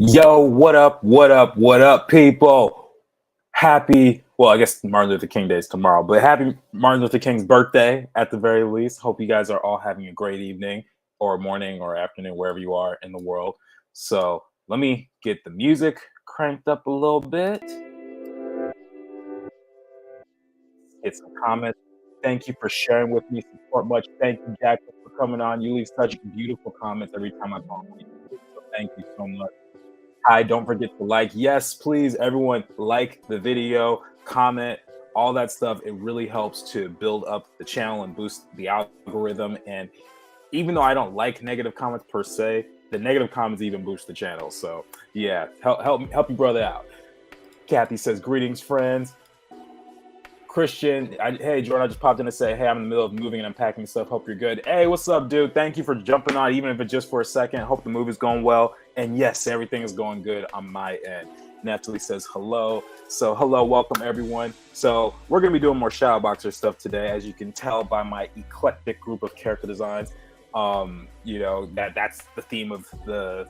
Yo, what up, what up, what up, people? Well, I guess Martin Luther King Day is tomorrow, but happy Martin Luther King's birthday at the very least. Hope you guys are all having a great evening or morning or afternoon, wherever you are in the world. So let me get the music cranked up a little bit, get some comments. Thank you for sharing with me. Support much. Thank you, Jack, for coming on. You leave such beautiful comments every time I talk to you. So thank you so much. Hi, don't forget to like. Yes, please, everyone, like the video, comment, all that stuff. It really helps to build up the channel and boost the algorithm. And even though I don't like negative comments per se, the negative comments even boost the channel. So yeah, help your brother out. Kathy says, greetings, friends. Christian, hey Jordan, I just popped in to say, hey, I'm in the middle of moving and unpacking stuff. Hope you're good. Hey, what's up, dude? Thank you for jumping on, even if it's just for a second. Hope the move is going well. And yes, everything is going good on my end. Natalie says hello. So hello, welcome everyone. So we're gonna be doing more Shadowboxer stuff today, as you can tell by my eclectic group of character designs. That's the theme of the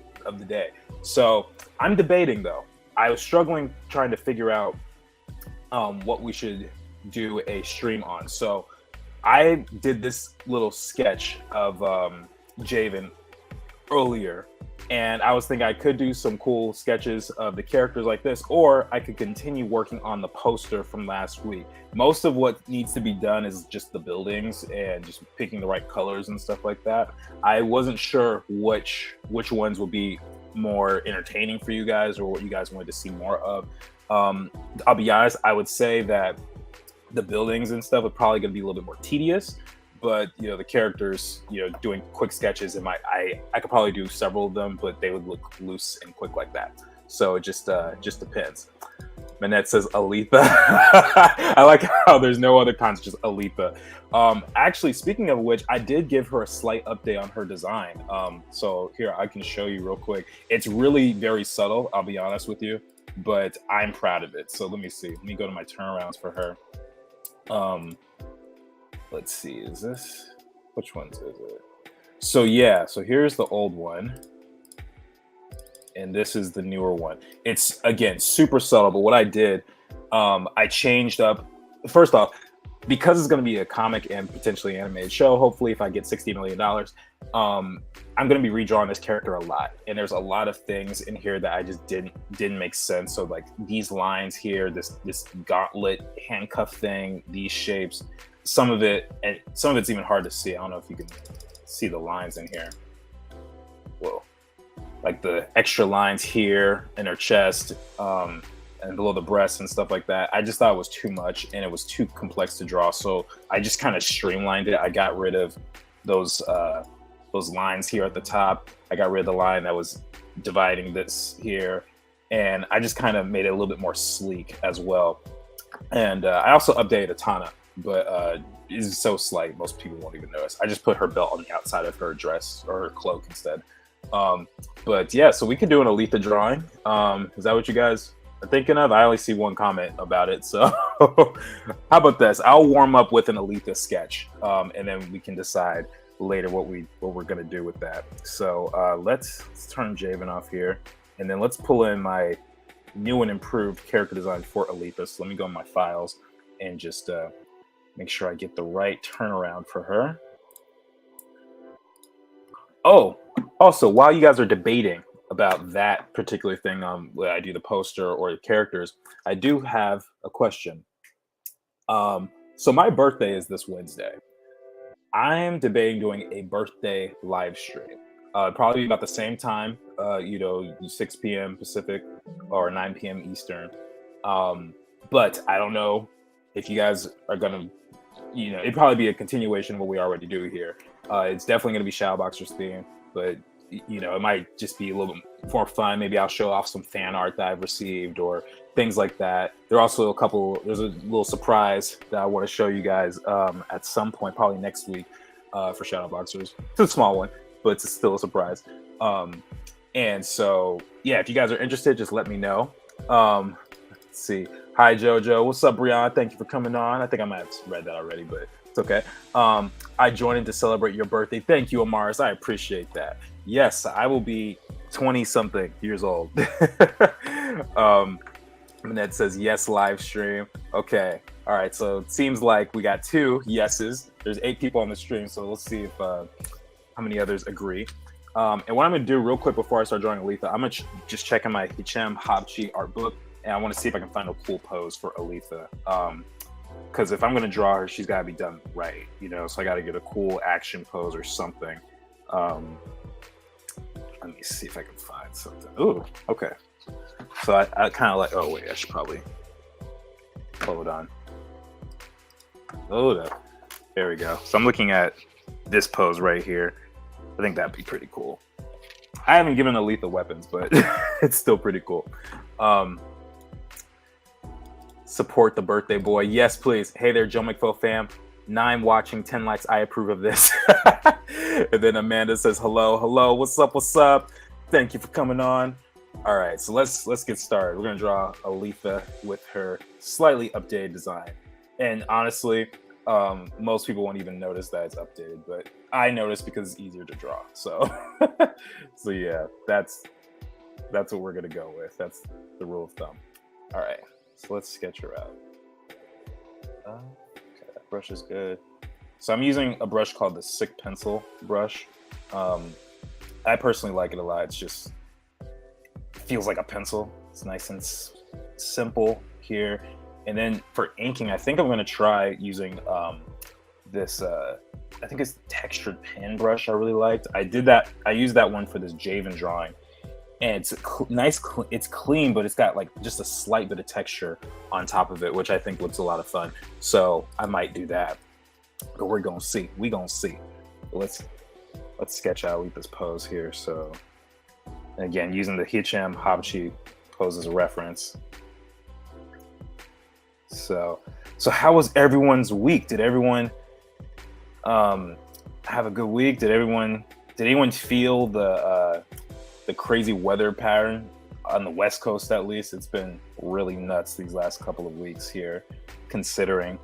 day. So I'm debating though. I was struggling trying to figure out what we should do a stream on. So I did this little sketch of Javen earlier, and I was thinking I could do some cool sketches of the characters like this, or I could continue working on the poster from last week. Most of what needs to be done is just the buildings and just picking the right colors and stuff like that. I wasn't sure which ones would be more entertaining for you guys or what you guys wanted to see more of. I'll be honest, I would say that the buildings and stuff are probably going to be a little bit more tedious, but the characters, doing quick sketches, I could probably do several of them, but they would look loose and quick like that. So it just depends. Manette says Aletha. I like how there's no other cons, just Aletha. Actually, speaking of which, I did give her a slight update on her design. So here, I can show you real quick. It's really very subtle, I'll be honest with you, but I'm proud of it. So let me see. Let me go to my turnarounds for her. Let's see, which ones is it? So yeah, so here's the old one, and this is the newer one. It's, again, super subtle, but what I did, I changed up, first off, because it's going to be a comic and potentially animated show, hopefully if I get $60 million, I'm going to be redrawing this character a lot. And there's a lot of things in here that I just didn't make sense. So like these lines here, this gauntlet handcuff thing, these shapes, some of it's even hard to see. I don't know if you can see the lines in here. Whoa. Like the extra lines here in her chest, and below the breast and stuff like that. I just thought it was too much and it was too complex to draw. So I just kind of streamlined it. I got rid of those lines here at the top. I got rid of the line that was dividing this here. And I just kind of made it a little bit more sleek as well. And I also updated Atana, but it's so slight, most people won't even notice. I just put her belt on the outside of her dress or her cloak instead. But yeah, so we could do an Aletha drawing. Is that what you guys are thinking of? I only see one comment about it, so how about this? I'll warm up with an Aletha sketch, and then we can decide later what we're gonna do with that. So let's turn Javen off here, and then let's pull in my new and improved character design for Aletha. So let me go in my files and just make sure I get the right turnaround for her. Oh, also, while you guys are debating about that particular thing, whether I do the poster or the characters, I do have a question. So my birthday is this Wednesday. I'm debating doing a birthday live stream. Probably about the same time, 6 p.m. Pacific or 9 p.m. Eastern. But I don't know if you guys are gonna, it'd probably be a continuation of what we already do here. It's definitely gonna be Shadowboxers theme, but it might just be a little bit more fun. Maybe I'll show off some fan art that I've received or things like that. There's a little surprise that I want to show you guys at some point, probably next week, for Shadowboxers. It's a small one, but it's still a surprise. And so, yeah, if you guys are interested, just let me know. Let's see. Hi, JoJo. What's up, Brianna? Thank you for coming on. I think I might have read that already, but it's okay. I joined in to celebrate your birthday. Thank you, Amaris. I appreciate that. Yes, I will be 20 something years old. Ned says yes, live stream. Okay. All right. So it seems like we got 2 yeses. There's 8 people on the stream, so we'll see if how many others agree. And what I'm gonna do real quick before I start drawing Aletha, I'm gonna just check in my Hichem Habchi art book, and I want to see if I can find a cool pose for Aletha. Because if I'm gonna draw her, she's gotta be done right, you know. So I gotta get a cool action pose or something. Let me see if I can find something. Ooh, okay. So I kind of like. Oh wait, I should probably hold on. Hold up. There we go. So I'm looking at this pose right here. I think that'd be pretty cool. I haven't given Aletha weapons, but it's still pretty cool. Support the birthday boy. Yes, please. Hey there, Joe McFo fam. 9 watching, 10 likes. I approve of this. And then Amanda says, hello, hello. What's up? What's up? Thank you for coming on. All right, so let's get started. We're gonna draw Aletha with her slightly updated design. And honestly, most people won't even notice that it's updated, but I noticed because it's easier to draw. So, so yeah, that's what we're gonna go with. That's the rule of thumb. All right, so let's sketch her out. Okay, that brush is good. So I'm using a brush called the Sick Pencil brush. I personally like it a lot. It's just feels like a pencil. It's nice and simple here. And then for inking, I think I'm going to try using this, I think it's textured pen brush I really liked. I used that one for this Javen drawing. And it's nice, it's clean, but it's got like just a slight bit of texture on top of it, which I think looks a lot of fun. So I might do that. But we're going to see. We're going to see. Let's sketch out this pose here. So again, using the Hichem Habchi pose as a reference. So how was everyone's week? Did everyone have a good week? Did anyone feel the crazy weather pattern on the West Coast? At least it's been really nuts these last couple of weeks here, considering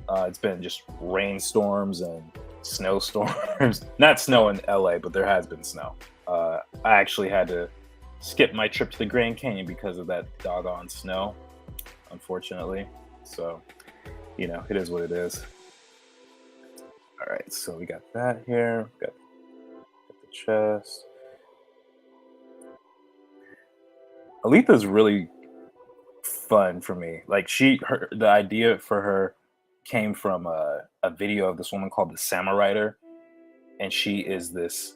it's been just rainstorms and snowstorms. Not snow in LA, but there has been snow. I actually had to skip my trip to the Grand Canyon because of that doggone snow, unfortunately. So, you know, it is what it is. All right, so we got that here. Got the chest. Aletha's really fun for me. Like the idea for her came from a video of this woman called the Samarider, and she is this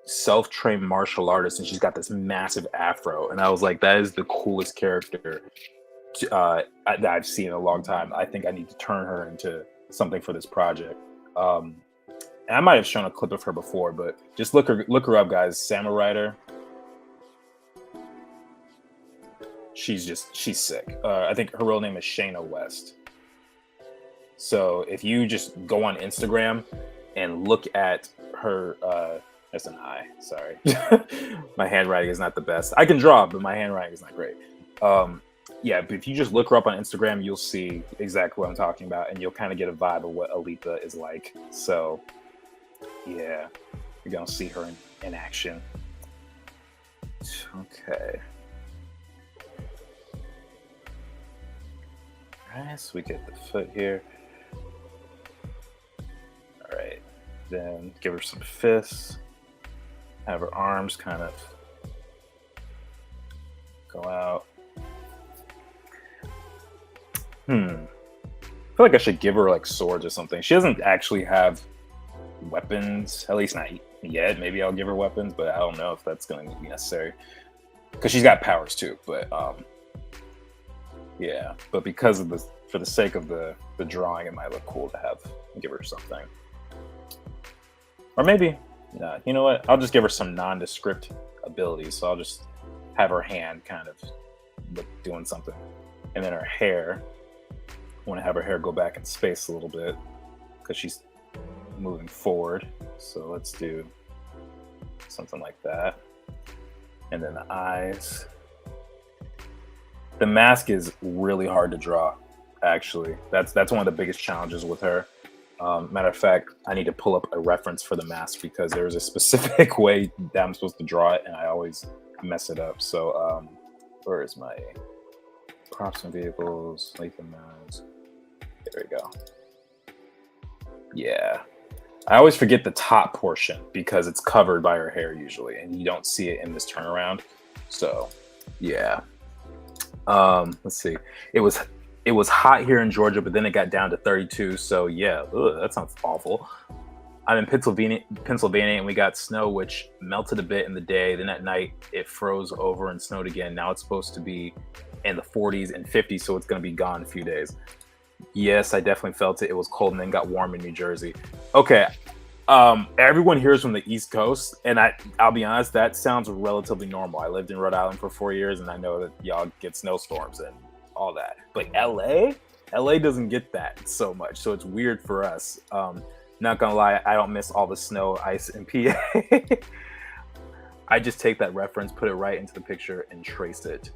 self-trained martial artist, and she's got this massive afro. And I was like, that is the coolest character that I've seen in a long time. I think I need to turn her into something for this project. And I might have shown a clip of her before, but just look her up, guys. Samarider. She's sick. I think her real name is Shayna West. So if you just go on Instagram and look at her, that's an I, sorry. My handwriting is not the best. I can draw, but my handwriting is not great. Yeah, but if you just look her up on Instagram, you'll see exactly what I'm talking about, and you'll kind of get a vibe of what Aletha is like. So yeah, you're gonna see her in action. Okay. All right, so we get the foot here. All right, then give her some fists. Have her arms kind of go out. I feel like I should give her like swords or something. She doesn't actually have weapons, at least not yet. Maybe I'll give her weapons, but I don't know if that's going to be necessary because she's got powers too. But yeah, but for the sake of the drawing, it might look cool to give her something. Or maybe, nah, you know what? I'll just give her some nondescript abilities. So I'll just have her hand kind of doing something. And then her hair, I want to have her hair go back in space a little bit because she's moving forward. So let's do something like that. And then the eyes. The mask is really hard to draw, actually. That's one of the biggest challenges with her. Matter of fact, I need to pull up a reference for the mask because there's a specific way that I'm supposed to draw it, and I always mess it up. So, where is my props and vehicles? Lathan Mounds. There we go. Yeah. I always forget the top portion because it's covered by her hair usually, and you don't see it in this turnaround. So, yeah. Let's see. It was hot here in Georgia, but then it got down to 32. So yeah, that sounds awful. I'm in Pennsylvania, and we got snow, which melted a bit in the day. Then at night, it froze over and snowed again. Now it's supposed to be in the 40s and 50s, so it's going to be gone in a few days. Yes, I definitely felt it. It was cold and then got warm in New Jersey. Okay. Everyone here is from the East Coast, and I'll be honest, that sounds relatively normal. I lived in Rhode Island for 4 years, and I know that y'all get snowstorms and all that. But LA doesn't get that so much, so it's weird for us. Not gonna lie, I don't miss all the snow, ice, and PA. I just take that reference, put it right into the picture, and trace it.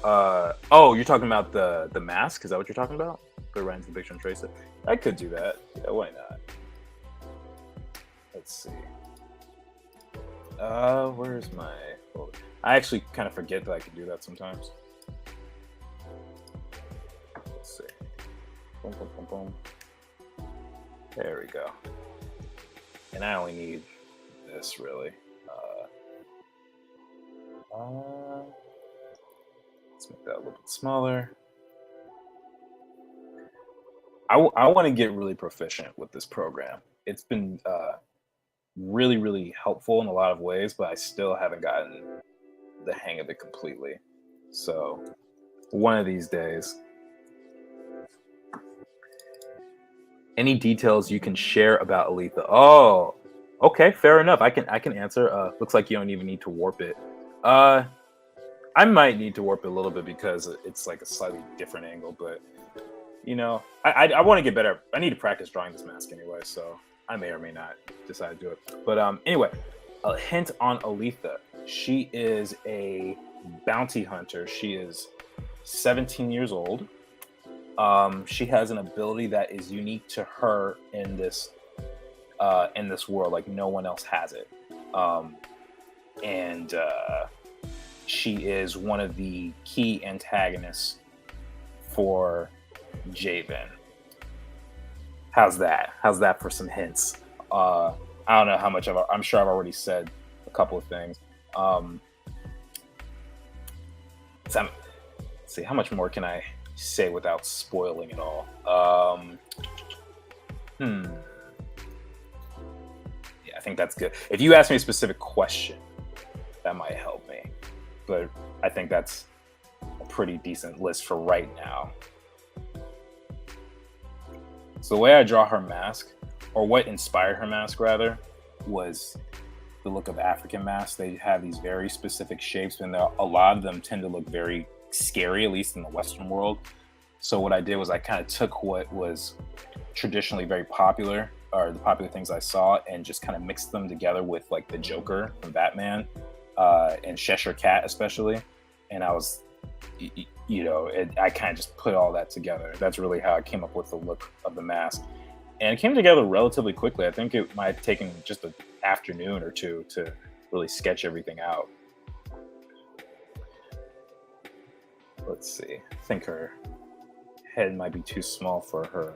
Oh, you're talking about the mask? Is that what you're talking about? Put it right into the picture and trace it. I could do that. Yeah, why not? Let's see. Where's my folder? I actually kind of forget that I can do that sometimes. Let's see. Boom, boom, boom, boom. There we go. And I only need this really. Let's make that a little bit smaller. I want to get really proficient with this program. It's been really, really helpful in a lot of ways, but I still haven't gotten the hang of it completely. So one of these days. Any details you can share about Aletha? Oh, okay, fair enough. I can answer. Looks like you don't even need to warp it. I might need to warp it a little bit because it's like a slightly different angle, but you know, I want to get better. I need to practice drawing this mask anyway, so I may or may not decide to do it. But anyway, a hint on Aletha. She is a bounty hunter. She is 17 years old. She has an ability that is unique to her in this world. Like no one else has it. And she is one of the key antagonists for Javen. How's that? How's that for some hints? I don't know how much I'm sure I've already said a couple of things. Let's see, how much more can I say without spoiling it all? Yeah, I think that's good. If you ask me a specific question, that might help me. But I think that's a pretty decent list for right now. So the way I draw her mask, or what inspired her mask rather, was the look of African masks. They have these very specific shapes, and a lot of them tend to look very scary, at least in the Western world. So what I did was I kind of took what was traditionally very popular, or the popular things I saw, and just kind of mixed them together with like the Joker from Batman, and Cheshire Cat especially. And I was, I kind of just put all that together. That's really how I came up with the look of the mask. And it came together relatively quickly. I think it might have taken just an afternoon or two to really sketch everything out. Let's see. I think her head might be too small for her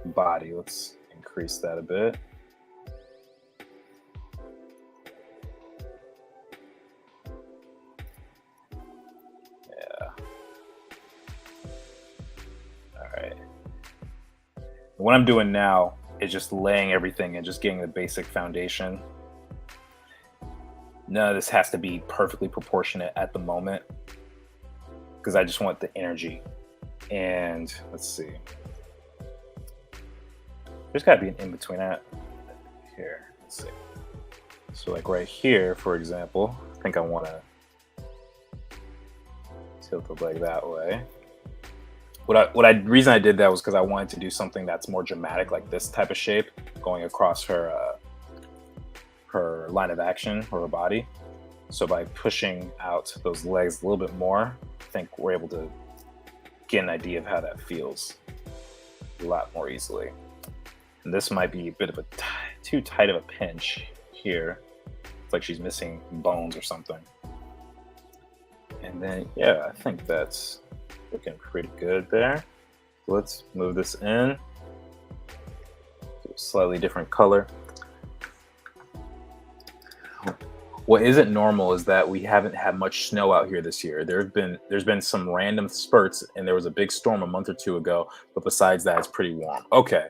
body. Let's increase that a bit. Yeah. All right. What I'm doing now is just laying everything and just getting the basic foundation. None of this has to be perfectly proportionate at the moment, because I just want the energy. And let's see. There's got to be an in-between at here. Let's see. So like right here, for example, I think I want to tilt the leg that way. Reason I did that was because I wanted to do something that's more dramatic, like this type of shape going across her line of action or her body. So by pushing out those legs a little bit more, I think we're able to get an idea of how that feels a lot more easily. And this might be a bit of a too tight of a pinch here. It's like she's missing bones or something. And then, yeah, I think that's looking pretty good there. Let's move this in. Slightly different color. What isn't normal is that we haven't had much snow out here this year. There's been some random spurts, and there was a big storm a month or two ago. But besides that, it's pretty warm. Okay,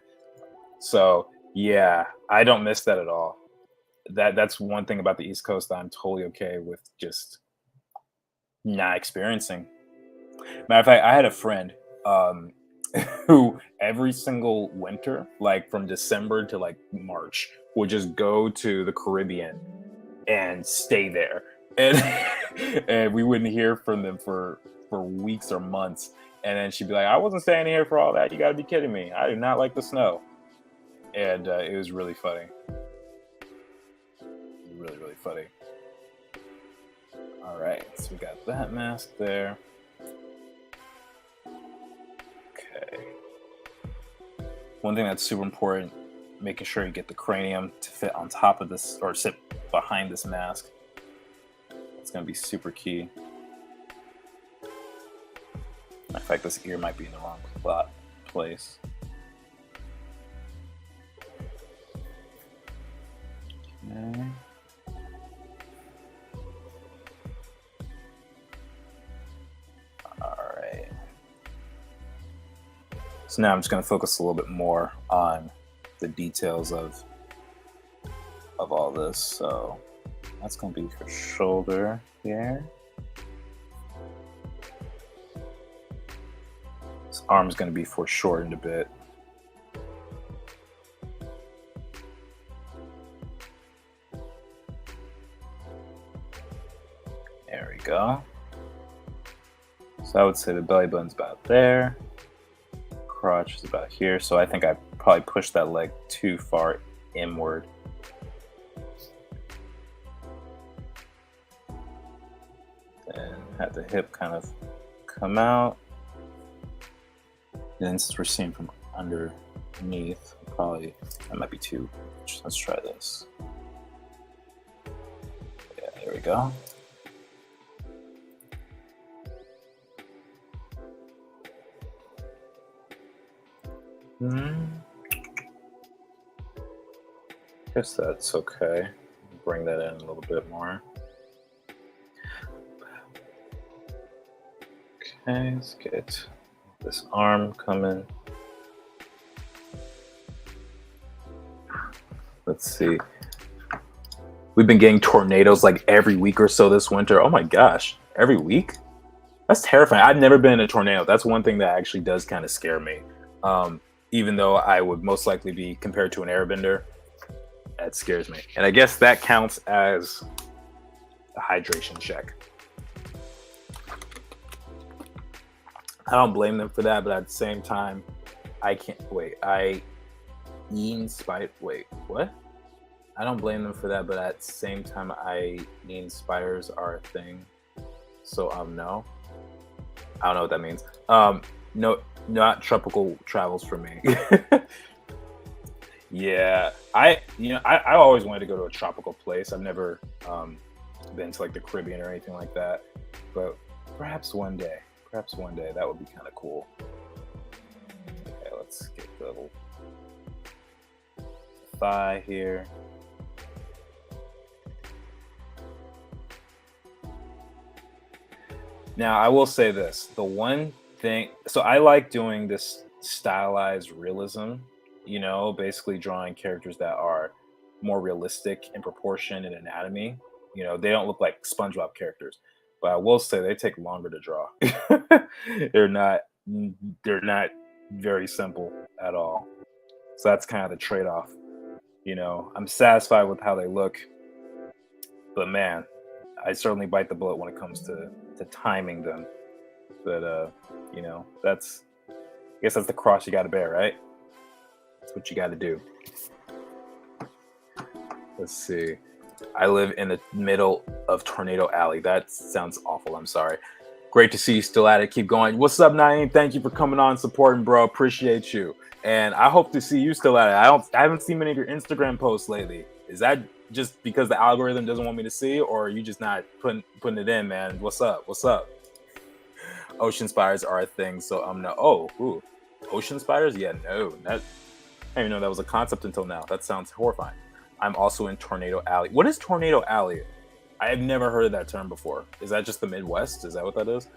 so yeah, I don't miss that at all. That's one thing about the East Coast that I'm totally okay with just not experiencing. Matter of fact, I had a friend who every single winter, like from December to like March, would just go to the Caribbean and stay there, and and we wouldn't hear from them for weeks or months. And then she'd be like, "I wasn't staying here for all that. You got to be kidding me! I do not like the snow." And it was really funny, really really funny. All right, so we got that mask there. Okay. One thing that's super important, making sure you get the cranium to fit on top of this or sit behind this mask. It's going to be super key. In fact, this ear might be in the wrong place. Okay. All right. So now I'm just going to focus a little bit more on the details of all this. So that's going to be for shoulder here. This arm's going to be foreshortened a bit. There we go. So I would say the belly button's about there. Crotch is about here. So I think I probably pushed that leg too far inward. And have the hip kind of come out. And then since we're seeing from underneath, probably that might be too much. Let's try this. Yeah, there we go. Guess that's okay. Bring that in a little bit more. Okay, let's get this arm coming. Let's see. We've been getting tornadoes like every week or so this winter. Oh my gosh, every week? That's terrifying. I've never been in a tornado. That's one thing that actually does kind of scare me. Even though I would most likely be compared to an airbender, that scares me. And I guess that counts as a hydration check. I don't blame them for that, but at the same time, I can't wait. Wait, what? I don't blame them for that, but at the same time, spiders are a thing. So no. I don't know what that means. No, not tropical travels for me. Yeah, I always wanted to go to a tropical place. I've never been to like the Caribbean or anything like that, but perhaps one day that would be kind of cool. Okay, let's get the little thigh here. Now, I will say this. The one thing, so I like doing this stylized realism, basically drawing characters that are more realistic in proportion and anatomy. They don't look like SpongeBob characters, but I will say they take longer to draw. They're not very simple at all. So that's kind of the trade-off. I'm satisfied with how they look, but man, I certainly bite the bullet when it comes to timing them. But I guess that's the cross you got to bear, right? That's what you got to do. Let's see. I live in the middle of Tornado Alley. That sounds awful. I'm sorry. Great to see you still at it. Keep going. What's up, Naeem? Thank you for coming on, supporting, bro. Appreciate you. And I hope to see you still at it. I haven't seen many of your Instagram posts lately. Is that just because the algorithm doesn't want me to see, or are you just not putting it in, man? What's up? What's up? Ocean spiders are a thing, so I'm no. Oh, ooh, ocean spiders? Yeah, no. That I didn't even know that was a concept until now. That sounds horrifying. I'm also in Tornado Alley. What is Tornado Alley? I have never heard of that term before. Is that just the Midwest? Is that what that is?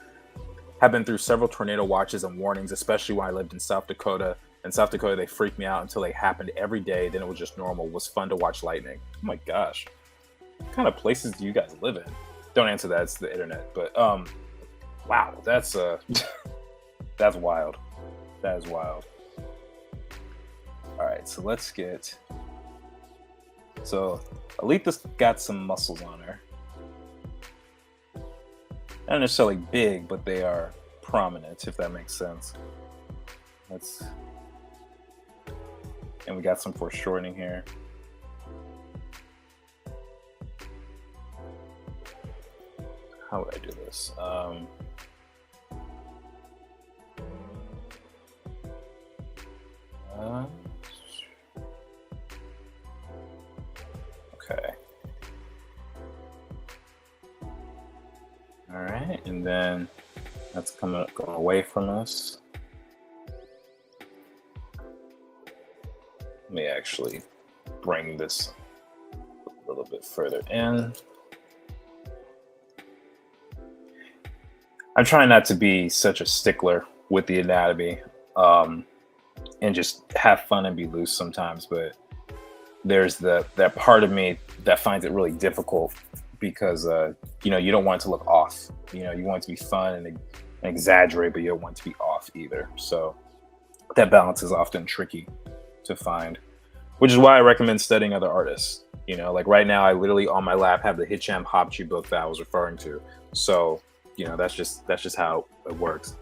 Have been through several tornado watches and warnings, especially when I lived in South Dakota. In South Dakota, they freaked me out until they happened every day. Then it was just normal. It was fun to watch lightning. Oh my gosh. What kind of places do you guys live in? Don't answer that. It's the internet. But wow, that's that's wild. That is wild. All right, so let's get. So Aletha's got some muscles on her. Not necessarily big, but they are prominent, if that makes sense. And we got some foreshortening here. How would I do this? Okay. All right, and then that's going away from us. Let me actually bring this a little bit further in. I'm trying not to be such a stickler with the anatomy, and just have fun and be loose sometimes, but there's that part of me that finds it really difficult because you don't want it to look off. You want it to be fun and exaggerate, but you don't want it to be off either. So that balance is often tricky to find, which is why I recommend studying other artists. Like right now, I literally on my lap have the Hitcham Hopchi book that I was referring to. So that's just how it works.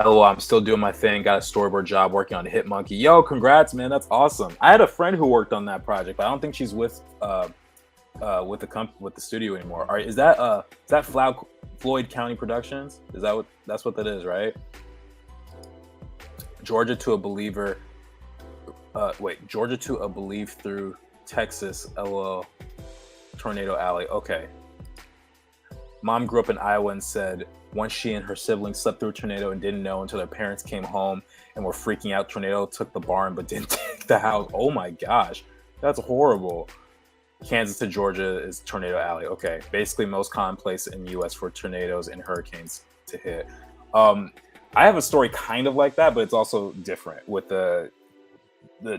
LOL, I'm still doing my thing. Got a storyboard job working on Hitmonkey. Yo, congrats, man. That's awesome. I had a friend who worked on that project, but I don't think she's with the studio anymore. All right, is that Floyd County Productions? That's what that is, right? Georgia to a believer. Georgia to a believe through Texas. LOL. Tornado Alley. Okay. Mom grew up in Iowa and said once she and her siblings slept through a tornado and didn't know until their parents came home and were freaking out. Tornado took the barn but didn't take the house. Oh my gosh, that's horrible. Kansas to Georgia is Tornado Alley. Okay, basically most common place in the U.S. for tornadoes and hurricanes to hit. I have a story kind of like that, but it's also different with the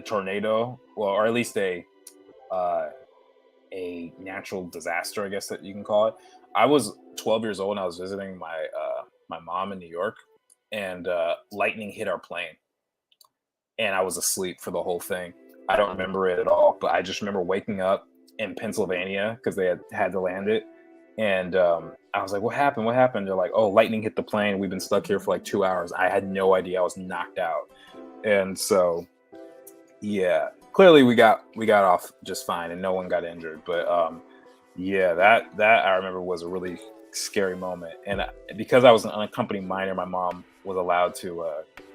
tornado, well, or at least a natural disaster, I guess that you can call it. I was 12 years old and I was visiting my mom in New York, and lightning hit our plane, and I was asleep for the whole thing. I don't remember it at all, but I just remember waking up in Pennsylvania because they had to land it, and I was like, "What happened? What happened?" They're like, "Oh, lightning hit the plane. We've been stuck here for like 2 hours." I had no idea. I was knocked out, and so yeah, clearly we got off just fine and no one got injured, but yeah, that I remember was a really scary moment. And because I was an unaccompanied minor, my mom was allowed to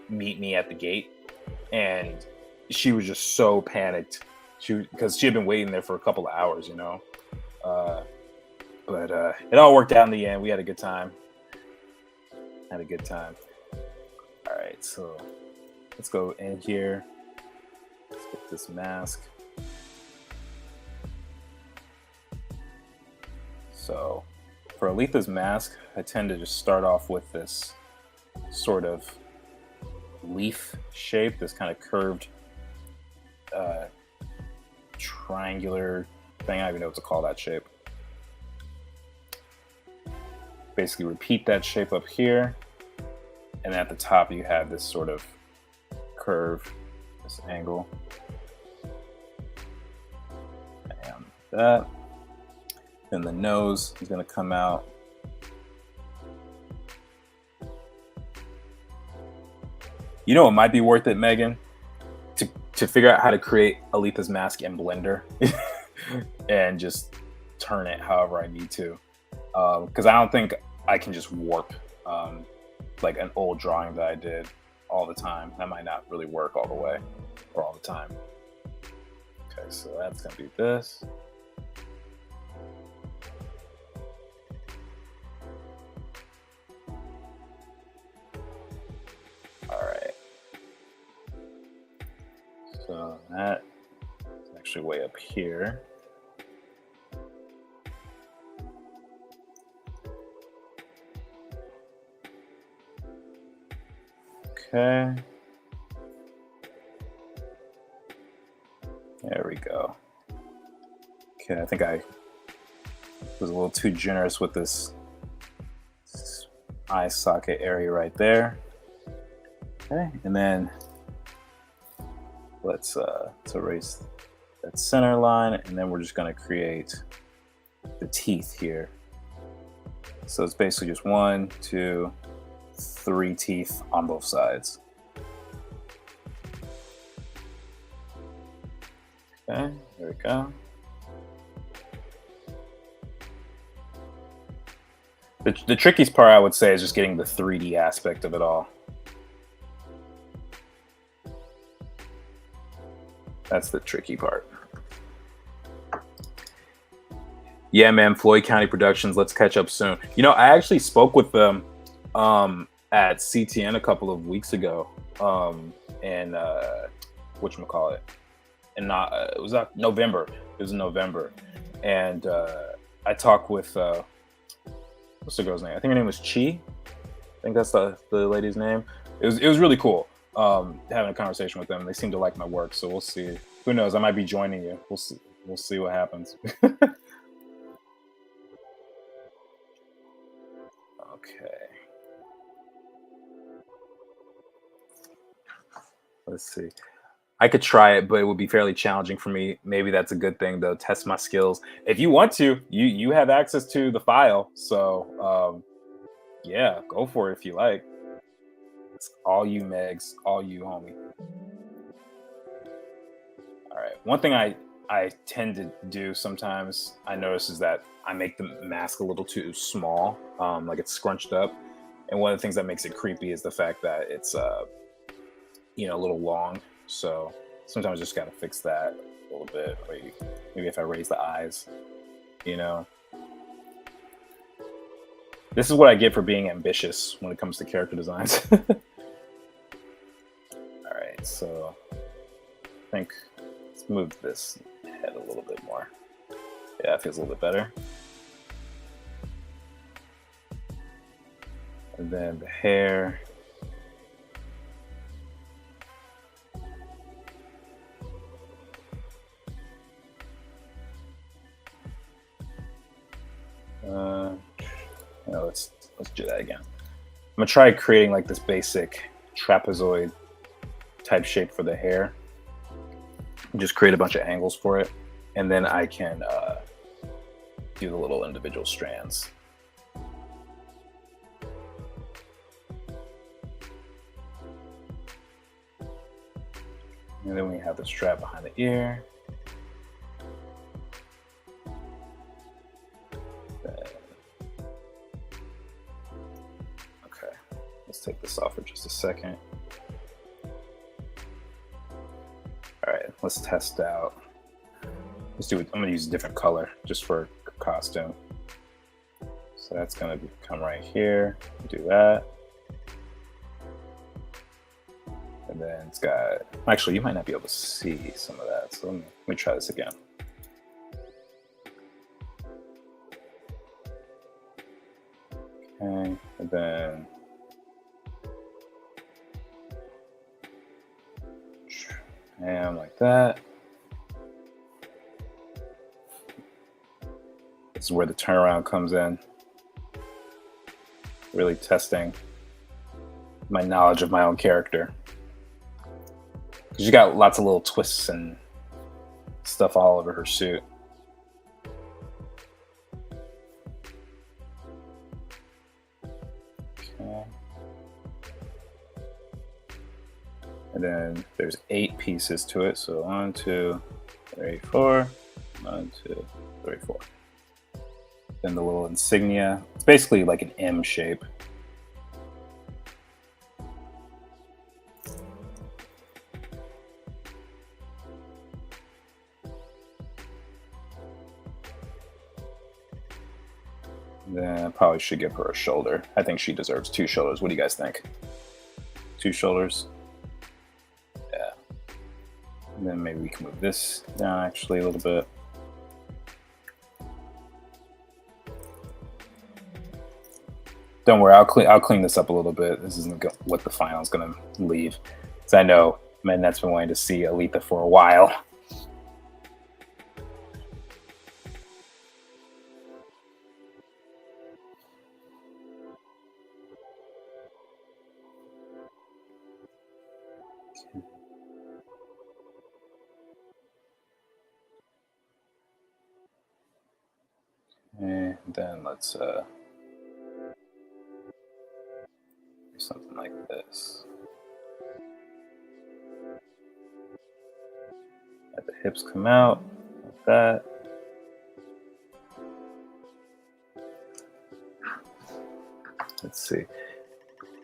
meet me at the gate, and she was just so panicked. Because she had been waiting there for a couple of hours, but it all worked out in the end. We had a good time. All right, so let's go in here. Let's get this mask. So for Aletha's mask, I tend to just start off with this sort of leaf shape, this kind of curved triangular thing. I don't even know what to call that shape. Basically repeat that shape up here, and at the top you have this sort of curve, this angle. And that. Then the nose is going to come out. You know, it might be worth it, Megan, to figure out how to create Aletha's mask in Blender and just turn it however I need to. Because I don't think I can just warp like an old drawing that I did all the time. That might not really work all the way or all the time. Okay, so that's gonna be this. All right. So that is actually way up here. Okay. There we go. Okay, I think I was a little too generous with this eye socket area right there. Okay, and then let's erase that center line, and then we're just going to create the teeth here. So it's basically just 1, 2, 3 teeth on both sides. Okay, there we go. The trickiest part, I would say, is just getting the 3D aspect of it all. That's the tricky part. Yeah, man, Floyd County Productions. Let's catch up soon. You know, I actually spoke with them at CTN a couple of weeks ago, and whatchamacallit, and it was not November. It was in November, and I talked with what's the girl's name? I think her name was Chi. I think that's the lady's name. It was really cool having a conversation with them. They seem to like my work, so we'll see. Who knows? I might be joining you. We'll see. We'll see what happens. Okay. Let's see. I could try it, but it would be fairly challenging for me. Maybe that's a good thing, though. Test my skills. If you want to, you have access to the file. So yeah, go for it if you like. It's all you, Megs. All you, homie. All right. One thing I tend to do sometimes, I notice, is that I make the mask a little too small, like it's scrunched up. And one of the things that makes it creepy is the fact that it's you know, a little long. So sometimes I just gotta fix that a little bit. Maybe if I raise the eyes, you know. This is what I get for being ambitious when it comes to character designs. All right, so I think let's move this head a little bit more. Yeah, it feels a little bit better. And then the hair. Let's do that again. I'm gonna try creating like this basic trapezoid type shape for the hair. Just create a bunch of angles for it, and then I can do the little individual strands. And then we have the strap behind the ear. Okay, let's take this off for just a second. All right, let's test out. Let's do it. I'm gonna use a different color just for costume. So that's gonna come right here. Do that. And then it's got, actually, you might not be able to see some of that. So let me try this again. Okay, and then and like that. This is where the turnaround comes in. Really testing my knowledge of my own character. Because you got lots of little twists and stuff all over her suit. Okay. And then there's 8 pieces to it. So 1, 2, 3, 4. 1, 2, 3, 4. Then the little insignia. It's basically like an M shape. Then I probably should give her a shoulder. I think she deserves 2 shoulders. What do you guys think? 2 shoulders? Yeah. And then maybe we can move this down actually a little bit. Don't worry, I'll clean this up a little bit. This isn't what the final is going to leave. Because I know Mennet's been wanting to see Aletha for a while. And then let's do something like this. Let the hips come out like that. Let's see.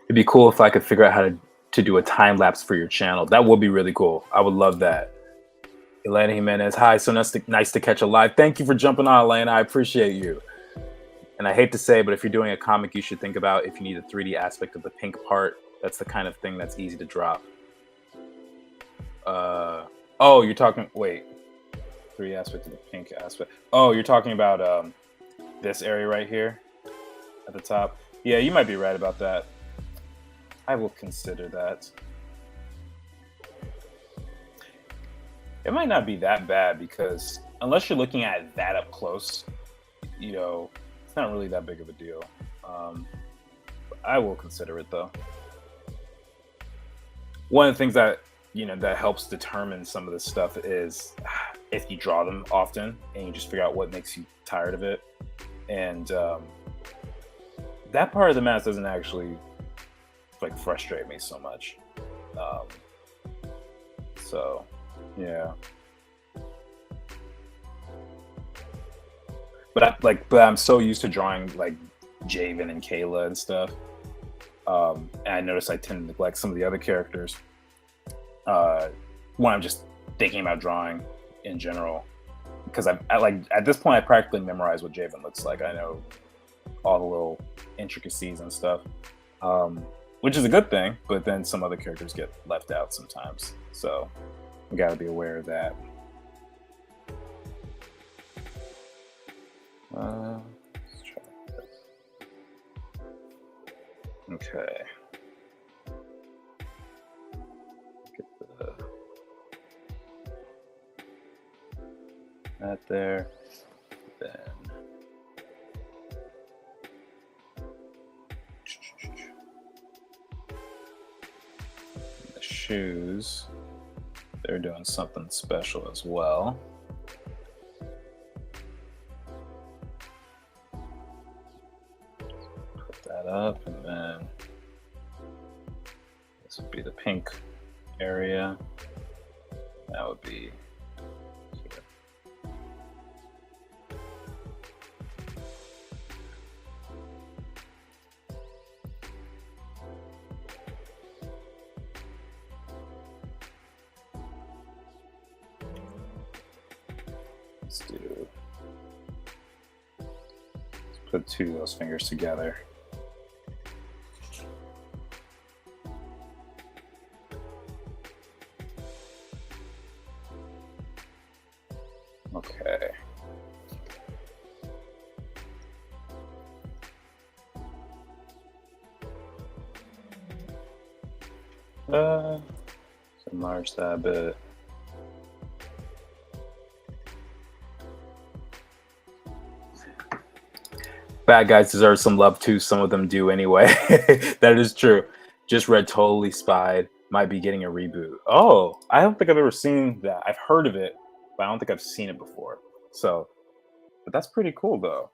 It'd be cool if I could figure out how to do a time lapse for your channel. That would be really cool. I would love that. Elena Jimenez, hi, so nice to catch a live. Thank you for jumping on, Elena. I appreciate you. And I hate to say, but if you're doing a comic, you should think about if you need a 3D aspect of the pink part. That's the kind of thing that's easy to drop. Oh, you're talking, wait. 3D aspect of the pink aspect. Oh, you're talking about this area right here at the top. Yeah, you might be right about that. I will consider that. It might not be that bad because unless you're looking at that up close, you know, it's not really that big of a deal. I will consider it though. One of the things that, you know, that helps determine some of this stuff is if you draw them often and you just figure out what makes you tired of it. And that part of the mask doesn't actually like frustrate me so much. So yeah. But I'm so used to drawing like Javen and Kayla and stuff. And I notice I tend to neglect some of the other characters when I'm just thinking about drawing in general. Because I like at this point I practically memorize what Javen looks like. I know all the little intricacies and stuff, which is a good thing. But then some other characters get left out sometimes, so we got to be aware of that. Let's try this. Okay. Get that there. Then the shoes, they're doing something special as well. Put that up, and then this would be the pink area. That would be here. Let's put 2 of those fingers together. Okay. Let's enlarge that a bit. Bad guys deserve some love too. Some of them do anyway. That is true. Just read Totally Spied. Might be getting a reboot. Oh, I don't think I've ever seen that. I've heard of it, but I don't think I've seen it before. So, but that's pretty cool though.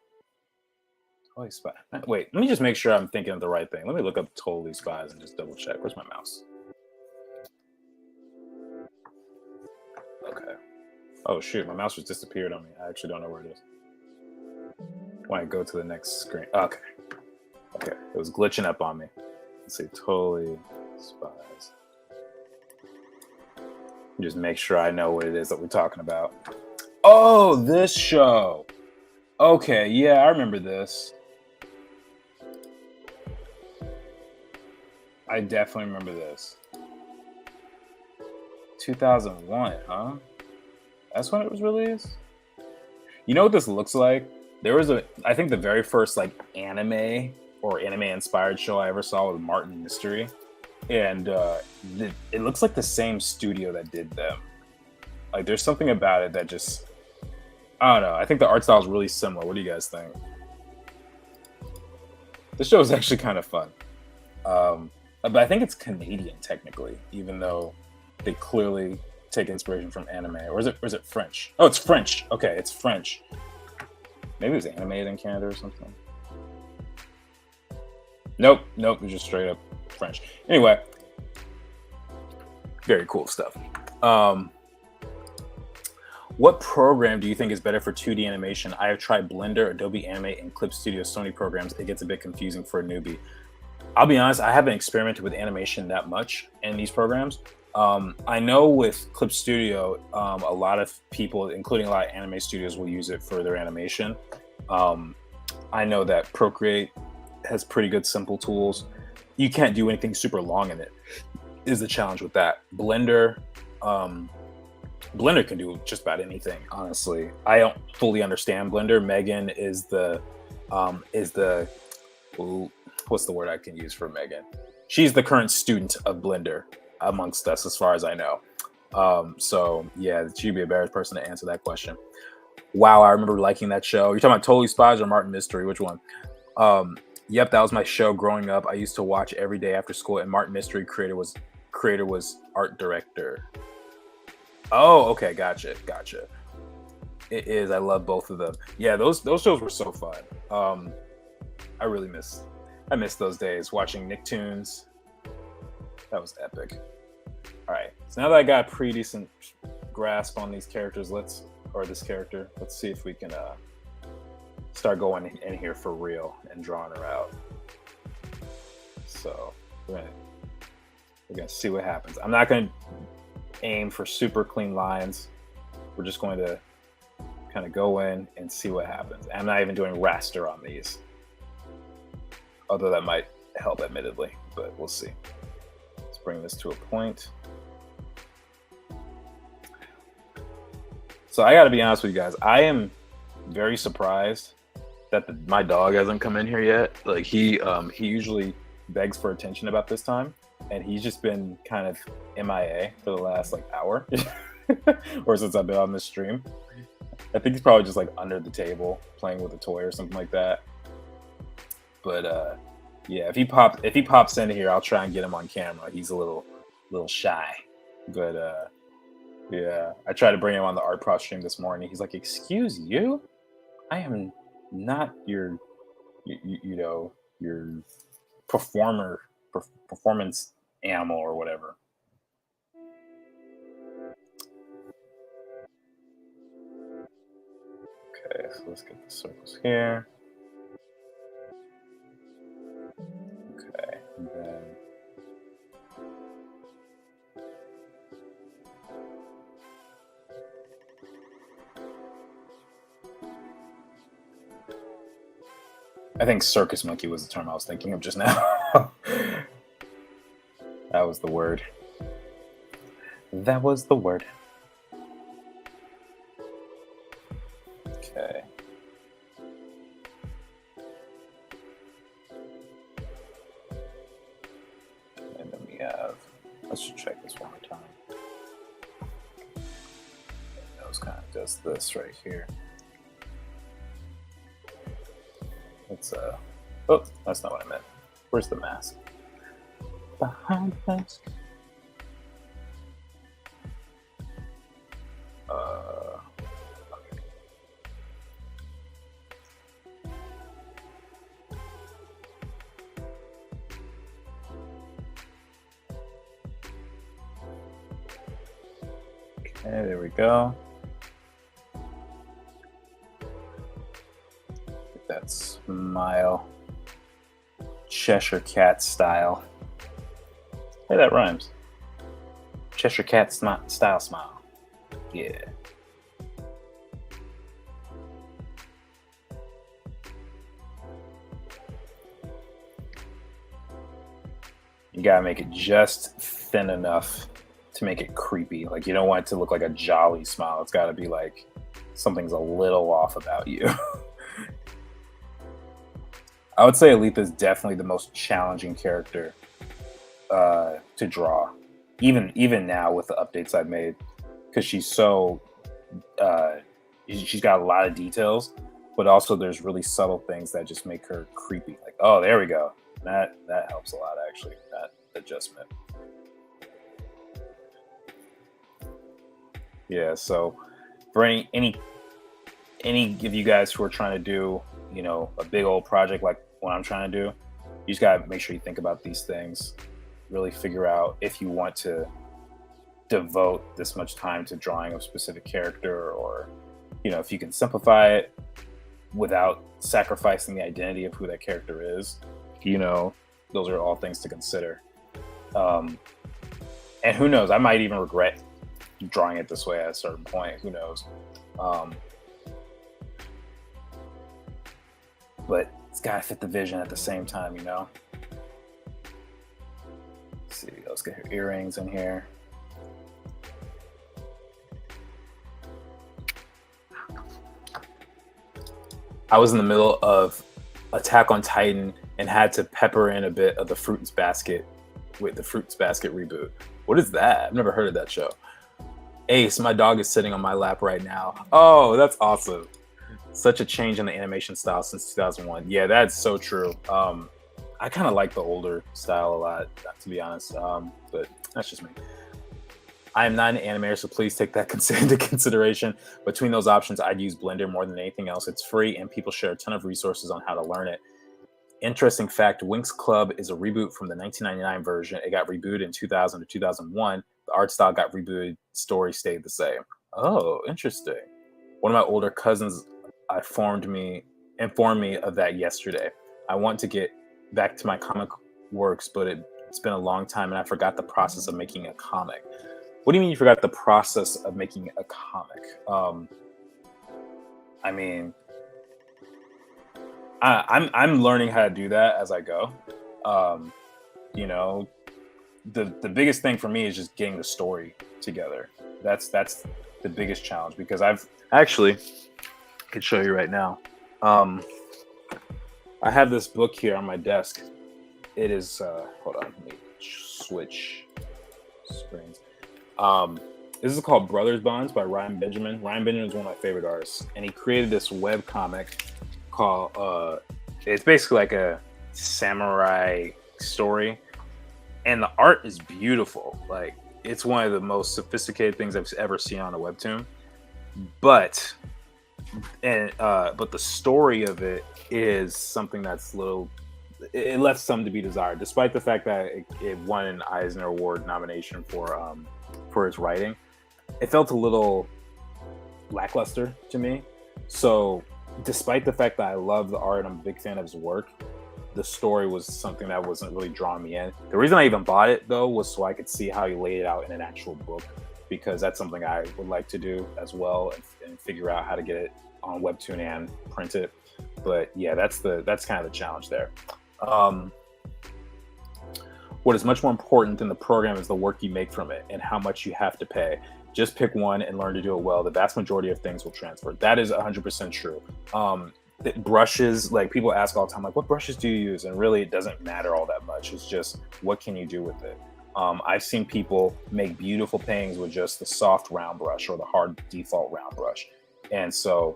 Totally Spies. Wait, let me just make sure I'm thinking of the right thing. Let me look up Totally Spies and just double check. Where's my mouse? Okay. Oh shoot, my mouse just disappeared on me. I actually don't know where it is. when I go to the next screen. Okay. Okay. It was glitching up on me. Let's see. Totally Spies. Just make sure I know what it is that we're talking about. Oh, this show. Okay. Yeah, I remember this. I definitely remember this. 2001, huh? That's when it was released? You know what this looks like? There was I think the very first like anime or anime inspired show I ever saw was Martin Mystery. And it looks like the same studio that did them. Like there's something about it that just, I don't know. I think the art style is really similar. What do you guys think? This show is actually kind of fun. But I think it's Canadian technically, even though they clearly take inspiration from anime. Or is it French? Oh, it's French. Okay, it's French. Maybe it was animated in Canada or something. Nope, it's just straight up French. Anyway, very cool stuff. What program do you think is better for 2D animation? I have tried Blender, Adobe Animate, and Clip Studio Sony programs. It gets a bit confusing for a newbie. I'll be honest, I haven't experimented with animation that much in these programs. I know with Clip Studio, a lot of people, including a lot of anime studios, will use it for their animation. I know that Procreate has pretty good simple tools. You can't do anything super long in it, is the challenge with that. Blender can do just about anything, honestly. I don't fully understand Blender. Megan is the what's the word I can use for Megan? She's the current student of Blender amongst us, as far as I know. So yeah, she'd be a better person to answer that question. Wow, I remember liking that show. You're talking about Totally Spies or Martin Mystery? Which one? Yep, that was my show growing up. I used to watch every day after school, and Martin Mystery creator was art director. Oh, okay, gotcha. It is. I love both of them. Yeah, those shows were so fun. I miss those days watching Nicktoons. That was epic. All right, so now that I got a pretty decent grasp on these characters, let's see if we can start going in here for real and drawing her out. So we're gonna see what happens. I'm not gonna aim for super clean lines. We're just going to kind of go in and see what happens. I'm not even doing raster on these, although that might help admittedly, but we'll see. Let's bring this to a point. So I got to be honest with you guys. I am very surprised that my dog hasn't come in here yet. Like he usually begs for attention about this time, and he's just been kind of MIA for the last like hour or since I've been on this stream. I think he's probably just like under the table playing with a toy or something like that. But yeah, if he pops in here, I'll try and get him on camera. He's a little shy, but yeah, I tried to bring him on the Art Pro stream this morning. He's like, "Excuse you, I am not your your performance animal or whatever." Okay, so let's get the circles here. Okay, and then I think circus monkey was the term I was thinking of just now. That was the word. That was the word. Okay. And then we have, let's just check this one more time. That was kind of just this right here. It's oh, that's not what I meant. Where's the mask? Behind the mask. Okay, there we go. Get that that smile. Cheshire Cat style. Hey, that rhymes. Cheshire Cat style smile. Yeah. You gotta make it just thin enough to make it creepy. Like, you don't want it to look like a jolly smile. It's gotta be like something's a little off about you. I would say Aletha is definitely the most challenging character to draw, even now with the updates I've made, because she's so she's got a lot of details, but also there's really subtle things that just make her creepy. Like, oh, there we go. That helps a lot, actually. That adjustment. Yeah. So for any of you guys who are trying to do, a big old project like what I'm trying to do, you just gotta make sure you think about these things. Really figure out if you want to devote this much time to drawing a specific character, or if you can simplify it without sacrificing the identity of who that character is. Those are all things to consider. And who knows, I might even regret drawing it this way at a certain point. Who knows? But it's got to fit the vision at the same time, Let's see, let's get her earrings in here. I was in the middle of Attack on Titan and had to pepper in a bit of the Fruits Basket with the Fruits Basket reboot. What is that? I've never heard of that show. Ace, my dog is sitting on my lap right now. Oh, that's awesome. Such a change in the animation style since 2001. Yeah, that's so true. I kind of like the older style a lot, to be honest. But that's just me. I am not an animator, so please take that into consideration. Between those options, I'd use Blender more than anything else. It's free, and people share a ton of resources on how to learn it. Interesting fact, Winx Club is a reboot from the 1999 version. It got rebooted in 2000 to 2001. The art style got rebooted. Story stayed the same. Oh, interesting. One of my older cousins informed me of that yesterday. I want to get back to my comic works, but it's been a long time, and I forgot the process of making a comic. What do you mean you forgot the process of making a comic? I'm learning how to do that as I go. The biggest thing for me is just getting the story together. That's the biggest challenge, because I've actually, I can show you right now. I have this book here on my desk. It is hold on, let me switch screens. This is called Brothers Bonds by Ryan Benjamin. Ryan Benjamin is one of my favorite artists, and he created this web comic called it's basically like a samurai story, and the art is beautiful. Like, it's one of the most sophisticated things I've ever seen on a webtoon. But the story of it is something that's it left some to be desired, despite the fact that it won an Eisner Award nomination for its writing. It felt a little lackluster to me. So despite the fact that I love the art, I'm a big fan of his work, the story was something that wasn't really drawing me in. The reason I even bought it, though, was so I could see how he laid it out in an actual book, because that's something I would like to do as well, and figure out how to get it on webtoon and print it. But yeah, that's kind of the challenge there. What is much more important than the program is the work you make from it and how much you have to pay. Just pick one and learn to do it well. The vast majority of things will transfer. That is 100% true. Brushes, like, people ask all the time, like, what brushes do you use? And really, it doesn't matter all that much. It's just, what can you do with it? I've seen people make beautiful paintings with just the soft round brush or the hard default round brush. And so,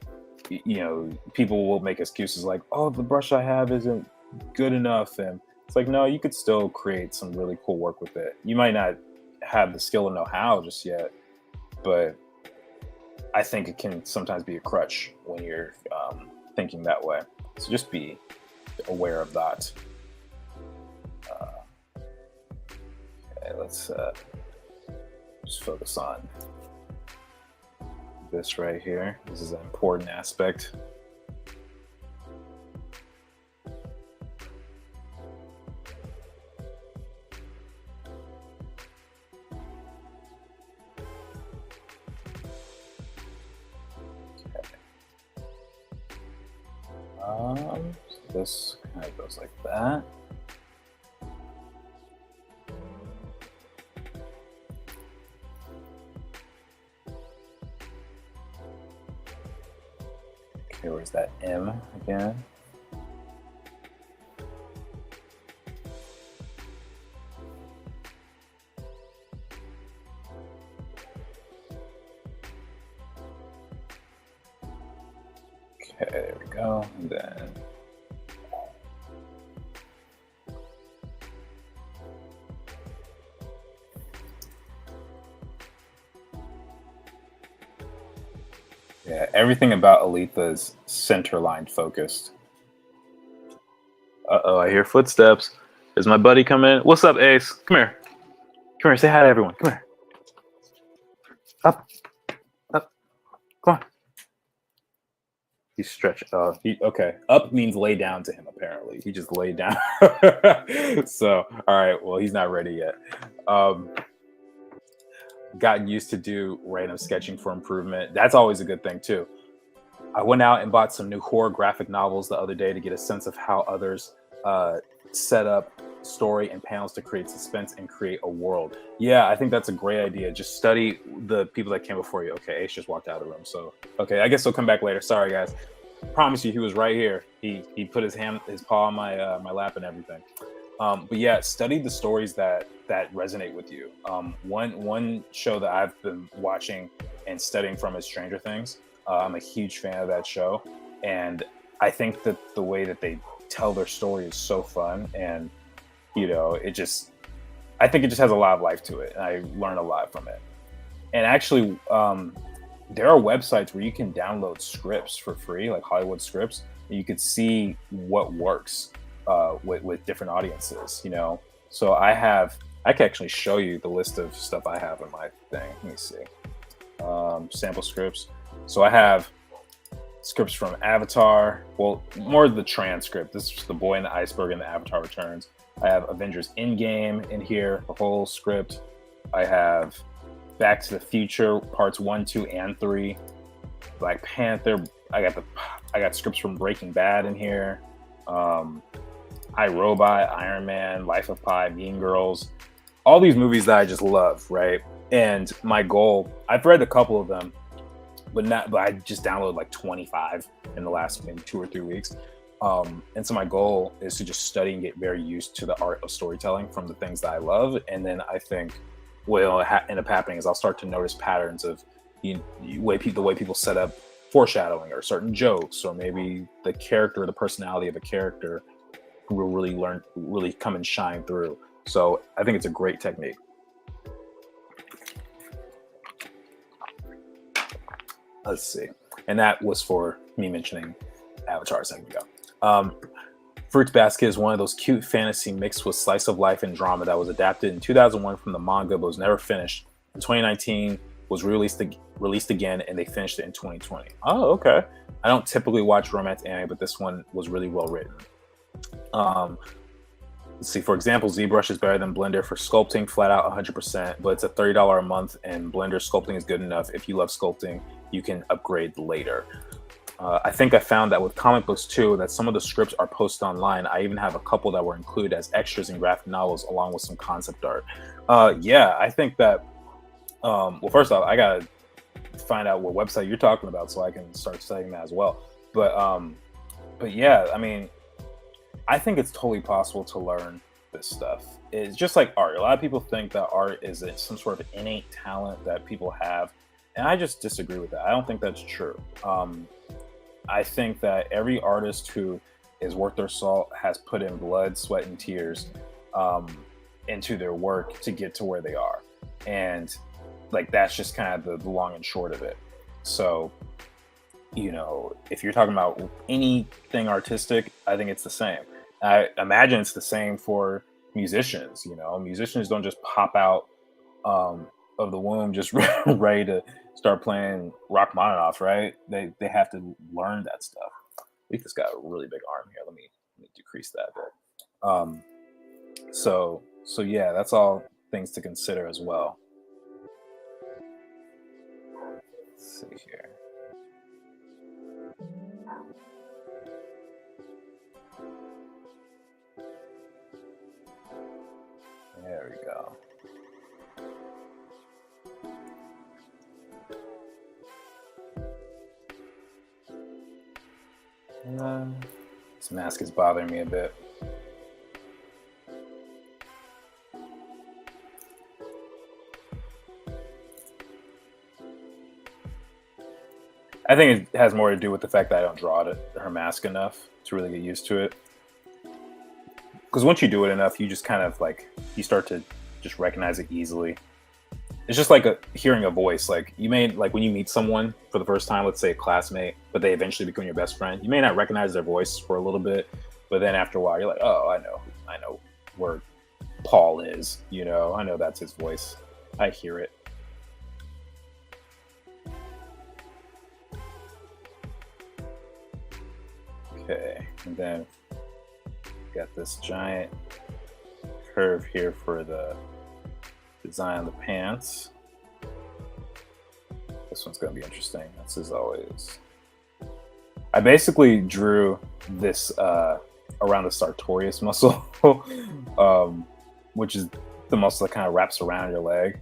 people will make excuses like, oh, the brush I have isn't good enough. And it's like, no, you could still create some really cool work with it. You might not have the skill or know how just yet, but I think it can sometimes be a crutch when you're thinking that way. So just be aware of that. Okay, let's just focus on this right here. This is an important aspect. This kind of goes like that. Okay, where's that M again? Okay, there we go. And then yeah, everything about Aletha is center line focused. Uh-oh, I hear footsteps. Is my buddy coming in? What's up, Ace? Come here. Come here, say hi to everyone. Come here. Up. Up. Come on. He's stretched. Okay. Up means lay down to him, apparently. He just laid down. So, all right. Well, he's not ready yet. Gotten used to do random sketching for improvement. That's always a good thing, too. I went out and bought some new horror graphic novels the other day to get a sense of how others set up story and panels to create suspense and create a world. Yeah, I think that's a great idea. Just study the people that came before you. Okay, Ace just walked out of the room. So, okay, I guess he'll come back later. Sorry, guys. Promise you, he was right here. He put his paw on my my lap and everything. But yeah, study the stories that resonate with you. One show that I've been watching and studying from is Stranger Things. I'm a huge fan of that show, and I think that the way that they tell their story is so fun, and I think it just has a lot of life to it, and I learn a lot from it. And actually, there are websites where you can download scripts for free, like Hollywood scripts, and you could see what works with different audiences. So I can actually show you the list of stuff I have in my thing. Let me see. Sample scripts. So I have scripts from Avatar. Well, more of the transcript. This is The Boy in the Iceberg and The Avatar Returns. I have Avengers Endgame in here, the whole script. I have Back to the Future parts 1, 2, and 3. Black Panther. I got scripts from Breaking Bad in here. iRobot, Iron Man, Life of Pi, Mean Girls. All these movies that I just love, right? And my goal, I've read a couple of them, but I just downloaded like 25 in the last maybe 2 or 3 weeks. And so my goal is to just study and get very used to the art of storytelling from the things that I love. And then I think what will end up happening is I'll start to notice patterns of the way people set up foreshadowing or certain jokes, or maybe the character, the personality of a character will really come and shine through. So I think it's a great technique. Let's see. And that was for me mentioning Avatar a second ago. Fruits Basket is one of those cute fantasy mixed with slice of life and drama that was adapted in 2001 from the manga but was never finished. In 2019, was released again, and they finished it in 2020. Oh, okay. I don't typically watch romance anime, but this one was really well written. Let's see. For example, ZBrush is better than Blender for sculpting, flat out 100%, but it's a $30 a month, and Blender sculpting is good enough. If you love sculpting, you can upgrade later. I think I found that with comic books too, that some of the scripts are posted online. I even have a couple that were included as extras in graphic novels along with some concept art. Yeah, I think that, well, first off, I gotta find out what website you're talking about so I can start studying that as well. But yeah, I mean, I think it's totally possible to learn this stuff. It's just like art. A lot of people think that art is some sort of innate talent that people have, and I just disagree with that. I don't think that's true. I think that every artist who is worth their salt has put in blood, sweat, and tears into their work to get to where they are. And like, that's just kind of the long and short of it. So, if you're talking about anything artistic, I think it's the same. I imagine it's the same for musicians. Musicians don't just pop out of the womb just ready to start playing Rachmaninoff, right? They have to learn that stuff. Letha's got a really big arm here. Let me decrease that a bit. So yeah, that's all things to consider as well. Let's see here. There we go. This mask is bothering me a bit. I think it has more to do with the fact that I don't draw her mask enough to really get used to it. Because once you do it enough, you just kind of like, you start to just recognize it easily. It's just like hearing a voice. Like you may, like when you meet someone for the first time, let's say a classmate, but they eventually become your best friend. You may not recognize their voice for a little bit, but then after a while, you're like, oh, I know where Paul is. You know, I know that's his voice. I hear it. Okay, and then got this giant curve here for the design of the pants. This one's going to be interesting. This is always... I basically drew this around the sartorius muscle, which is the muscle that kind of wraps around your leg.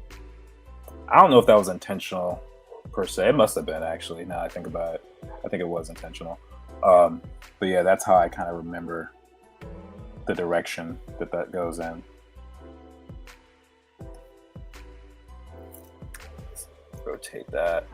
I don't know if that was intentional per se. It must have been, actually, now I think about it. I think it was intentional. But yeah, that's how I kind of remember the direction that goes in. Let's rotate that.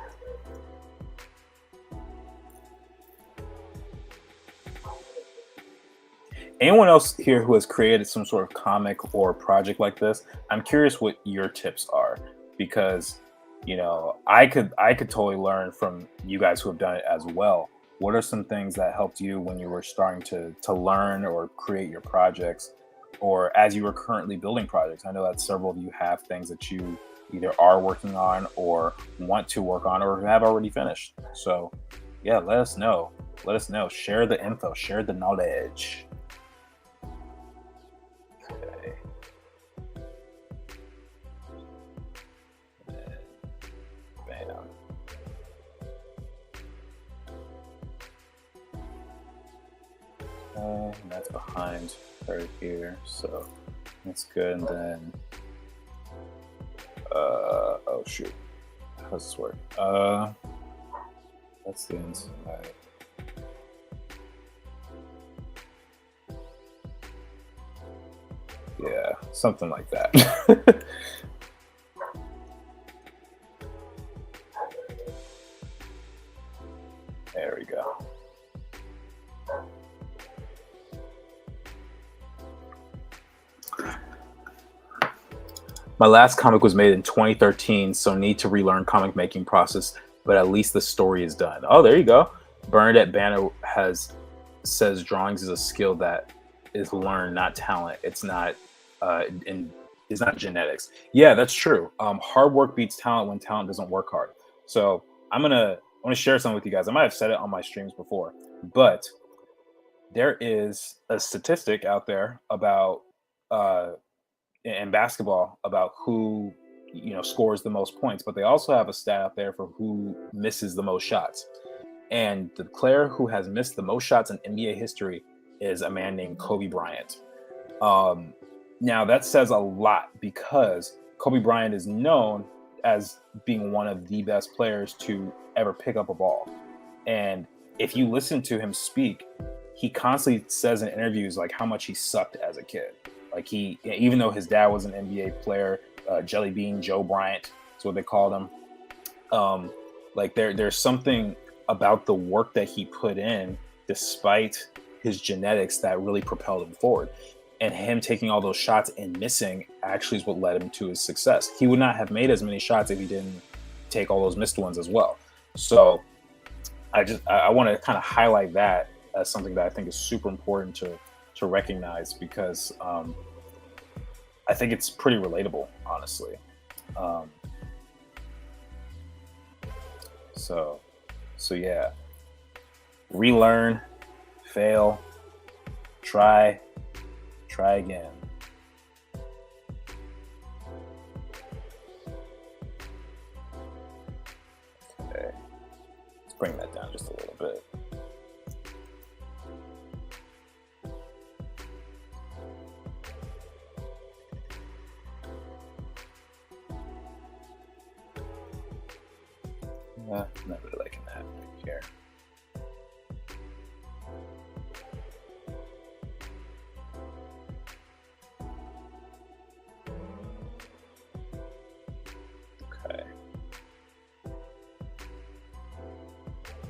Anyone else here who has created some sort of comic or project like this, I'm curious what your tips are, because, you know, I could totally learn from you guys who have done it as well. What are some things that helped you when you were starting to learn or create your projects, or as you were currently building projects? I know that several of you have things that you either are working on or want to work on or have already finished. So yeah, let us know. Let us know. Share the info. Share the knowledge. Okay. Bam. And that's behind her here, so that's good. And then oh shoot, how does this work? That's the inside. Yeah, something like that. There we go. My last comic was made in 2013, so need to relearn comic making process, but at least the story is done. Oh, there you go. Bernadette Banner says drawings is a skill that is learned, not talent. It's not it's not genetics. Yeah, that's true. Hard work beats talent when talent doesn't work hard. So I want to share something with you guys. I might have said it on my streams before, but there is a statistic out there about in basketball about who, you know, scores the most points, but they also have a stat out there for who misses the most shots. And the player who has missed the most shots in NBA history is a man named Kobe Bryant. Now that says a lot, because Kobe Bryant is known as being one of the best players to ever pick up a ball. And if you listen to him speak, he constantly says in interviews like how much he sucked as a kid. Like even though his dad was an NBA player, Jelly Bean Joe Bryant, that's what they called him. Like there's something about the work that he put in, despite his genetics, that really propelled him forward. And him taking all those shots and missing actually is what led him to his success. He would not have made as many shots if he didn't take all those missed ones as well. So I want to kind of highlight that as something that I think is super important to recognize, because I think it's pretty relatable, honestly. So yeah, relearn, fail, try again. Okay, let's bring that down just a little bit. Not really liking that here. Okay.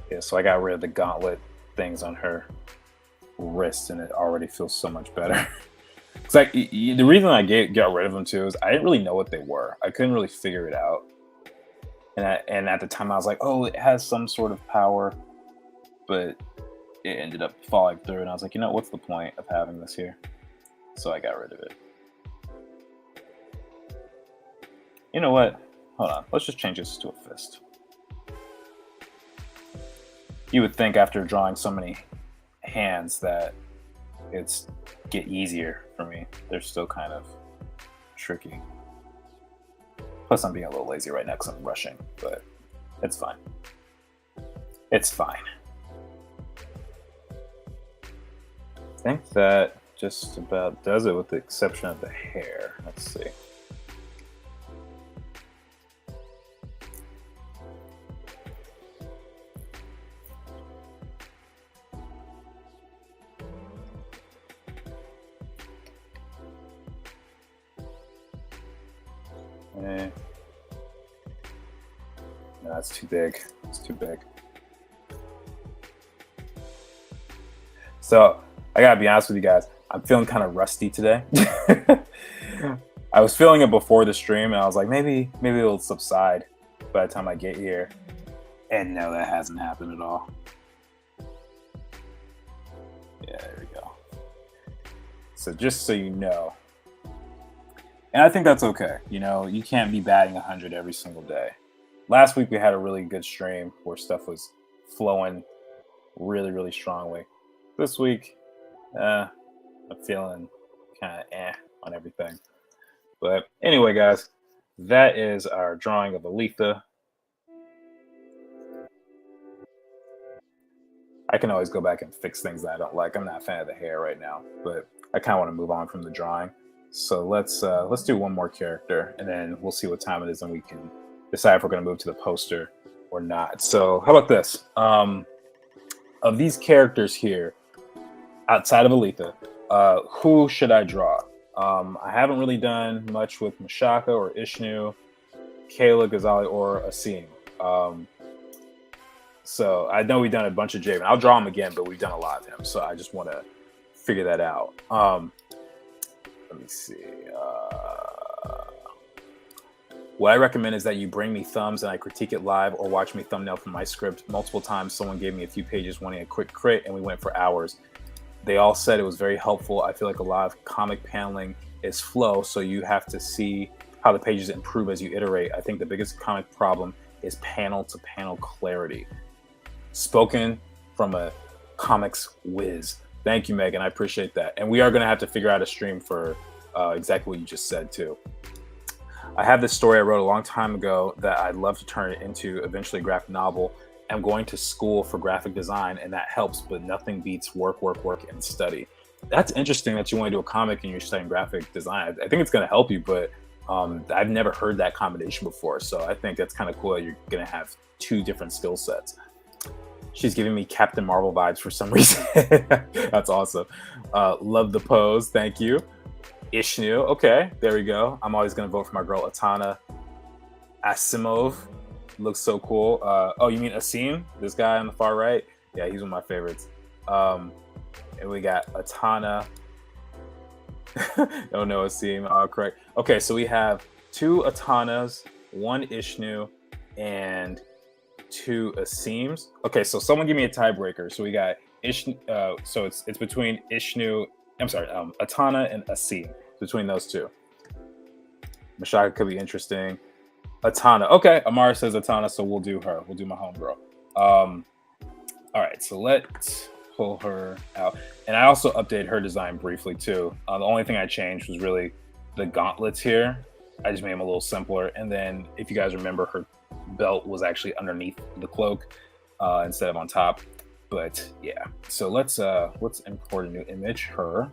Yeah, so I got rid of the gauntlet things on her wrist, and it already feels so much better. It's like the reason I got rid of them too is I didn't really know what they were. I couldn't really figure it out, and at the time I was like, oh, it has some sort of power, but it ended up falling through, and I was like, you know, what's the point of having this here? So I got rid of it. You know what? Hold on. Let's just change this to a fist. You would think after drawing so many hands that it's get easier for me. They're still kind of tricky. Plus, I'm being a little lazy right now because I'm rushing, but it's fine. It's fine. I think that just about does it with the exception of the hair. Let's see. No, that's too big. It's too big. So I gotta be honest with you guys. I'm feeling kind of rusty today. I was feeling it before the stream, and I was like, maybe it'll subside by the time I get here. And no, that hasn't happened at all. Yeah, there we go. So just so you know, and I think that's okay. You know, you can't be batting 100 every single day. Last week we had a really good stream where stuff was flowing really, really strongly. This week, I'm feeling kind of on everything. But anyway, guys, that is our drawing of Aletha. I can always go back and fix things that I don't like. I'm not a fan of the hair right now, but I kind of want to move on from the drawing. So let's do one more character, and then we'll see what time it is, and we can decide if we're going to move to the poster or not. So how about this? Of these characters here, outside of Aletha, who should I draw? I haven't really done much with Mashaka or Ishnu, Kayla, Ghazali, or Asim. So I know we've done a bunch of Javen. I'll draw him again, but we've done a lot of him. So I just want to figure that out. Let me see. What I recommend is that you bring me thumbs and I critique it live, or watch me thumbnail from my script. Multiple times someone gave me a few pages wanting a quick crit, and we went for hours. They all said it was very helpful. I feel like a lot of comic paneling is flow, so you have to see how the pages improve as you iterate. I think the biggest comic problem is panel to panel clarity. Spoken from a comics whiz. Thank you, Megan. I appreciate that. And we are going to have to figure out a stream for exactly what you just said, too. I have this story I wrote a long time ago that I'd love to turn it into eventually a graphic novel. I'm going to school for graphic design, and that helps, but nothing beats work, and study. That's interesting that you want to do a comic and you're studying graphic design. I think it's going to help you, but I've never heard that combination before. So I think that's kind of cool that you're going to have two different skill sets. She's giving me Captain Marvel vibes for some reason. That's awesome. Love the pose. Thank you. Ishnu. Okay, there we go. I'm always going to vote for my girl, Atana. Asimov. Looks so cool. Oh, you mean Asim? This guy on the far right? Yeah, he's one of my favorites. And we got Atana. Oh, no, Asim. Correct. Okay, so we have 2 Atanas, 1 Ishnu, and 2 Asims. Okay, so someone give me a tiebreaker. So we got Ishnu. So it's between Ishnu. I'm sorry, Atana and Asim. Between those 2. Mashaka could be interesting. Atana. Okay, Amara says Atana, so we'll do her. We'll do my homegirl. All right, so let's pull her out. And I also updated her design briefly too. The only thing I changed was really the gauntlets here. I just made them a little simpler. And then if you guys remember, her belt was actually underneath the cloak instead of on top. But yeah, so let's import a new image. Her.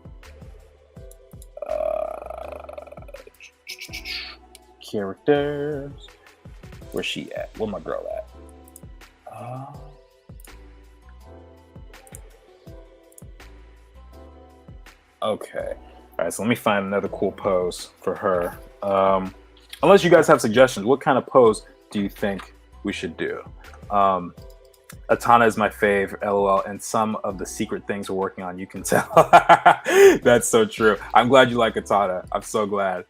Characters. Where's she at? Where my girl at? Okay. All right, so let me find another cool pose for her. Unless you guys have suggestions, what kind of pose do you think we should do? Um, Atana is my fave, LOL, and some of the secret things we're working on, you can tell. That's so true. I'm glad you like Atana. I'm so glad.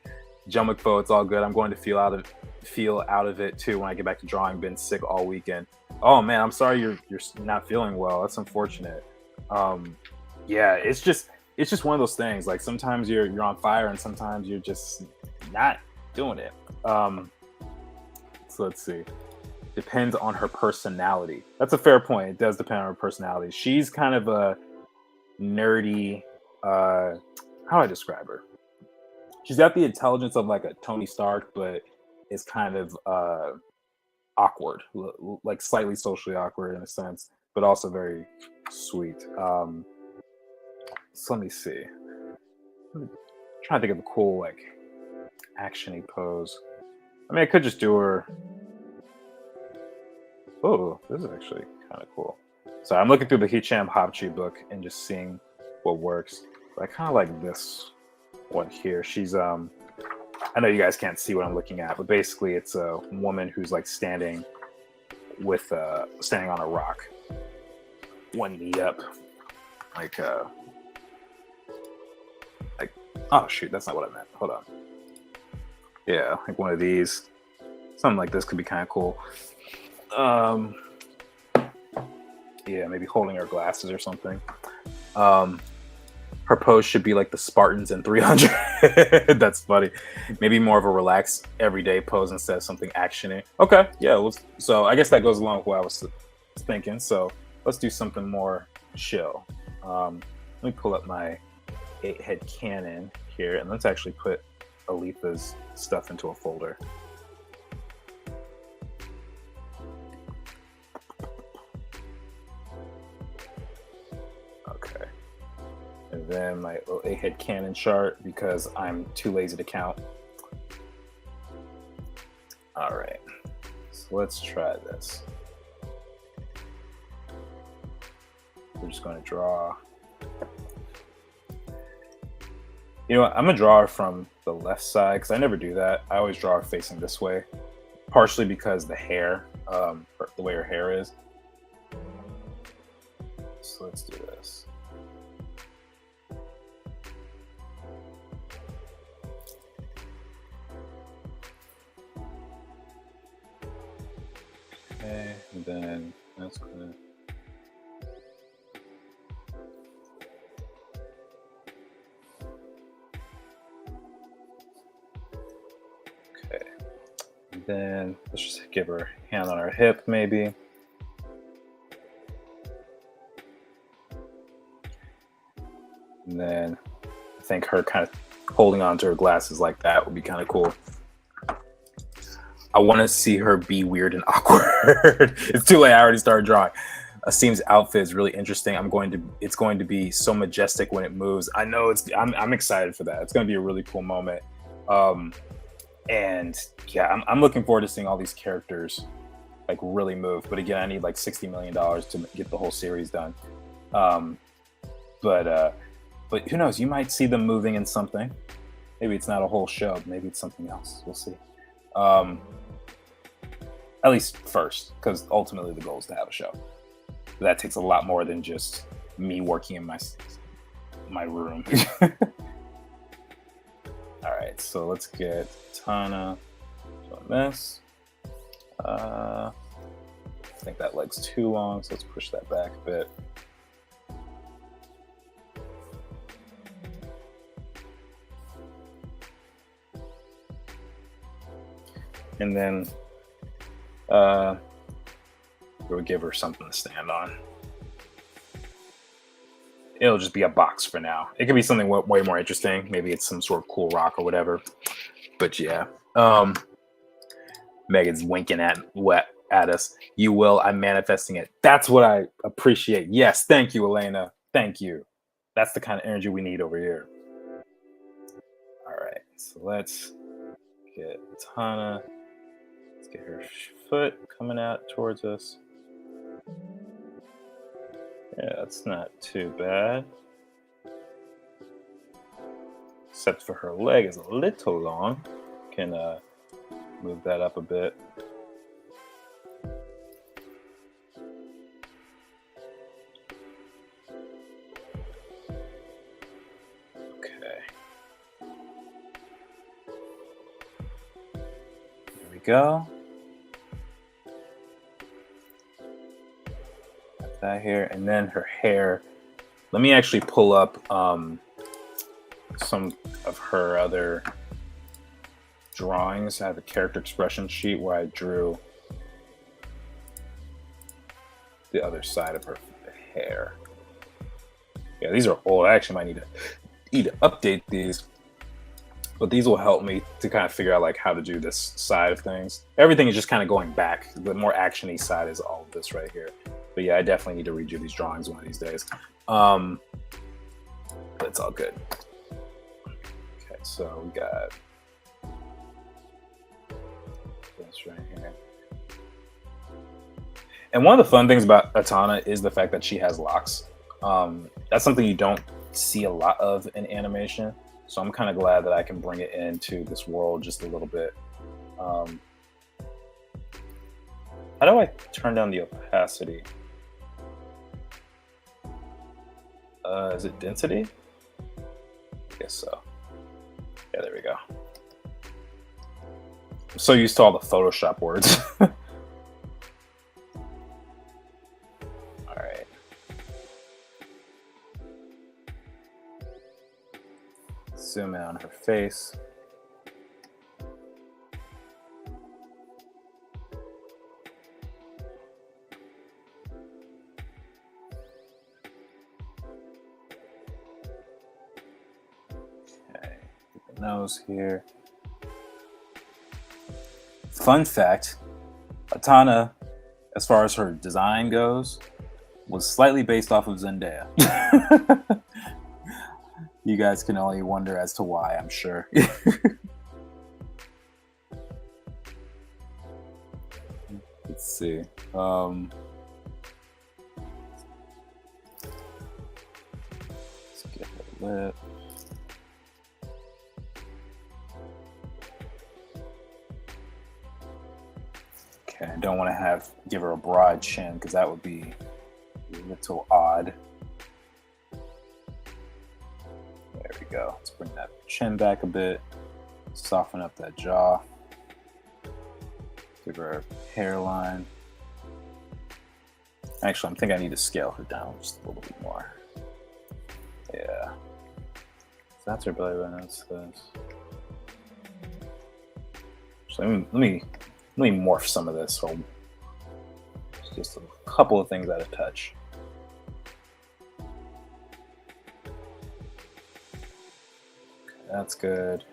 Joe McFo, it's all good. I'm going to feel out of it too when I get back to drawing. Been sick all weekend. Oh man, I'm sorry you're not feeling well. That's unfortunate. Um, yeah, it's just one of those things. Like sometimes you're on fire and sometimes you're just not doing it. Um, so let's see. Depends on her personality. That's a fair point. It does depend on her personality. She's kind of a nerdy. How do I describe her? She's got the intelligence of like a Tony Stark, but is kind of awkward, like slightly socially awkward in a sense, but also very sweet. So let me see. I'm trying to think of a cool like actiony pose. I mean, I could just do her. Oh, this is actually kind of cool. So I'm looking through the Hicham Habchi book and just seeing what works. But I kind of like this one here. She's I know you guys can't see what I'm looking at, but basically it's a woman who's like standing on a rock, one knee up, like oh shoot, that's not what I meant. Hold on. Yeah, like one of these. Something like this could be kind of cool. Yeah, maybe holding her glasses or something. Her pose should be like the Spartans in 300. That's funny. Maybe more of a relaxed everyday pose instead of something actiony. Okay, yeah. So I guess that goes along with what I was thinking. So let's do something more chill. Let me pull up my 8-head cannon here, and let's actually put Aletha's stuff into a folder. Okay. And then my 8-head cannon chart because I'm too lazy to count. All right. So let's try this. We're just going to draw. You know what? I'm going to draw her from the left side because I never do that. I always draw her facing this way, partially because the hair, the way her hair is. So let's do this. Okay, and then that's good. Okay, and then let's just give her a hand on her hip, maybe. And then I think her kind of holding on to her glasses like that would be kind of cool. I want to see her be weird and awkward. It's too late. I already started drawing. Asim's outfit is really interesting. It's going to be so majestic when it moves. I know I'm excited for that. It's going to be a really cool moment. And yeah, I'm looking forward to seeing all these characters like really move. But again, I need like $60 million to get the whole series done. But who knows? You might see them moving in something. Maybe it's not a whole show. Maybe it's something else. We'll see. At least first, because ultimately the goal is to have a show. But that takes a lot more than just me working in my room. All right, so let's get Tana on this. I think that leg's too long, so let's push that back a bit. And then we'll give her something to stand on. It'll just be a box for now. It could be something way more interesting. Maybe it's some sort of cool rock or whatever. But yeah. Megan's winking at us. You will. I'm manifesting it. That's what I appreciate. Yes. Thank you, Elena. Thank you. That's the kind of energy we need over here. All right. So let's get Tana. Let's get her foot coming out towards us. Yeah, that's not too bad. Except for her leg is a little long. Can move that up a bit. Okay. There we go. Got that here, and then her hair. Let me actually pull up some of her other drawings. I have a character expression sheet where I drew the other side of her hair. Yeah, these are old. I actually might need to update these, but these will help me to kind of figure out like how to do this side of things. Everything is just kind of going back. The more actiony side is all of this right here. But yeah, I definitely need to redo these drawings one of these days. But it's all good. Okay, so we got this right here. And one of the fun things about Atana is the fact that she has locks. That's something you don't see a lot of in animation. So I'm kind of glad that I can bring it into this world just a little bit. How do I turn down the opacity? Is it density? I guess so. Yeah, there we go. I'm so used to all the Photoshop words. All right. Zoom in on her face. Nose here. Fun fact, Atana, as far as her design goes, was slightly based off of Zendaya. You guys can only wonder as to why, I'm sure. Let's see. Let's get her lip. Okay, I don't want to give her a broad chin because that would be a little odd. There we go. Let's bring that chin back a bit, soften up that jaw, give her a hairline. Actually, I think I need to scale her down just a little bit more. Yeah. So that's her belly button. That's this. So let me morph some of this. So just a couple of things at a touch. Okay, that's good.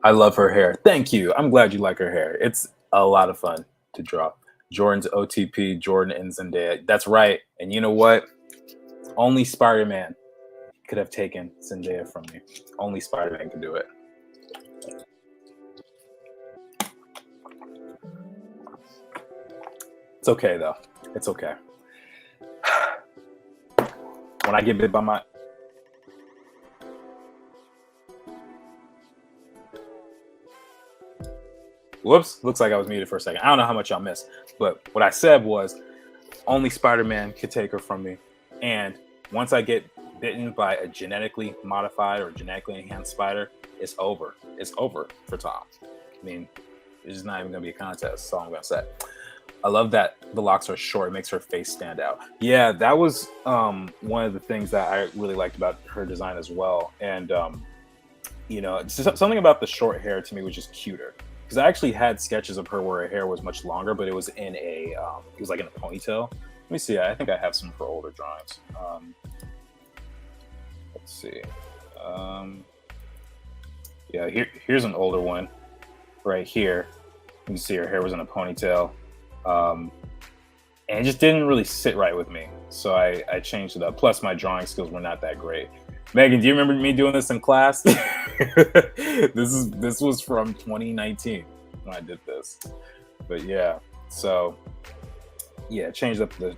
I love her hair. Thank you. I'm glad you like her hair. It's a lot of fun to draw. Jordan's OTP, Jordan and Zendaya. That's right. And you know what? Only Spider-Man could have taken Zendaya from me. Only Spider-Man can do it. It's okay though. It's okay. When I get bit by my whoops, looks like I was muted for a second. I don't know how much y'all missed, but what I said was only Spider-Man could take her from me. And once I get bitten by a genetically modified or genetically enhanced spider, it's over. It's over for Tom. I mean, it's just not even gonna be a contest. That's all I'm gonna say. I love that the locks are short. It makes her face stand out. Yeah, that was one of the things that I really liked about her design as well. And you know, it's just something about the short hair to me was just cuter. Because I actually had sketches of her where her hair was much longer, but it was in a it was like in a ponytail. Let me see. I think I have some of her older drawings. Let's see. Yeah, here's an older one right here. You can see her hair was in a ponytail. And it just didn't really sit right with me. So I changed it up. Plus, my drawing skills were not that great. Megan, do you remember me doing this in class? This was from 2019. when I did this. But yeah, so yeah, changed up to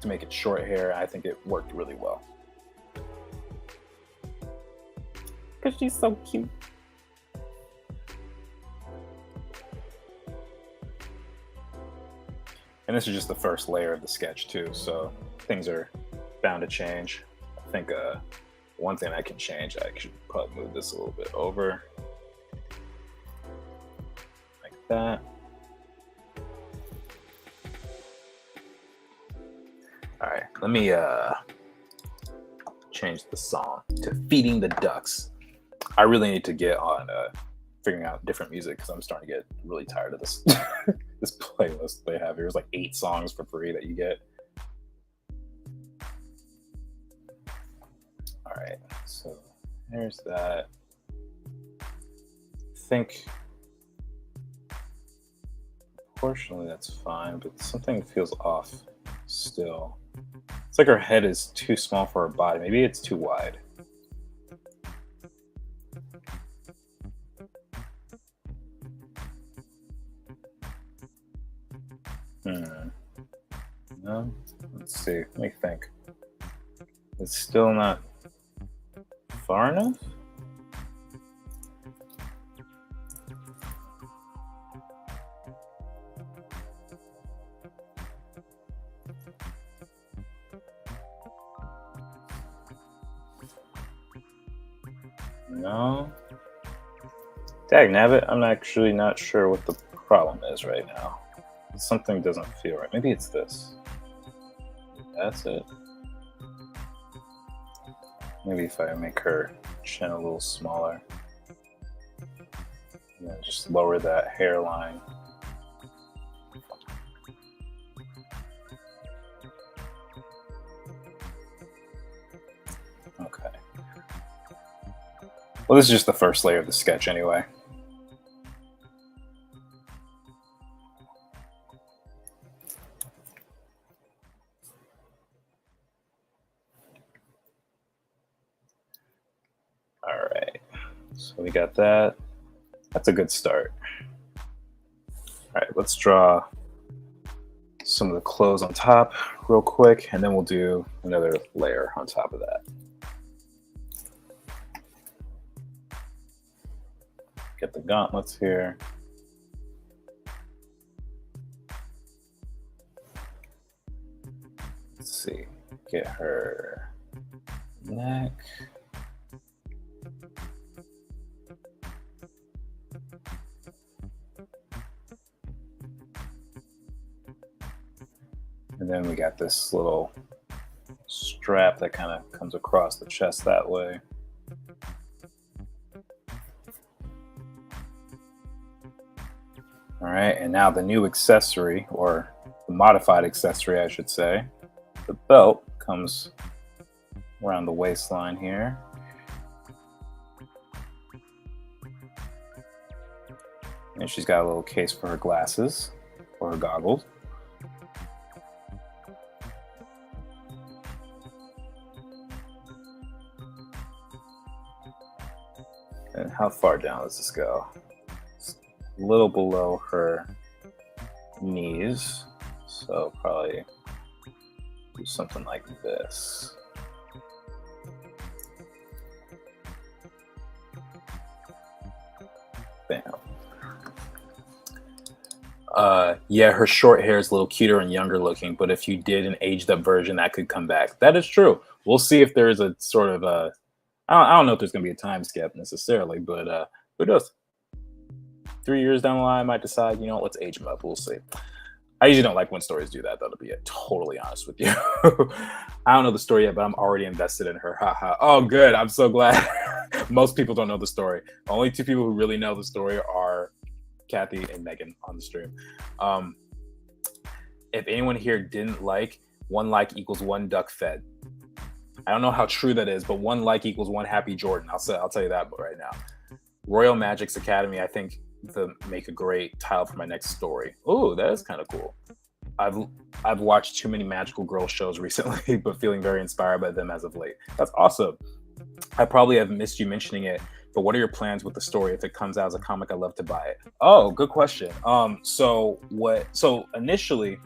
make it short hair. I think it worked really well. Because she's so cute. And this is just the first layer of the sketch too, so things are bound to change. I think one thing I can change, I should probably move this a little bit over. Like that. All right, let me change the song to Feeding the Ducks. I really need to get on figuring out different music because I'm starting to get really tired of this this playlist they have here. There's like 8 songs for free that you get. All right, so there's that. I think proportionally that's fine, but something feels off still. It's like her head is too small for her body. Maybe it's too wide. No, let's see. Let me think. It's still not far enough. No. Dagnabbit, I'm actually not sure what the problem is right now. Something doesn't feel right. Maybe it's this. That's it. Maybe if I make her chin a little smaller. And then just lower that hairline. Okay. Well, this is just the first layer of the sketch anyway. All right, so we got that. That's a good start. All right, let's draw some of the clothes on top real quick, and then we'll do another layer on top of that. Get the gauntlets here. Let's see, get her neck. And then we got this little strap that kind of comes across the chest that way. All right, and now the new accessory, or the modified accessory, I should say. The belt comes around the waistline here. And she's got a little case for her glasses, or her goggles. And how far down does this go? It's a little below her knees, so probably do something like this. Bam. Yeah, her short hair is a little cuter and younger looking, but if you did an aged up version, that could come back. That is true. We'll see if there's a sort of a, I don't know if there's going to be a time skip necessarily, but who knows? 3 years down the line, I might decide, you know, let's age them up. We'll see. I usually don't like when stories do that, though, to be totally honest with you. I don't know the story yet, but I'm already invested in her. Haha. Oh, good. I'm so glad. Most people don't know the story. Only 2 people who really know the story are Kathy and Megan on the stream. If anyone here didn't like, 1 like equals 1 duck fed. I don't know how true that is, but 1 like equals 1 happy Jordan. I'll tell you that right now. Royal Magic's Academy, I think, to make a great title for my next story. Oh, that is kind of cool. I've watched too many magical girl shows recently, but feeling very inspired by them as of late. That's awesome. I probably have missed you mentioning it but what are your plans with the story? If it comes out as a comic, I'd love to buy it. Oh, good question. So initially,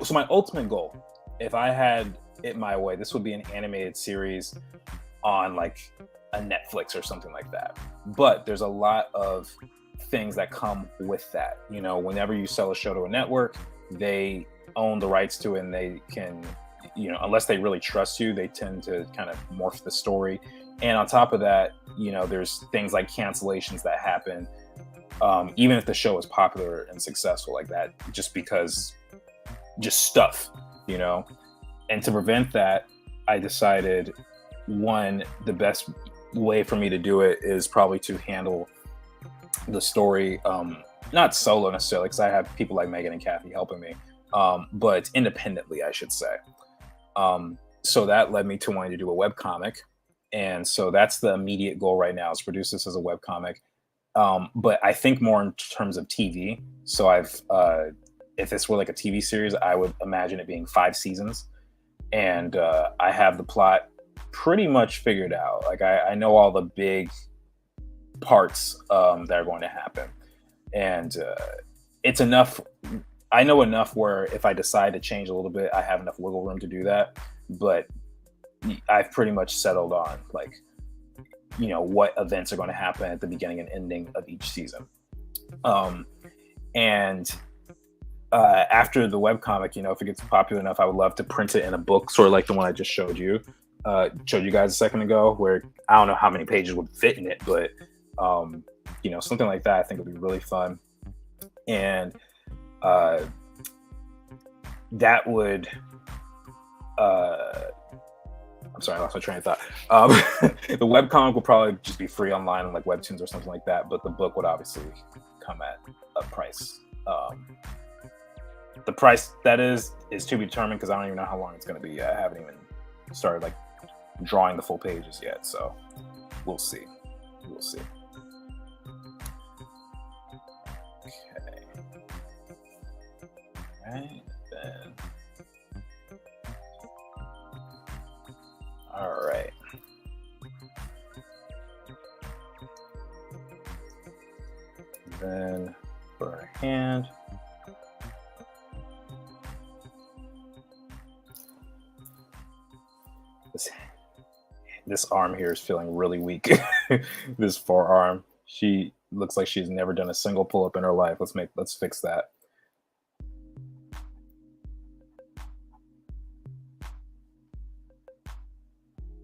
so my ultimate goal, if I had it my way, this would be an animated series on like a Netflix or something like that. But there's a lot of things that come with that. You know, whenever you sell a show to a network, they own the rights to it, and they can, you know, unless they really trust you, they tend to kind of morph the story. And on top of that, you know, there's things like cancellations that happen, even if the show is popular and successful like that, just because, just stuff, you know. And to prevent that, I decided, one, the best way for me to do it is probably to handle the story, not solo necessarily, because I have people like Megan and Kathy helping me, but independently, I should say. So that led me to wanting to do a webcomic. And so that's the immediate goal right now, is produce this as a webcomic. But I think more in terms of TV. So if this were like a TV series, I would imagine it being 5 seasons. And I have the plot pretty much figured out. Like I know all the big parts that are going to happen. And it's enough. I know enough where if I decide to change a little bit, I have enough wiggle room to do that. But I've pretty much settled on, like, you know, what events are going to happen at the beginning and ending of each season. And after the webcomic, you know, if it gets popular enough, I would love to print it in a book, sort of like the one I just showed you guys a second ago, where I don't know how many pages would fit in it, but you know, something like that I think would be really fun. And that would I'm sorry, I lost my train of thought. The webcomic will probably just be free online on like Webtoons or something like that, but the book would obviously come at a price. The price that is to be determined, because I don't even know how long it's going to be. I haven't even started like drawing the full pages yet, so we'll see. We'll see. Okay. All right, then. All right. Then for our hand. This arm here is feeling really weak. This forearm. She looks like she's never done a single pull-up in her life. Let's fix that.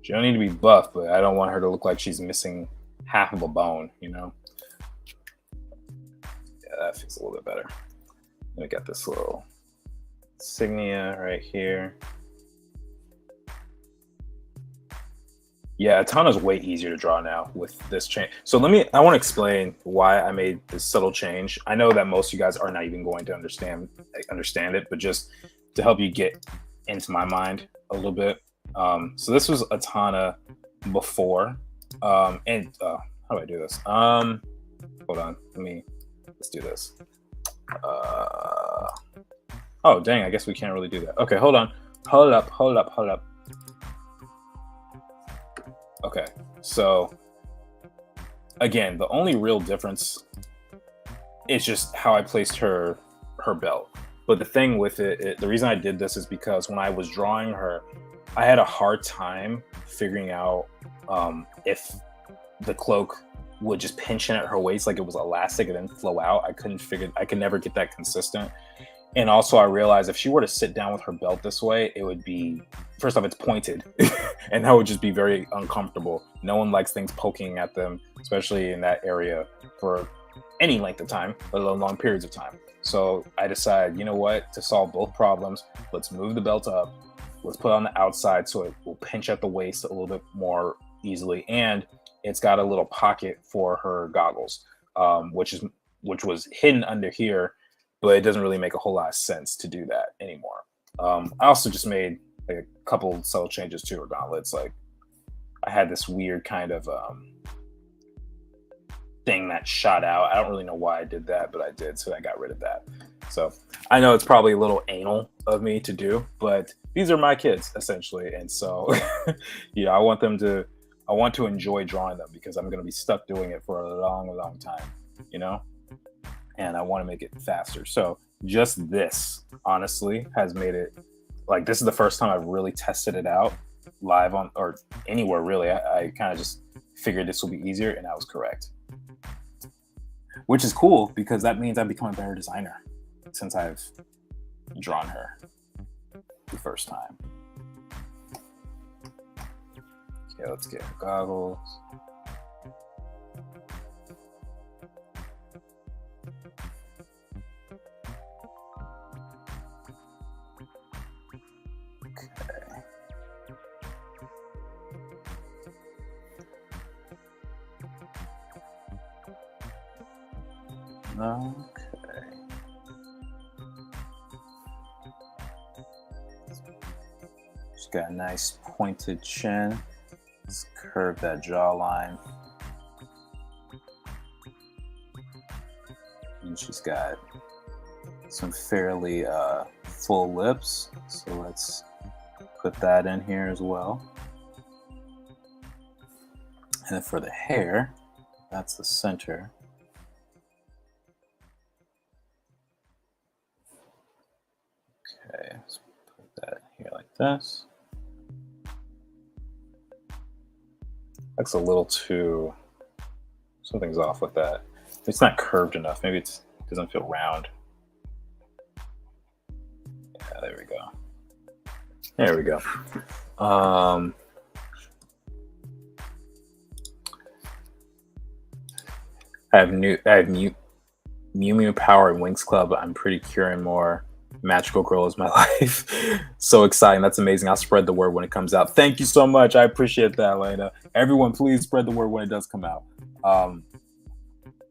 She don't need to be buff, but I don't want her to look like she's missing half of a bone, you know? Yeah, that feels a little bit better. We got this little insignia right here. Yeah, Atana's way easier to draw now with this change. So I want to explain why I made this subtle change. I know that most of you guys are not even going to understand it, but just to help you get into my mind a little bit. So this was Atana before. And how do I do this? Hold on, let's do this. Oh, dang, I guess we can't really do that. Okay, hold on. Hold up. Okay, so again, the only real difference is just how I placed her belt. But the thing with the reason I did this is because when I was drawing her, I had a hard time figuring out if the cloak would just pinch in at her waist like it was elastic and then flow out. I could never get that consistent. And also I realized if she were to sit down with her belt this way, it would be, first off, it's pointed and that would just be very uncomfortable. No one likes things poking at them, especially in that area for any length of time, let alone long periods of time. So I decided, you know what, to solve both problems, let's move the belt up. Let's put it on the outside so it will pinch at the waist a little bit more easily. And it's got a little pocket for her goggles, which was hidden under here, but it doesn't really make a whole lot of sense to do that anymore. I also just made like a couple subtle changes to her gauntlets. Like I had this weird kind of thing that shot out. I don't really know why I did that, but I did, so I got rid of that. So I know it's probably a little anal of me to do, but these are my kids essentially, and so yeah, I want them to I want to enjoy drawing them because I'm going to be stuck doing it for a long time, you know? And I want to make it faster. So just this, honestly, has made it like this is the first time I've really tested it out live on or anywhere really. I kind of just figured this will be easier, and I was correct. Which is cool because that means I've become a better designer since I've drawn her the first time. Okay, let's get her goggles. Okay. She's got a nice pointed chin. Let's curve that jawline. And she's got some fairly full lips. So let's put that in here as well. And then for the hair, that's the center. Okay, let's put that here like this. Looks a little too, something's off with that. It's not curved enough. Maybe it doesn't feel round. Yeah, there we go. There we go. I have Mew Mew Power and Winx Club. I'm pretty curing more. Magical Girl is my life. So exciting. That's amazing. I'll spread the word when it comes out. Thank you so much. I appreciate that, Elena. Everyone, please spread the word when it does come out. I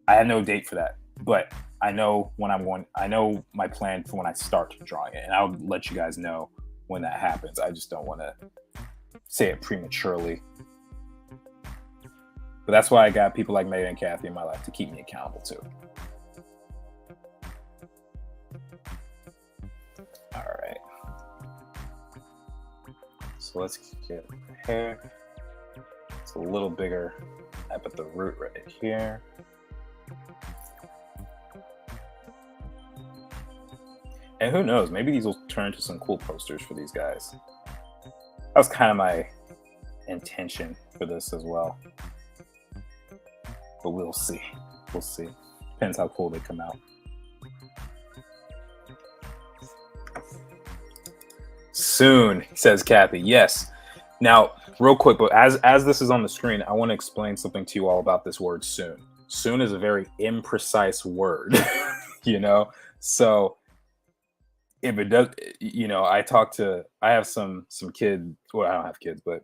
have no date for that, but I know when I'm going. I know my plan for when I start drawing it, and I'll let you guys know when that happens. I just don't want to say it prematurely. But that's why I got people like Megan and Kathy in my life to keep me accountable too. All right. So let's get the hair. It's a little bigger up at the root right here. And who knows, maybe these will turn into some cool posters for these guys. That was kind of my intention for this as well. But we'll see. We'll see. Depends how cool they come out. Soon, says Kathy. Yes. Now, real quick, but as this is on the screen, I want to explain something to you all about this word soon. Soon is a very imprecise word, you know? So if it does, you know, I have some kids, well, I don't have kids, but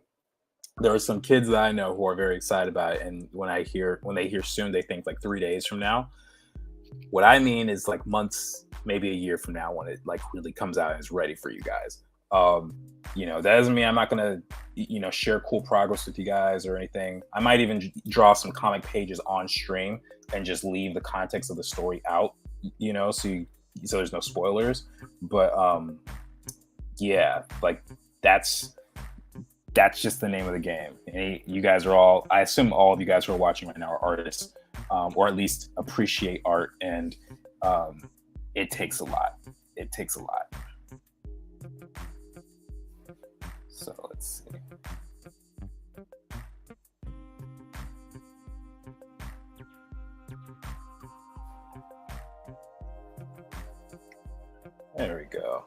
there are some kids that I know who are very excited about it. And when they hear soon, they think like 3 days from now. What I mean is like months, maybe a year from now, when it like really comes out and is ready for you guys. You know, that doesn't mean I'm not gonna, you know, share cool progress with you guys or anything. I might even draw some comic pages on stream and just leave the context of the story out, you know, so there's no spoilers. But yeah, like that's just the name of the game. And you guys are all, I assume all of you guys who are watching right now are artists, or at least appreciate art, and it takes a lot. It takes a lot. So let's see. There we go.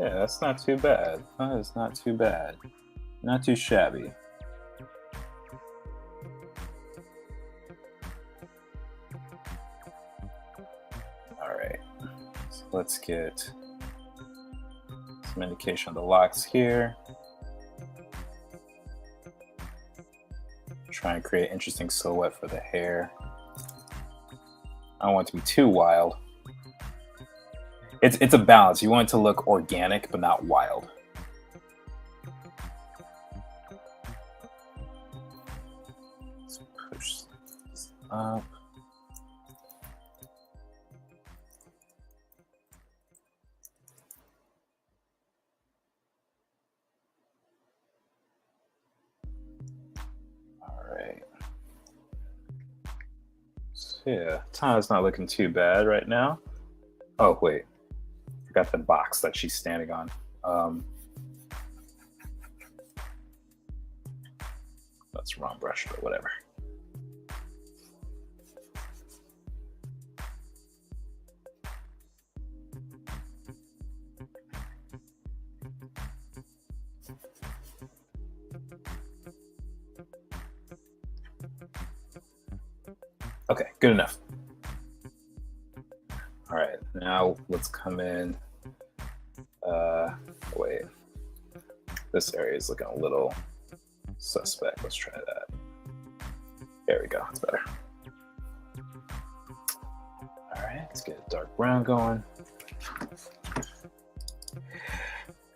Yeah, that's not too bad. That is not too bad. Not too shabby. All right. So let's get some indication of the locks here. Try and create an interesting silhouette for the hair. I don't want it to be too wild. It's a balance. You want it to look organic, but not wild. Let's push this up. So yeah, Tana's not looking too bad right now. Oh wait, forgot the box that she's standing on. That's wrong brush, but whatever. Okay, good enough. All right, now let's come in. Wait, this area is looking a little suspect. Let's try that. There we go, it's better. All right, let's get a dark brown going.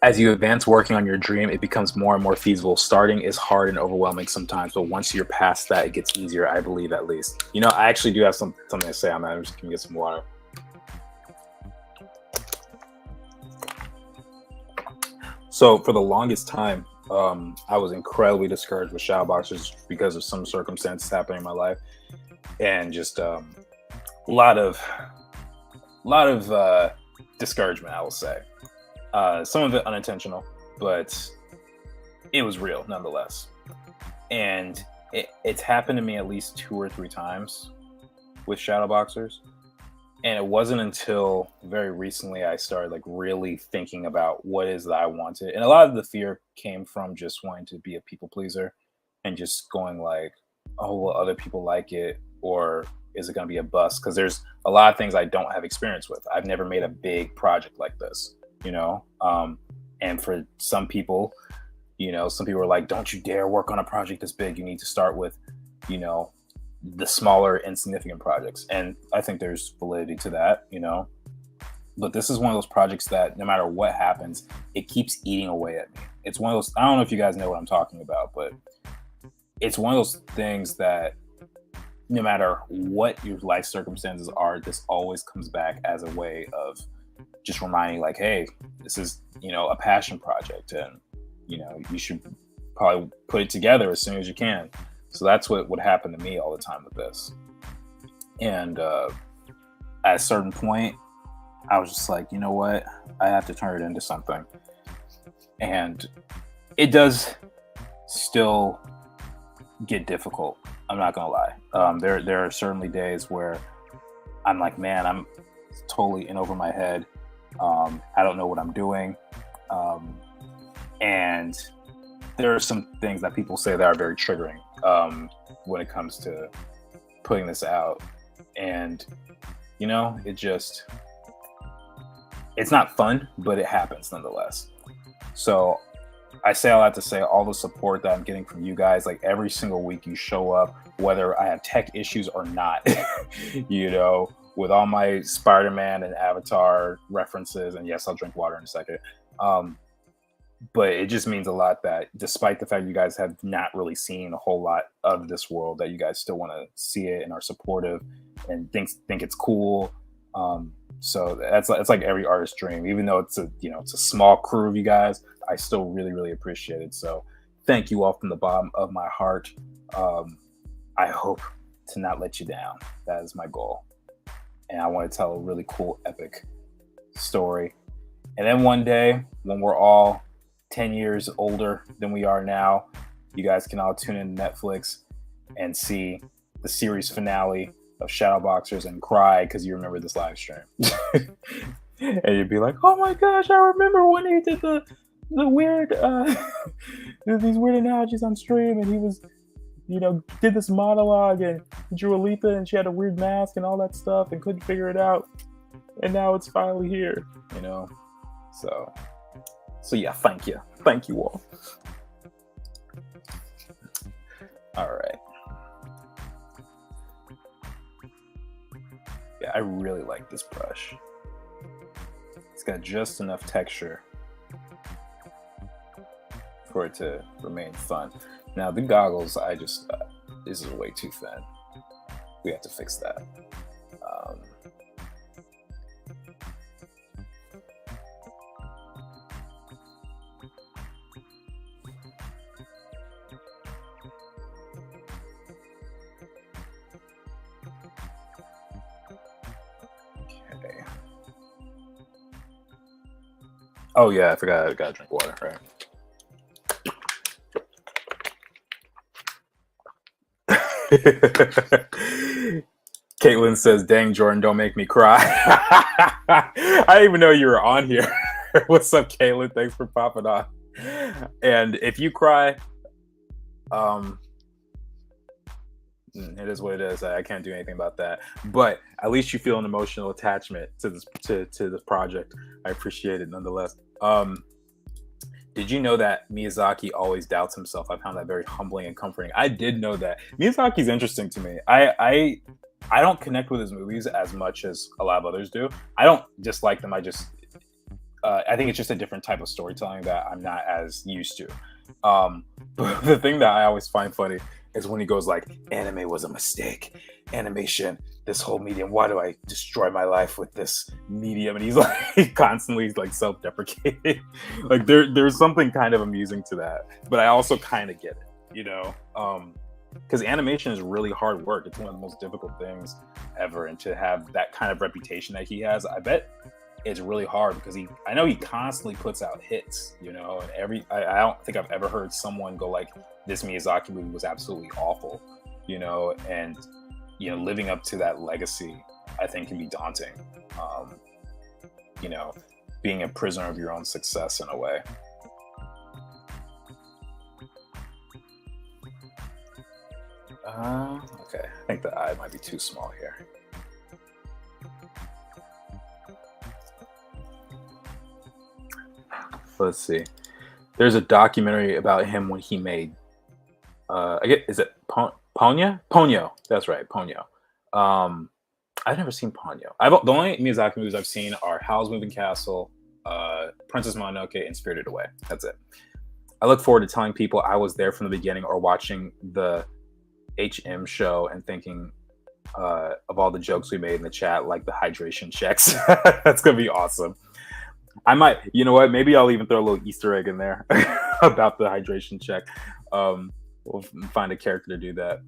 As you advance working on your dream, it becomes more and more feasible. Starting is hard and overwhelming sometimes, but once you're past that, it gets easier, I believe, at least. You know, I actually do have something to say on that. I'm just gonna get some water. So for the longest time, I was incredibly discouraged with shadow boxers because of some circumstances happening in my life, and just a lot of discouragement, I will say. Some of it unintentional, but it was real nonetheless. And it's happened to me at least 2 or 3 times with shadow boxers. And it wasn't until very recently I started like really thinking about what is that I wanted. And a lot of the fear came from just wanting to be a people pleaser and just going like, oh, well, other people like it, or is it going to be a bust? Because there's a lot of things I don't have experience with. I've never made a big project like this, you know? And for some people, you know, some people are like, don't you dare work on a project this big. You need to start with, you know, the smaller insignificant projects. And I think there's validity to that, you know, but this is one of those projects that no matter what happens, it keeps eating away at me. It's one of those, I don't know if you guys know what I'm talking about, but it's one of those things that no matter what your life circumstances are, this always comes back as a way of just reminding like, hey, this is, you know, a passion project, and you know, you should probably put it together as soon as you can. So that's what would happen to me all the time with this. And at a certain point, I was just like, you know what? I have to turn it into something. And it does still get difficult. I'm not gonna lie. There are certainly days where I'm like, man, I'm totally in over my head. I don't know what I'm doing. And there are some things that people say that are very triggering when it comes to putting this out. And, you know, it's not fun, but it happens nonetheless. So I say all that to say all the support that I'm getting from you guys, like every single week you show up, whether I have tech issues or not, you know, with all my Spider-Man and Avatar references, and yes, I'll drink water in a second. But it just means a lot that despite the fact you guys have not really seen a whole lot of this world, that you guys still want to see it and are supportive and think it's cool. So that's like every artist's dream, even though it's a small crew of you guys. I still really, really appreciate it. So thank you all from the bottom of my heart. I hope to not let you down. That is my goal. And I want to tell a really cool, epic story. And then one day when we're all 10 years older than we are now, you guys can all tune in to Netflix and see the series finale of Shadowboxers and cry because you remember this live stream. And you'd be like, oh my gosh, I remember when he did the weird these weird analogies on stream, and he was, you know, did this monologue and drew a Lipa and she had a weird mask and all that stuff and couldn't figure it out, and now it's finally here, you know. So yeah, thank you all. All right. Yeah, I really like this brush. It's got just enough texture for it to remain fun. Now the goggles, this is way too thin. We have to fix that. Oh yeah, I forgot. I gotta drink water. Right. Caitlin says, "Dang, Jordan, don't make me cry." I didn't even know you were on here. What's up, Caitlin? Thanks for popping on. And if you cry, um, it is what it is. I can't do anything about that. But at least you feel an emotional attachment to this project. I appreciate it nonetheless. Did you know that Miyazaki always doubts himself? I found that very humbling and comforting. I did know that. Miyazaki's interesting to me. I don't connect with his movies as much as a lot of others do. I don't dislike them. I think it's just a different type of storytelling that I'm not as used to. But the thing that I always find funny is when he goes like, "Anime was a mistake. Animation, this whole medium. Why do I destroy my life with this medium?" And he's like constantly like self-deprecating. Like there's something kind of amusing to that, but I also kind of get it, because animation is really hard work. It's one of the most difficult things ever, and to have that kind of reputation that he has, I bet it's really hard because I know he constantly puts out hits, and I don't think I've ever heard someone go like, "This Miyazaki movie was absolutely awful," and living up to that legacy, I think can be daunting. Being a prisoner of your own success in a way. Okay, I think the eye might be too small here. Let's see. There's a documentary about him when he made. Is it Ponyo? Ponyo. That's right, Ponyo. I've never seen Ponyo. The only Miyazaki movies I've seen are Howl's Moving Castle, Princess Mononoke, and Spirited Away. That's it. I look forward to telling people I was there from the beginning, or watching the HM show and thinking of all the jokes we made in the chat, like the hydration checks. That's gonna be awesome. I might, you know what? Maybe I'll even throw a little Easter egg in there about the hydration check. We'll find a character to do that.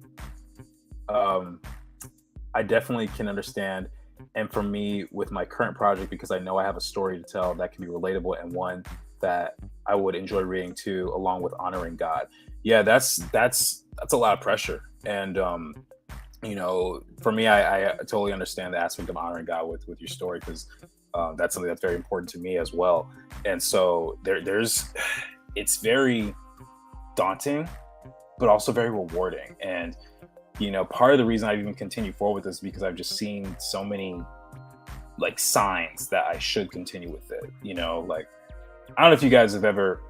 I definitely can understand. And for me, with my current project, because I know I have a story to tell that can be relatable and one that I would enjoy reading too, along with honoring God. Yeah, that's a lot of pressure. And for me, I totally understand the aspect of honoring God with your story, because that's something that's very important to me as well. And so it's very daunting, but also very rewarding. And part of the reason I've even continued forward with this is because I've just seen so many like signs that I should continue with it. Like, I don't know if you guys have ever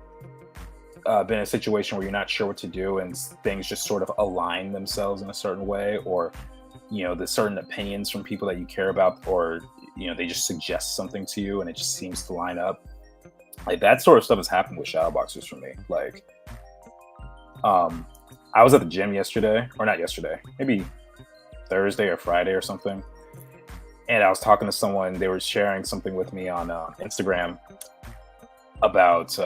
been in a situation where you're not sure what to do and things just sort of align themselves in a certain way, or the certain opinions from people that you care about, or they just suggest something to you and it just seems to line up. Like, that sort of stuff has happened with Shadowboxers for me. Like, I was at the gym yesterday, or not yesterday, maybe Thursday or Friday or something, and I was talking to someone. They were sharing something with me on Instagram about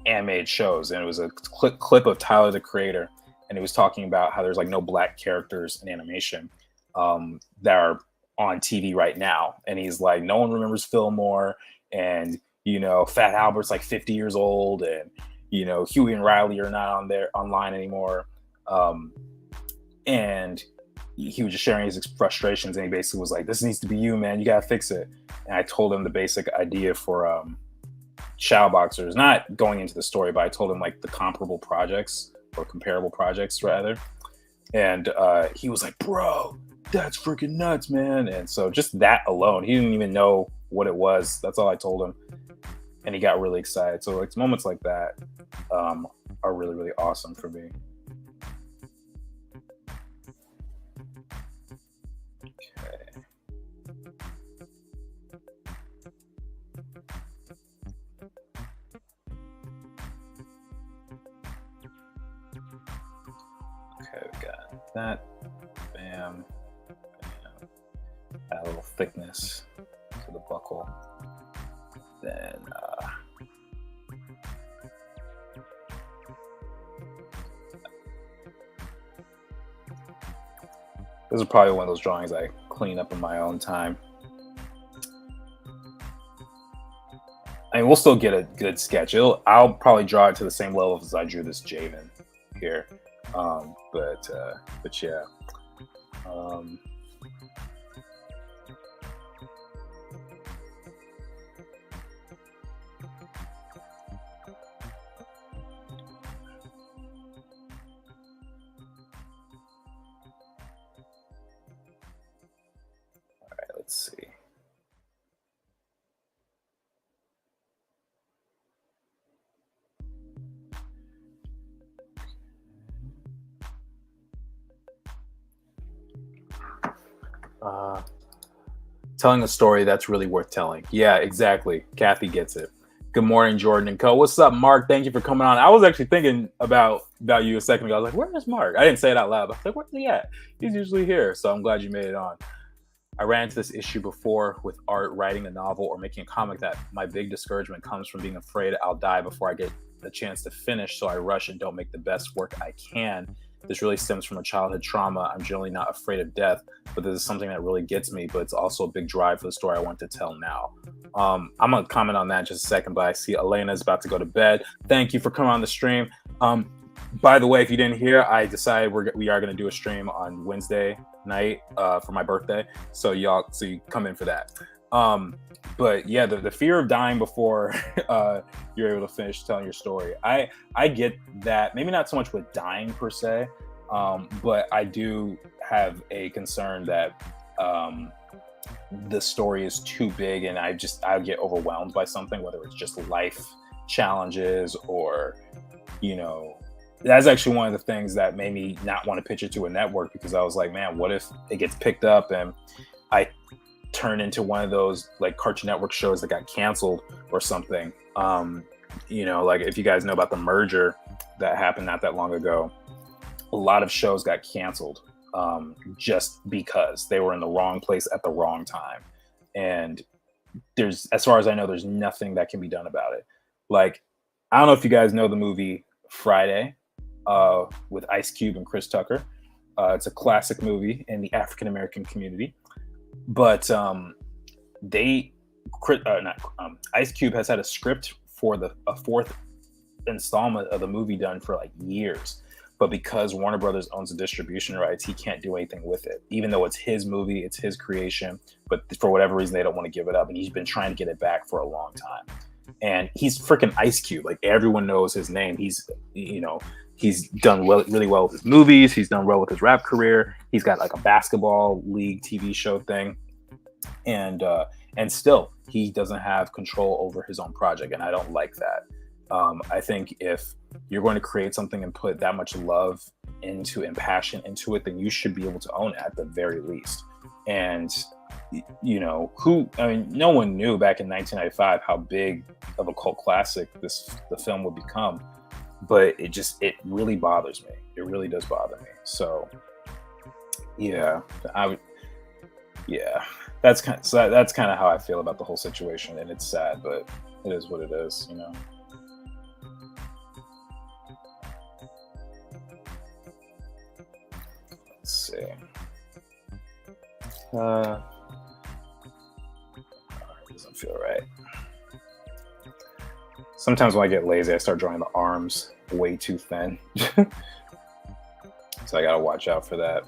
animated shows, and it was a clip of Tyler the Creator, and he was talking about how there's like no black characters in animation that are on TV right now. And he's like, no one remembers Fillmore, and Fat Albert's like 50 years old, and Huey and Riley are not online anymore. And he was just sharing his frustrations, and he basically was like, "This needs to be you, man. You gotta fix it." And I told him the basic idea for Shadowboxers, not going into the story, but I told him like the comparable projects, or comparable projects rather. And he was like, "Bro, that's freaking nuts, man." And so just that alone, he didn't even know what it was. That's all I told him, and he got really excited. So like moments like that are really, really awesome for me. Okay, we got that. Bam. Bam. Add a little thickness to the buckle. Then this is probably one of those drawings I clean up in my own time. mean, we'll still get a good sketch. I'll probably draw it to the same level as I drew this Javen here. But yeah. All right, let's see. Telling a story that's really worth telling. Yeah, exactly. Kathy gets it. Good morning, Jordan and Co. What's up, Mark? Thank you for coming on. I was actually thinking about you a second ago. I was like, where is Mark? I didn't say it out loud, but I was like, where's he at? He's usually here. So I'm glad you made it on. I ran into this issue before with art, writing a novel, or making a comic that my big discouragement comes from being afraid I'll die before I get the chance to finish. So I rush and don't make the best work I can. This really stems from a childhood trauma. I'm generally not afraid of death, but this is something that really gets me, but it's also a big drive for the story I want to tell now. I'm going to comment on that in just a second, but I see Elena is about to go to bed. Thank you for coming on the stream. By the way, if you didn't hear, I decided we are going to do a stream on Wednesday night for my birthday. So you come in for that. But yeah, the fear of dying before you're able to finish telling your story. I get that. Maybe not so much with dying per se, but I do have a concern that the story is too big and I get overwhelmed by something, whether it's just life challenges or, that's actually one of the things that made me not want to pitch it to a network, because I was like, man, what if it gets picked up and I turn into one of those like Cartoon Network shows that got canceled or something. Like if you guys know about the merger that happened not that long ago, a lot of shows got canceled just because they were in the wrong place at the wrong time. And as far as I know, there's nothing that can be done about it. Like, I don't know if you guys know the movie Friday with Ice Cube and Chris Tucker. It's a classic movie in the African American community. But Ice Cube has had a script for a fourth installment of the movie done for like years. But because Warner Brothers owns the distribution rights, he can't do anything with it, even though it's his movie, it's his creation. But for whatever reason, they don't want to give it up. And he's been trying to get it back for a long time. And he's freaking Ice Cube. Like, everyone knows his name. He's done really well with his movies. He's done well with his rap career. He's got like a basketball league TV show thing. And still, he doesn't have control over his own project. And I don't like that. I think if you're going to create something and put that much love and passion into it, then you should be able to own it at the very least. And no one knew back in 1995 how big of a cult classic the film would become. But it really bothers me. It really does bother me. So that's kind of how I feel about the whole situation. And it's sad, but it is what it is, Let's see. Doesn't feel right. Sometimes when I get lazy, I start drawing the arms way too thin. So I gotta watch out for that.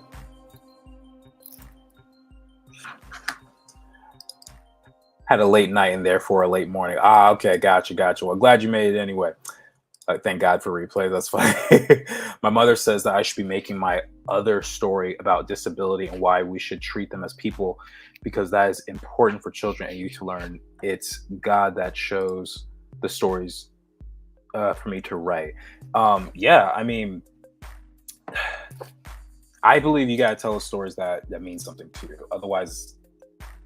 Had a late night and therefore a late morning. Okay, gotcha. Well, glad you made it anyway. Thank God for replay. That's fine. My mother says that I should be making my other story about disability and why we should treat them as people, because that is important for children and youth to learn. It's God that shows the stories for me to write. I believe you gotta tell the stories that mean something to you. Otherwise,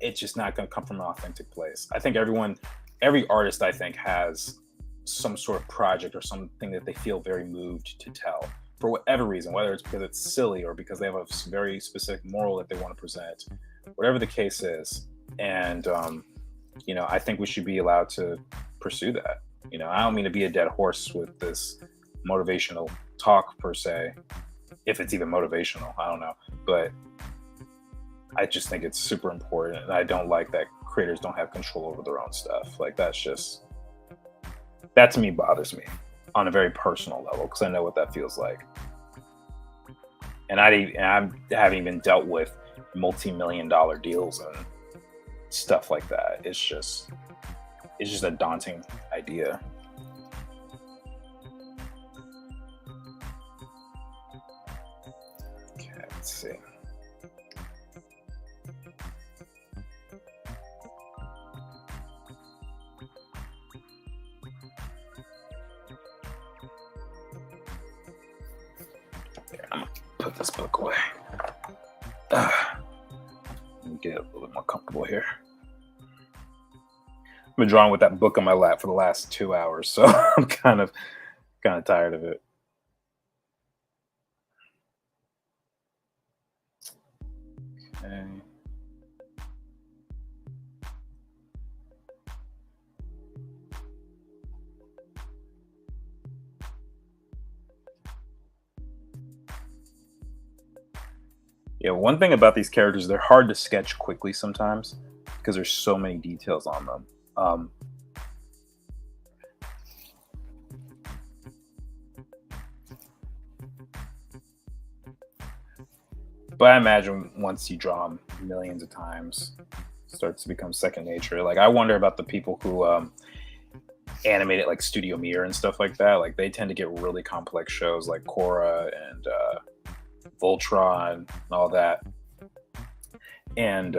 it's just not gonna come from an authentic place. I think every artist, I think, has some sort of project or something that they feel very moved to tell for whatever reason, whether it's because it's silly or because they have a very specific moral that they want to present, whatever the case is. And I think we should be allowed to pursue that. I don't mean to be a dead horse with this motivational talk per se, if it's even motivational, I don't know, but I just think it's super important. And I don't like that creators don't have control over their own stuff. Like, that's just That to me bothers me on a very personal level because I know what that feels like. And I haven't even dealt with multi-million-dollar deals and stuff like that. It's just a daunting idea. Okay, let's see. There, I'm gonna put this book away. Let me get a little bit more comfortable here. I've been drawing with that book on my lap for the last 2 hours, so I'm kind of tired of it. Okay. Yeah, one thing about these characters, they're hard to sketch quickly sometimes because there's so many details on them. But I imagine once you draw them millions of times, it starts to become second nature. Like I wonder about the people who animate it, like Studio Mir and stuff like that. Like they tend to get really complex shows like Korra and Voltron and all that. And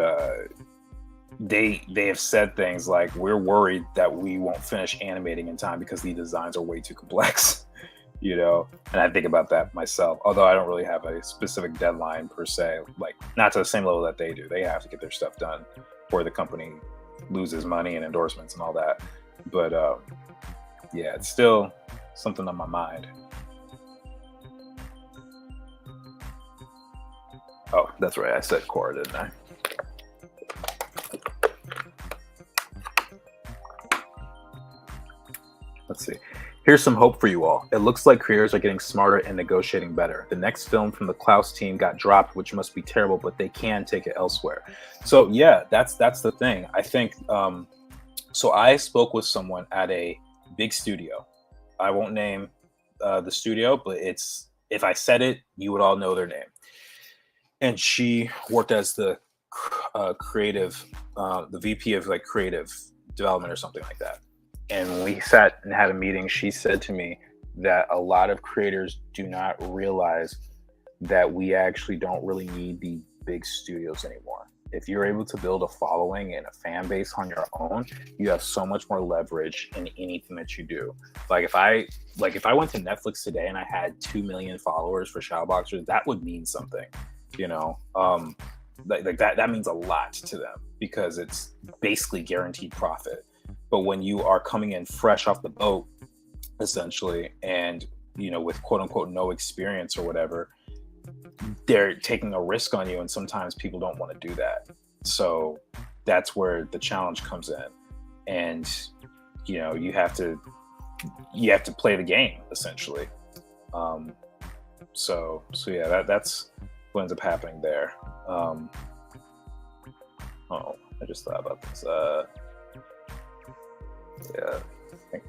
they have said things like, we're worried that we won't finish animating in time because the designs are way too complex. You know, and I think about that myself, although I don't really have a specific deadline per se, like not to the same level that they do. They have to get their stuff done or the company loses money and endorsements and all that. But yeah, it's still something on my mind. Oh, that's right, I said Korra, didn't I? Let's see. Here's some hope for you all. It looks like creators are getting smarter and negotiating better. The next film from the Klaus team got dropped, which must be terrible, but they can take it elsewhere. So yeah, that's the thing. I think so I spoke with someone at a big studio. I won't name the studio, but it's, if I said it, you would all know their name. And she worked as the creative, the VP of like creative development or something like that. And when we sat and had a meeting, she said to me that a lot of creators do not realize that we actually don't really need the big studios anymore. If you're able to build a following and a fan base on your own, you have so much more leverage in anything that you do. Like if I went to Netflix today and I had 2 million followers for Shadowboxers, that would mean something, you know. Like that means a lot to them because it's basically guaranteed profit. But when you are coming in fresh off the boat, essentially, and you know, with quote unquote no experience or whatever, they're taking a risk on you, and sometimes people don't want to do that. So that's where the challenge comes in, and you know, you have to play the game essentially. So yeah, that's what ends up happening there. Oh, I just thought about this. Yeah, I think.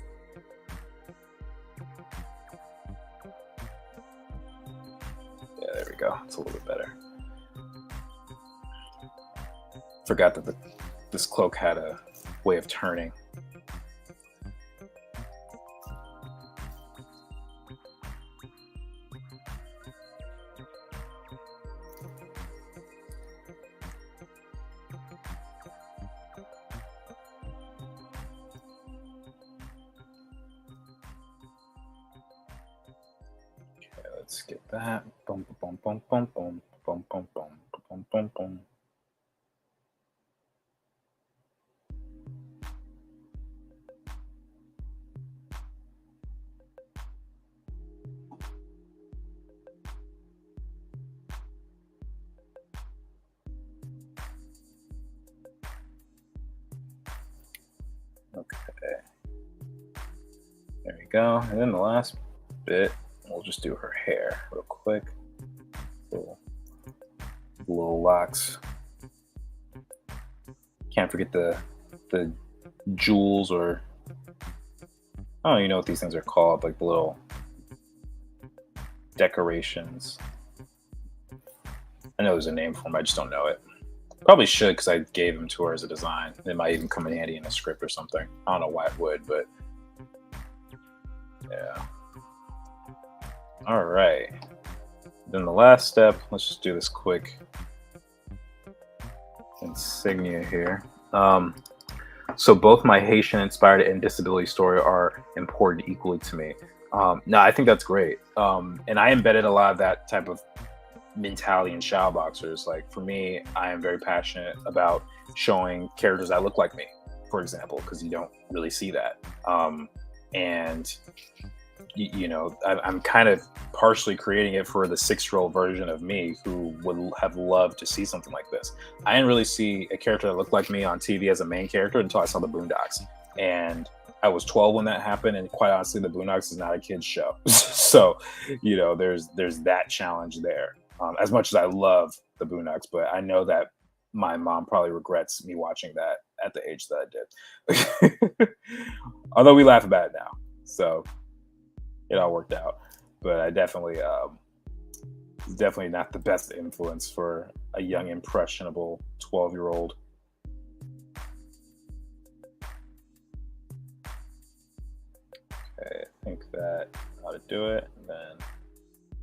Yeah, there we go. It's a little bit better. Forgot that this cloak had a way of turning. Let's get that. Boom, boom, boom, boom, boom, boom, boom, boom, boom, boom, boom. Okay. There we go. And then the last bit, we'll just do her hair real quick. Little locks. Can't forget the jewels or I don't even know what these things are called, like the little decorations. I know there's a name for them, I just don't know it. Probably should, because I gave them to her as a design. It might even come in handy in a script or something. I don't know why it would, but yeah. All right. Then the last step, let's just do this quick insignia here. So both my Haitian inspired and disability story are important equally to me. No, I think that's great. And I embedded a lot of that type of mentality in shadow boxers. Like for me, I am very passionate about showing characters that look like me, for example, because you don't really see that. And you know, I'm kind of partially creating it for the 6-year-old version of me who would have loved to see something like this. I didn't really see a character that looked like me on TV as a main character until I saw the Boondocks, and I was 12 when that happened. And quite honestly, the Boondocks is not a kid's show, so you know, there's that challenge there. As much as I love the Boondocks, but I know that my mom probably regrets me watching that at the age that I did. Although we laugh about it now, so it all worked out. But I definitely not the best influence for a young impressionable 12-year-old. Okay, I think that ought to do it. And then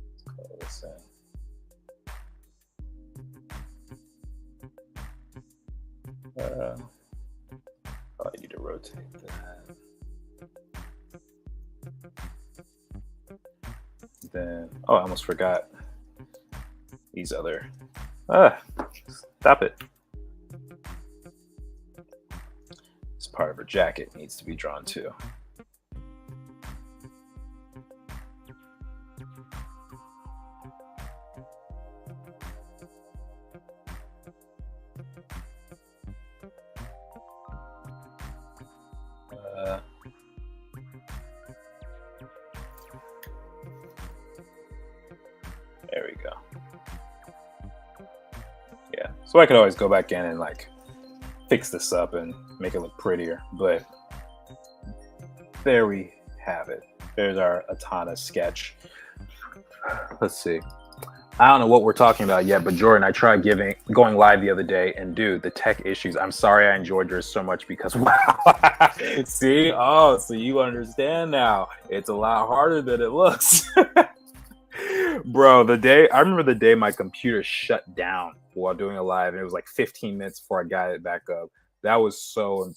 let's color this in. I need to rotate that. Then, I almost forgot these other. Stop it. This part of her jacket needs to be drawn too. There we go. Yeah, so I could always go back in and like fix this up and make it look prettier, but there we have it. There's our Atana sketch. Let's see. I don't know what we're talking about yet, but Jordan, I tried going live the other day, and dude, the tech issues. I'm sorry I enjoyed yours so much because wow. See? Oh, so you understand now. It's a lot harder than it looks. Bro, I remember the day my computer shut down while doing a live, and it was like 15 minutes before I got it back up. That was so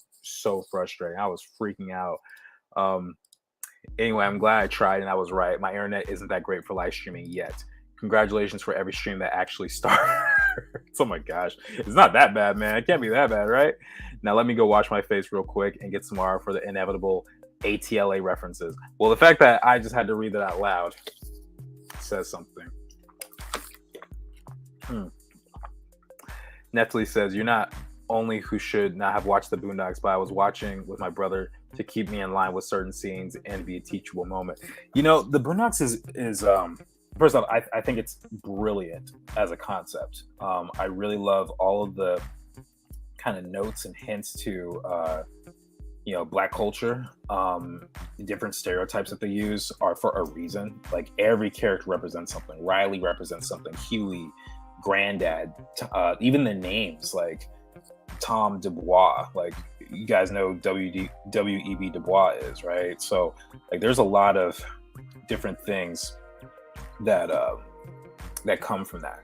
frustrating. I was freaking out. Anyway, I'm glad I tried and I was right. My internet isn't that great for live streaming yet. Congratulations for every stream that actually starts. Oh my gosh. It's not that bad, man. It can't be that bad, right? Now let me go wash my face real quick and get some water for the inevitable ATLA references. Well, the fact that I just had to read that out loud says something. Netflix says, you're not only who should not have watched the Boondocks, but I was watching with my brother to keep me in line with certain scenes and be a teachable moment. You know, the Boondocks is first off, I think it's brilliant as a concept. I really love all of the kind of notes and hints to you know, Black culture. Different stereotypes that they use are for a reason. Like every character represents something. Riley represents something. Huey, Granddad, even the names like Tom Dubois. Like you guys know W.E.B. Du Bois is, right? So like there's a lot of different things that come from that,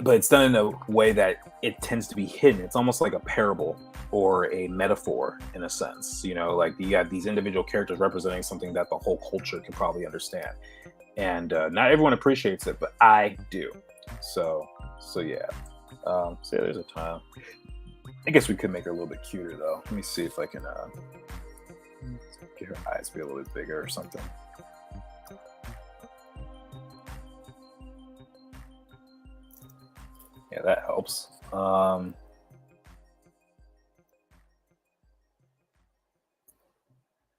but it's done in a way that it tends to be hidden. It's almost like a parable or a metaphor in a sense, you know, like you have these individual characters representing something that the whole culture can probably understand, and not everyone appreciates it, but I do. So yeah. So yeah, there's a time. I guess we could make her a little bit cuter though. Let me see if I can get her eyes be a little bit bigger or something. Yeah, that helps.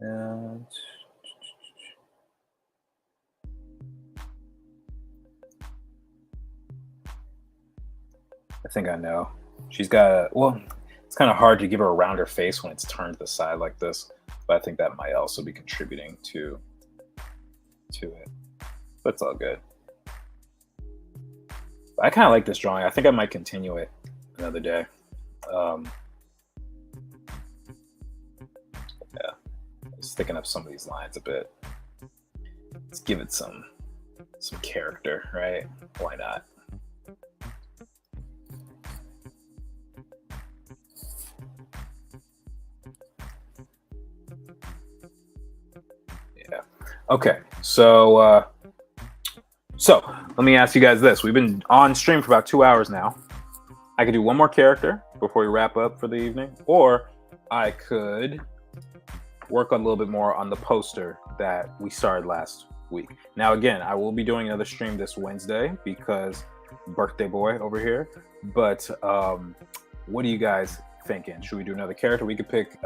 And I think I know. She's got well, it's kind of hard to give her a rounder face when it's turned to the side like this. but I think that might also be contributing to it. But it's all good. I kind of like this drawing. I think I might continue it another day. Yeah, sticking up some of these lines a bit. Let's give it some character, right? Why not? Yeah. Okay. So let me ask you guys this. We've been on stream for about 2 hours now. I could do one more character before we wrap up for the evening, or I could work on a little bit more on the poster that we started last week. Now, again, I will be doing another stream this Wednesday because birthday boy over here. But what are you guys thinking? Should we do another character? We could pick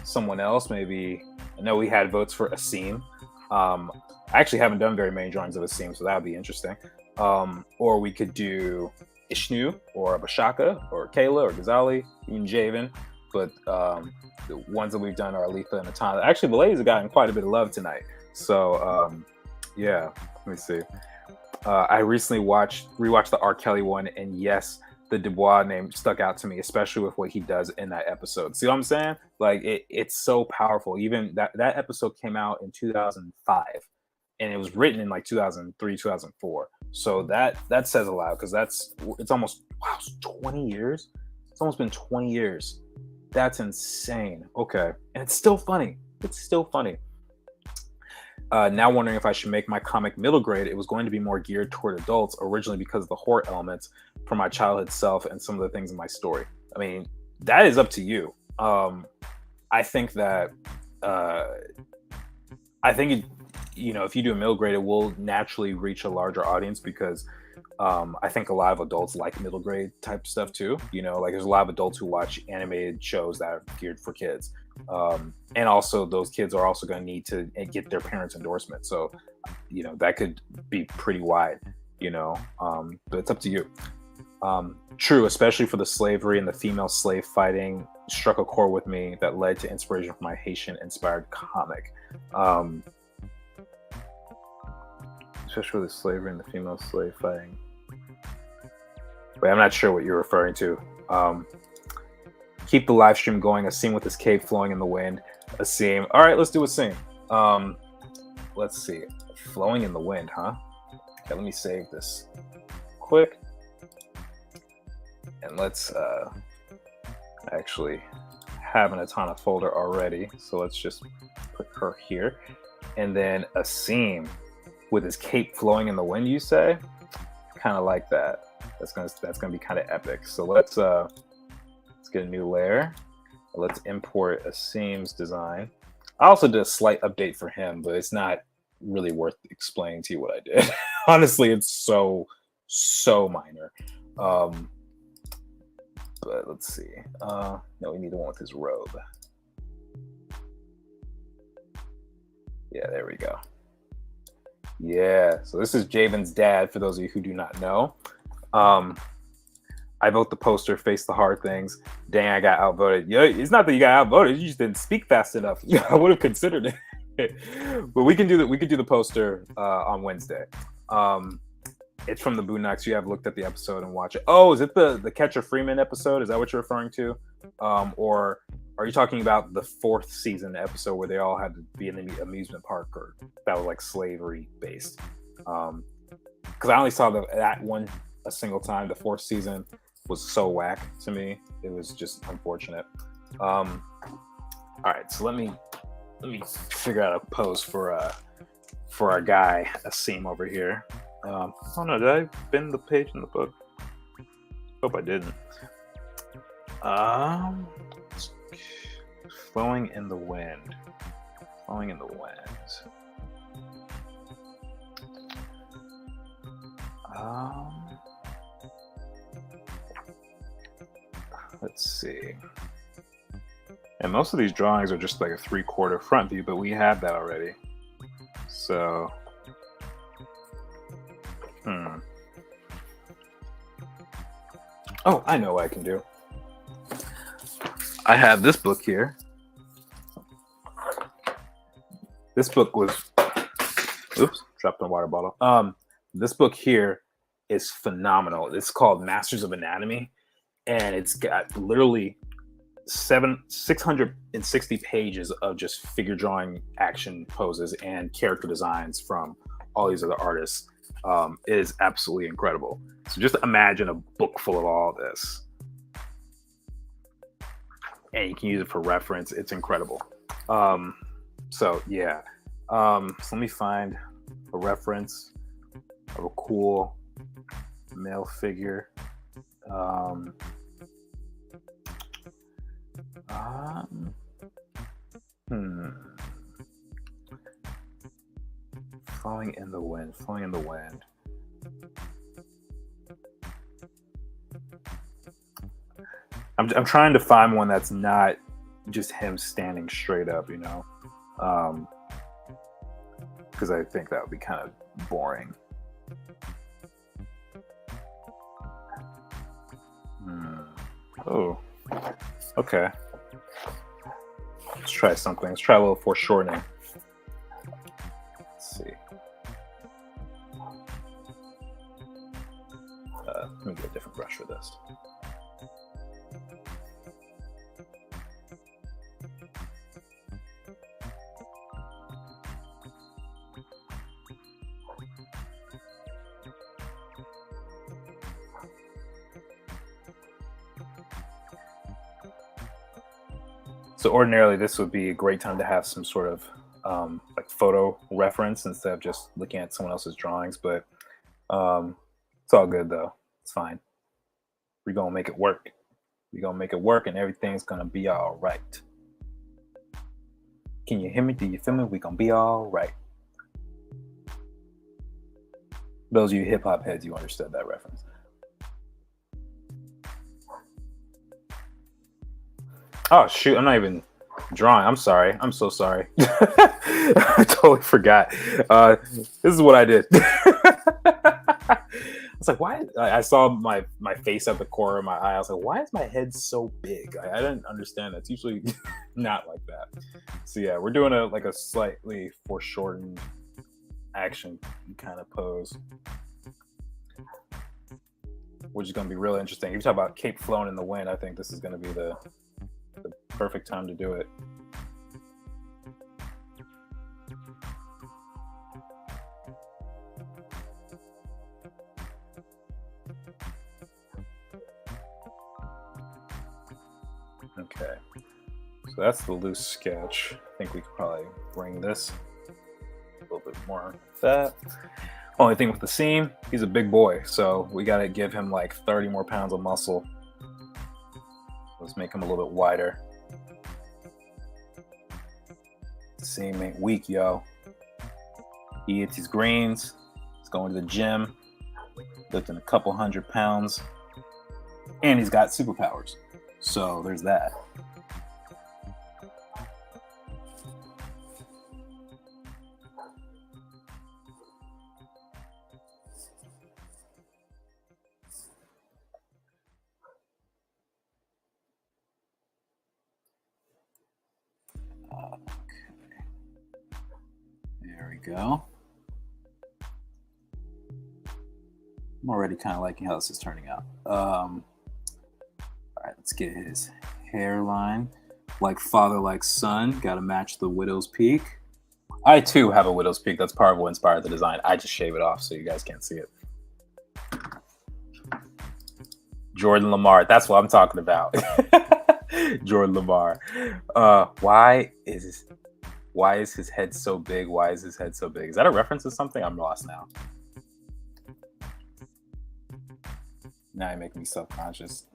someone else. Maybe, I know we had votes for Asim. I actually haven't done very many drawings of Asim, so that would be interesting. Or we could do Ishnu or Bashaka or Kayla or Ghazali, even Javen. But the ones that we've done are Aletha and Atana. Actually, the ladies have gotten quite a bit of love tonight. So yeah, let me see. I recently rewatched the R. Kelly one, and yes, the Dubois name stuck out to me, especially with what he does in that episode. See what I'm saying? Like it's so powerful. Even that episode came out in 2005, and it was written in like 2003, 2004. So that says a lot because it's almost 20 years. It's almost been 20 years. That's insane. Okay, and it's still funny. It's still funny. Now wondering if I should make my comic middle grade. It was going to be more geared toward adults originally because of the horror elements from my childhood self and some of the things in my story. I mean, that is up to you. I think that if you do a middle grade, it will naturally reach a larger audience because I think a lot of adults like middle grade type stuff too. Like there's a lot of adults who watch animated shows that are geared for kids. And also those kids are also going to need to get their parents' endorsement. So, that could be pretty wide, but it's up to you. True, especially for the slavery and the female slave fighting struck a chord with me that led to inspiration for my Haitian-inspired comic. Especially for the slavery and the female slave fighting. Wait, I'm not sure what you're referring to. Keep the live stream going. A scene with this cape flowing in the wind. A scene. All right, let's do a scene. Let's see. Flowing in the wind, huh? Okay, let me save this quick. And let's actually have an Atana folder already. So let's just put her here. And then a scene with his cape flowing in the wind, you say? Kind of like that. That's gonna be kind of epic. So let's get a new layer. Let's import Asim's design. I also did a slight update for him, but it's not really worth explaining to you what I did. Honestly, it's so minor. But let's see. No, we need the one with his robe. Yeah, there we go. Yeah, so this is Javen's dad, for those of you who do not know. I vote the poster, face the hard things. Dang, I got outvoted. Yeah, it's not that you got outvoted, you just didn't speak fast enough. I would have considered it. But we can do the poster on Wednesday. It's from the Boondocks. You have looked at the episode and watch it. Oh, is it the Catcher Freeman episode? Is that what you're referring to? Or are you talking about the 4th season episode where they all had to be in the amusement park, or that was like slavery based? Because I only saw that one a single time. The 4th season was so whack to me. It was just unfortunate. All right, so let me figure out a pose for our guy Asim over here. Oh no, did I bend the page in the book? Hope I didn't. Flowing in the wind. Flowing in the wind. Let's see. And most of these drawings are just like a 3/4 front view, but we have that already. So, Oh, I know what I can do. I have this book here. This book was, oops, dropped my water bottle. This book here is phenomenal. It's called Masters of Anatomy, and it's got literally 660 pages of just figure drawing action poses and character designs from all these other artists. It is absolutely incredible. So just imagine a book full of all this, and you can use it for reference. It's incredible. So yeah, so let me find a reference of a cool male figure. Falling in the wind. I'm trying to find one that's not just him standing straight up, you know, because I think that would be kind of boring. Oh, okay. Let's try something. Let's try a little foreshortening. Let's see. Let me get a different brush for this. So ordinarily, this would be a great time to have some sort of like photo reference instead of just looking at someone else's drawings. But it's all good though. It's fine. We're gonna make it work. We're gonna make it work, and everything's gonna be all right. Can you hear me? Do you feel me? We're gonna be all right. Those of you hip hop heads, you understood that reference. Oh shoot, I'm not even drawing. I'm sorry. I'm so sorry. I totally forgot. This is what I did. I was like, why? I saw my face at the corner of my eye. I was like, why is my head so big? I didn't understand that. It's usually not like that. So yeah, we're doing a slightly foreshortened action kind of pose, which is going to be really interesting. If you talk about cape flown in the wind, I think this is going to be the perfect time to do it. Okay, so that's the loose sketch. I think we could probably bring this a little bit more like that. Only thing with the seam, he's a big boy, so we got to give him like 30 more pounds of muscle. Let's make him a little bit wider. Seam ain't weak, yo. He eats his greens. He's going to the gym, lifting a couple 100 pounds, and he's got superpowers. So there's that. There we go. I'm already kind of liking how this is turning out. All right, let's get his hairline. Like father, like son. Got to match the widow's peak. I too have a widow's peak. That's part of what inspired the design. I just shave it off so you guys can't see it. Jordan Lamar. That's what I'm talking about. Jordan Lamar. Why is his head so big? Why is his head so big? Is that a reference to something? I'm lost now. Now you make me self-conscious.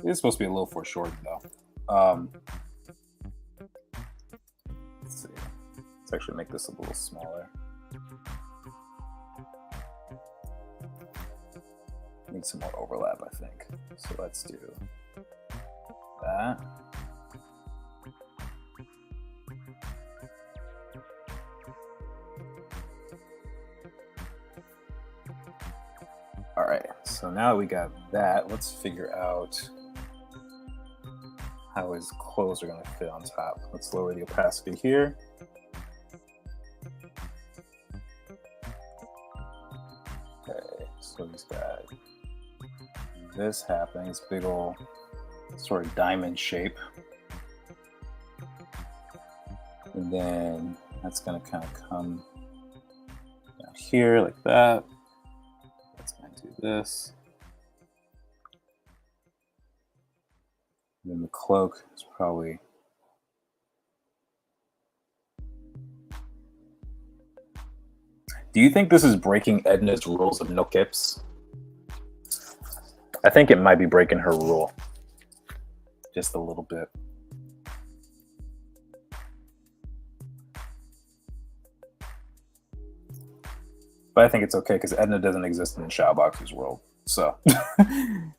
It's supposed to be a little foreshortened though. Let's see. Let's actually make this a little smaller. Need some more overlap, I think. So let's do that. All right, so now that we got that, let's figure out how his clothes are going to fit on top. Let's lower the opacity here. So he's got this happening, this big old sort of diamond shape. And then that's going to kind of come down here like that. That's going to do this. And then the cloak is probably... Do you think this is breaking Edna's rules of no kips? I think it might be breaking her rule. Just a little bit. But I think it's okay because Edna doesn't exist in Shadowboxer's world. So I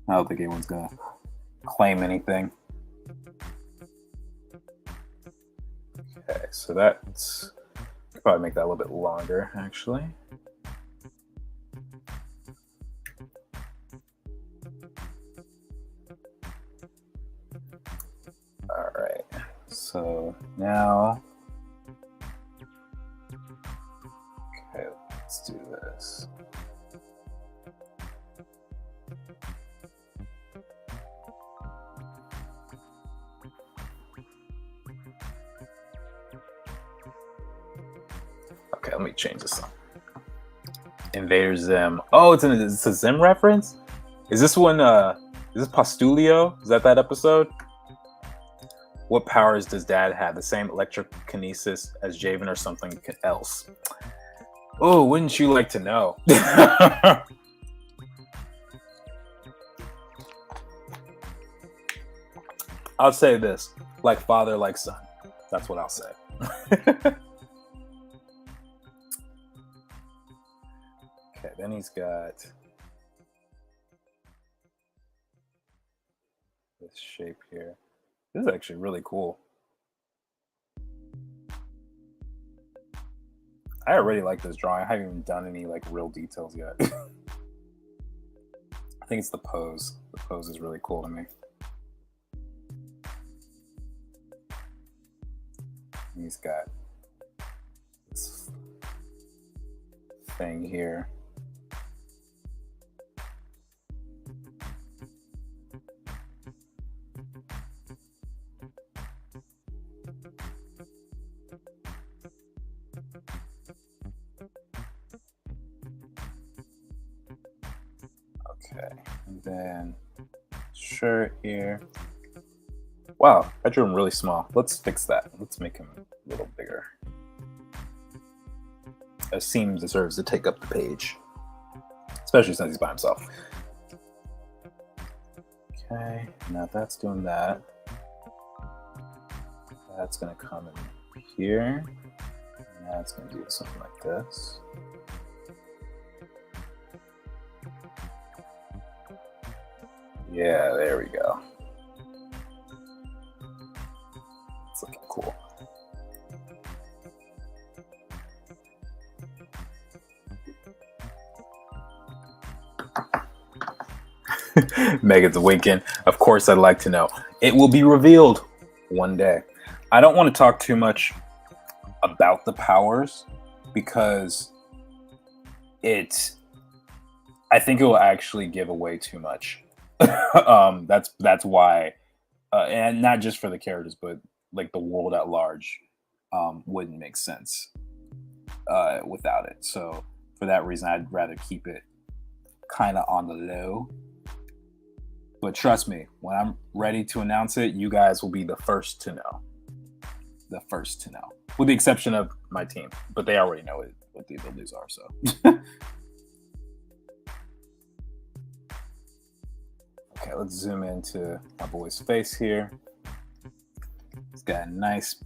don't think anyone's gonna claim anything. Okay, so that's probably make that a little bit longer, actually. All right, so now, okay, let's do this. Okay, let me change this up. Invader Zim. Oh, it's a Zim reference? Is this one, is this Postulio? Is that episode? What powers does Dad have? The same electrokinesis as Javen or something else? Oh, wouldn't you like to know? I'll say this. Like father, like son. That's what I'll say. Okay, then he's got this shape here. This is actually really cool. I already like this drawing. I haven't even done any like real details yet. I think it's the pose. The pose is really cool to me. He's got this thing here. Okay, and then shirt here. Wow, I drew him really small. Let's fix that. Let's make him a little bigger. Asim deserves to take up the page, especially since he's by himself. Okay, now that's doing that. That's gonna come in here. And that's gonna do something like this. Yeah, there we go. It's looking cool. Megan's winking. Of course, I'd like to know. It will be revealed one day. I don't want to talk too much about the powers because I think it will actually give away too much. That's why, and not just for the characters, but like the world at large wouldn't make sense without it. So for that reason, I'd rather keep it kind of on the low. But trust me, when I'm ready to announce it, you guys will be the first to know. The first to know, with the exception of my team, but they already know what the abilities are. So. Okay, let's zoom into my boy's face here. He's got a nice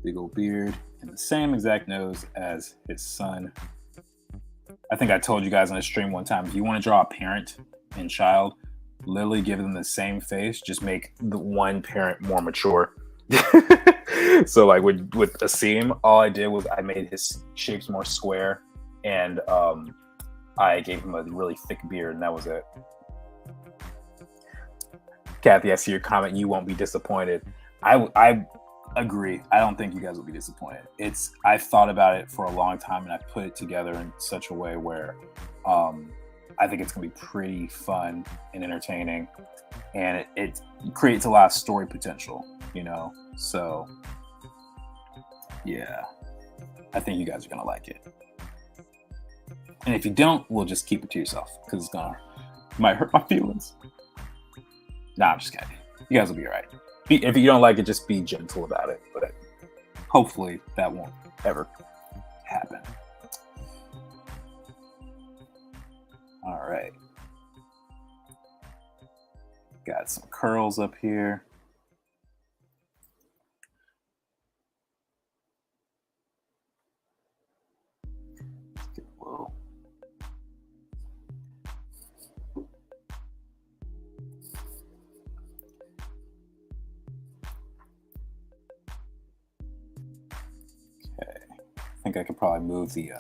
big old beard and the same exact nose as his son. I think I told you guys on a stream one time, if you want to draw a parent and child, literally give them the same face, just make the one parent more mature. So like with Asim, all I did was I made his shapes more square and I gave him a really thick beard and that was it. Kathy, I see your comment. You won't be disappointed. I Agree. I don't think you guys will be disappointed. I've thought about it for a long time, and I've put it together in such a way where I think it's going to be pretty fun and entertaining, and it creates a lot of story potential, So, yeah, I think you guys are going to like it. And if you don't, we'll just keep it to yourself because it might hurt my feelings. Nah, I'm just kidding. You guys will be all right. If you don't like it, just be gentle about it. But hopefully that won't ever happen. All right. Got some curls up here. Whoa. Okay. I think I could probably move the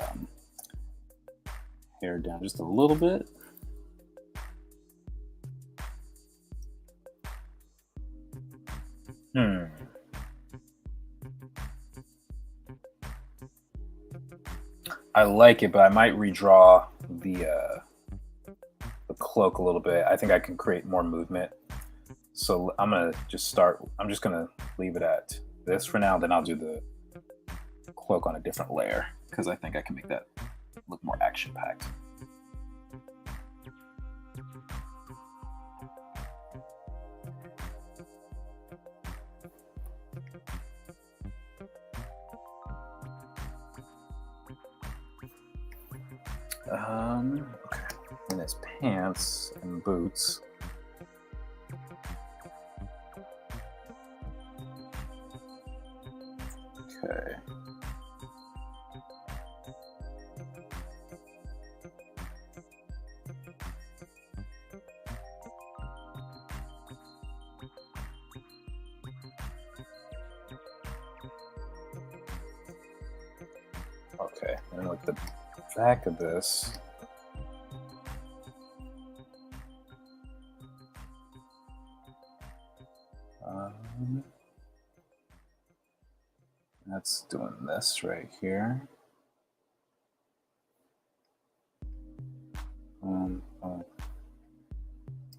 hair down just a little bit. I like it, but I might redraw the cloak a little bit. I think I can create more movement. So I'm just gonna leave it at this for now. Then I'll do the cloak on a different layer because I think I can make that look more action-packed. Okay. And his pants and boots. Okay. Okay, and like the back of this. That's doing this right here.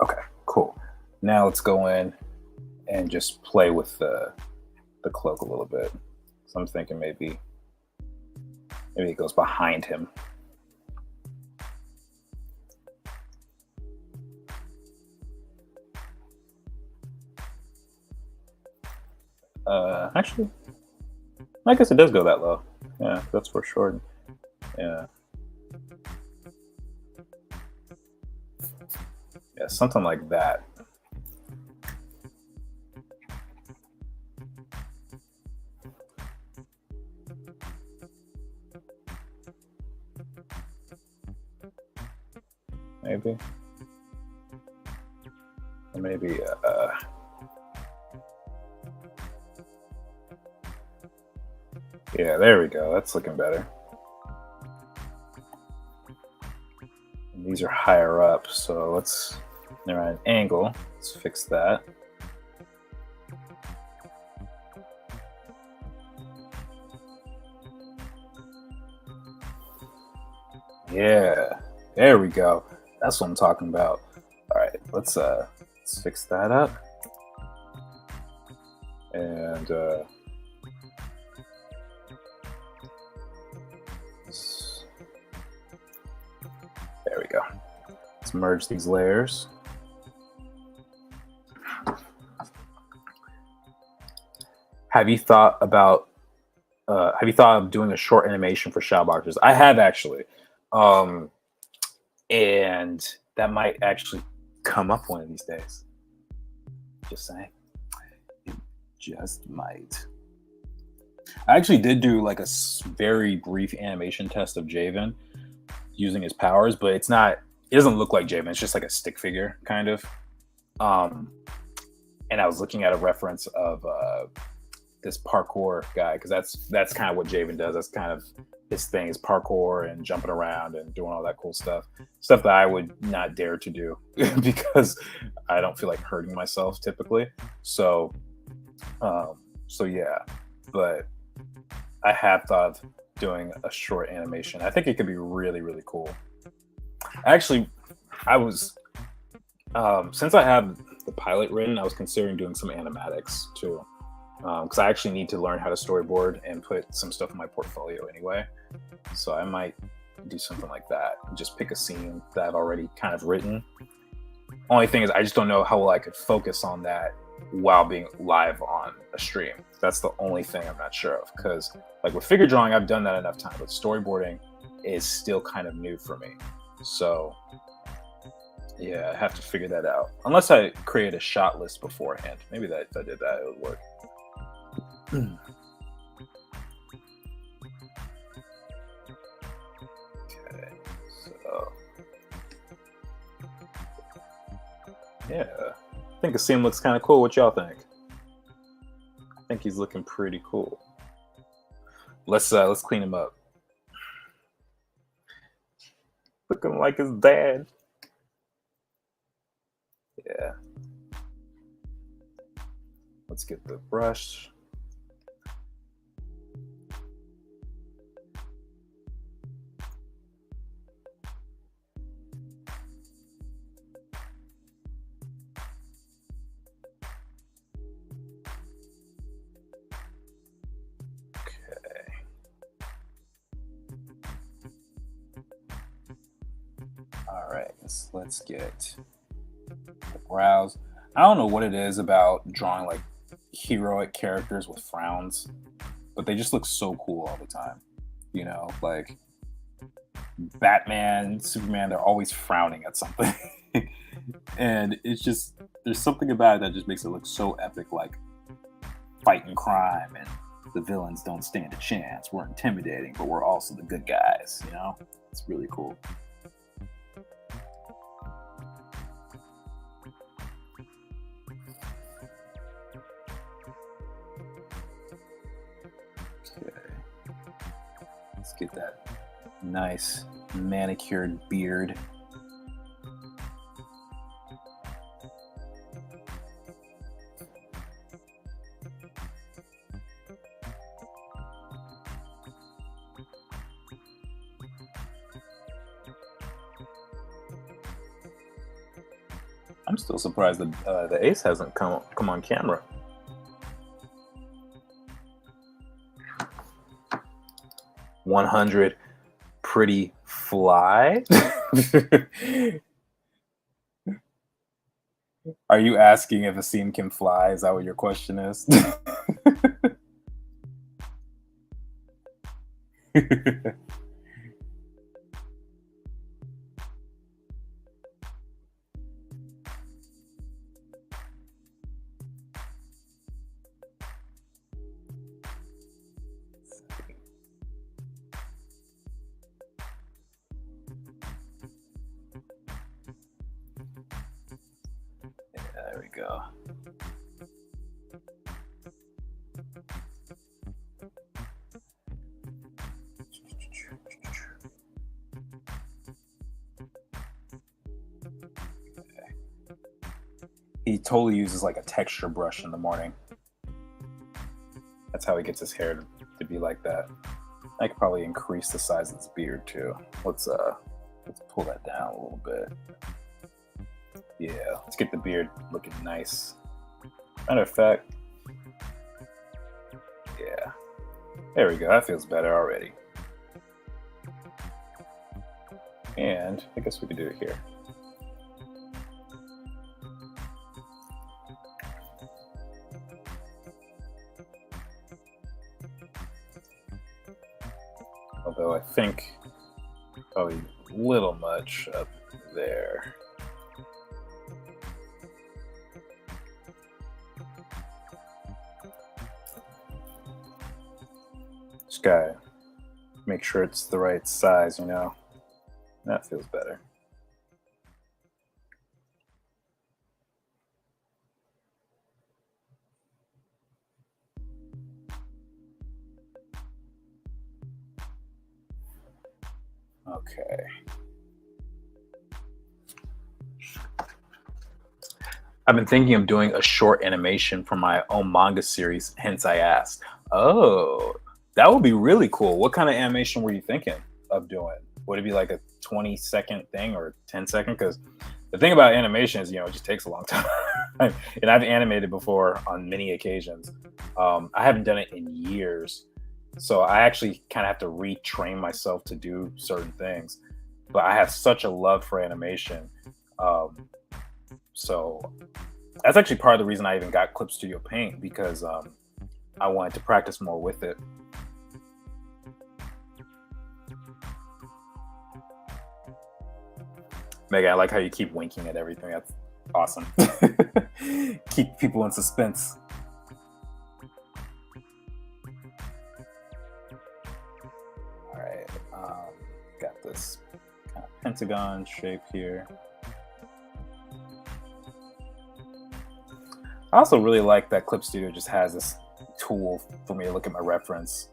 Okay, cool. Now let's go in and just play with the cloak a little bit. So I'm thinking maybe it goes behind him. Actually, I guess it does go that low. Yeah, that's for sure. Yeah. Yeah, something like that. Maybe. Or maybe, yeah, there we go. That's looking better. And these are higher up, so they're at an angle. Let's fix that. Yeah, there we go. That's what I'm talking about. All right, let's fix that up. And there we go. Let's merge these layers. Have you thought of doing a short animation for Shadow Boxers? I have actually. And that might actually come up one of these days. Just saying. It just might. I actually did do like a very brief animation test of Javen using his powers, but it doesn't look like Javen. It's just like a stick figure kind of. And I was looking at a reference of this parkour guy, because that's kind of what Javen does. That's kind of his thing, is parkour and jumping around and doing all that cool stuff that I would not dare to do because I don't feel like hurting myself typically. So So yeah, but I have thought of doing a short animation. I think it could be really, really cool. Actually, I was since I have the pilot written, I was considering doing some animatics too, because I actually need to learn how to storyboard and put some stuff in my portfolio anyway. So I might do something like that. Just pick a scene that I've already kind of written. Only thing is, I just don't know how well I could focus on that while being live on a stream. That's the only thing I'm not sure of. Because, like with figure drawing, I've done that enough time, but storyboarding is still kind of new for me. So, yeah, I have to figure that out. Unless I create a shot list beforehand. Maybe that if I did that, it would work. Okay, so yeah, I think Asim looks kind of cool. What y'all think? I think he's looking pretty cool. Let's clean him up. Looking like his dad. Yeah. Let's get the brush. All right, let's get the brows. I don't know what it is about drawing like heroic characters with frowns, but they just look so cool all the time. You know, like Batman, Superman, they're always frowning at something. And it's just, there's something about it that just makes it look so epic, like fighting crime and the villains don't stand a chance. We're intimidating, but we're also the good guys, you know? It's really cool. Okay. Let's get that nice manicured beard. I'm still surprised that the ace hasn't come on camera. $100 pretty fly. Are you asking if Asim can fly? Is that what your question is? There we go. He totally uses like a texture brush in the morning. That's how he gets his hair to be like that. I could probably increase the size of his beard too. Let's pull that down a little bit. Yeah, let's get the beard looking nice. Matter of fact, yeah, there we go. That feels better already. And I guess we could do it here. Although I think probably a little much up there. Just gotta make sure it's the right size, you know? That feels better. Okay. I've been thinking of doing a short animation for my own manga series, hence I asked. Oh, that would be really cool. What kind of animation were you thinking of doing? Would it be like a 20-second thing or 10-second? Because the thing about animation is, it just takes a long time. And I've animated before on many occasions. I haven't done it in years. So I actually kind of have to retrain myself to do certain things. But I have such a love for animation. Um, so that's actually part of the reason I even got Clip Studio Paint because I wanted to practice more with it. Megan, I like how you keep winking at everything. That's awesome. Keep people in suspense. All right, got this kind of pentagon shape here. I also really like that Clip Studio just has this tool for me to look at my reference.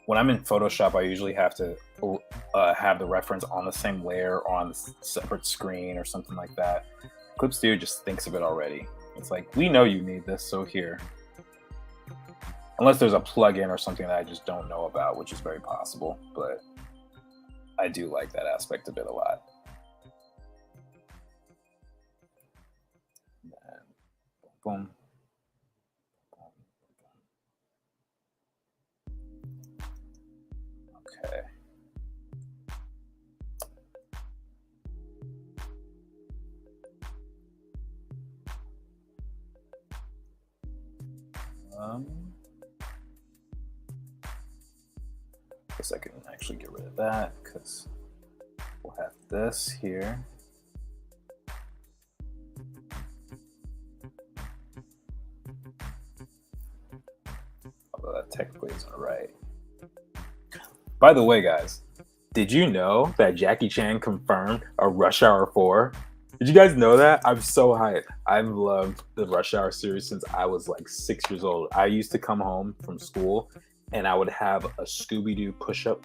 When I'm in Photoshop, I usually have to have the reference on the same layer or on a separate screen or something like that. Clip Studio just thinks of it already. It's like, we know you need this, so here. Unless there's a plugin or something that I just don't know about, which is very possible, but I do like that aspect of it a lot. Boom. Okay. I guess I can actually get rid of that because we'll have this here. Although that technically isn't right. By the way, guys, did you know that Jackie Chan confirmed a Rush Hour 4? Did you guys know that? I'm so hyped. I've loved the Rush Hour series since I was like 6 years old. I used to come home from school and I would have a Scooby-Doo push-up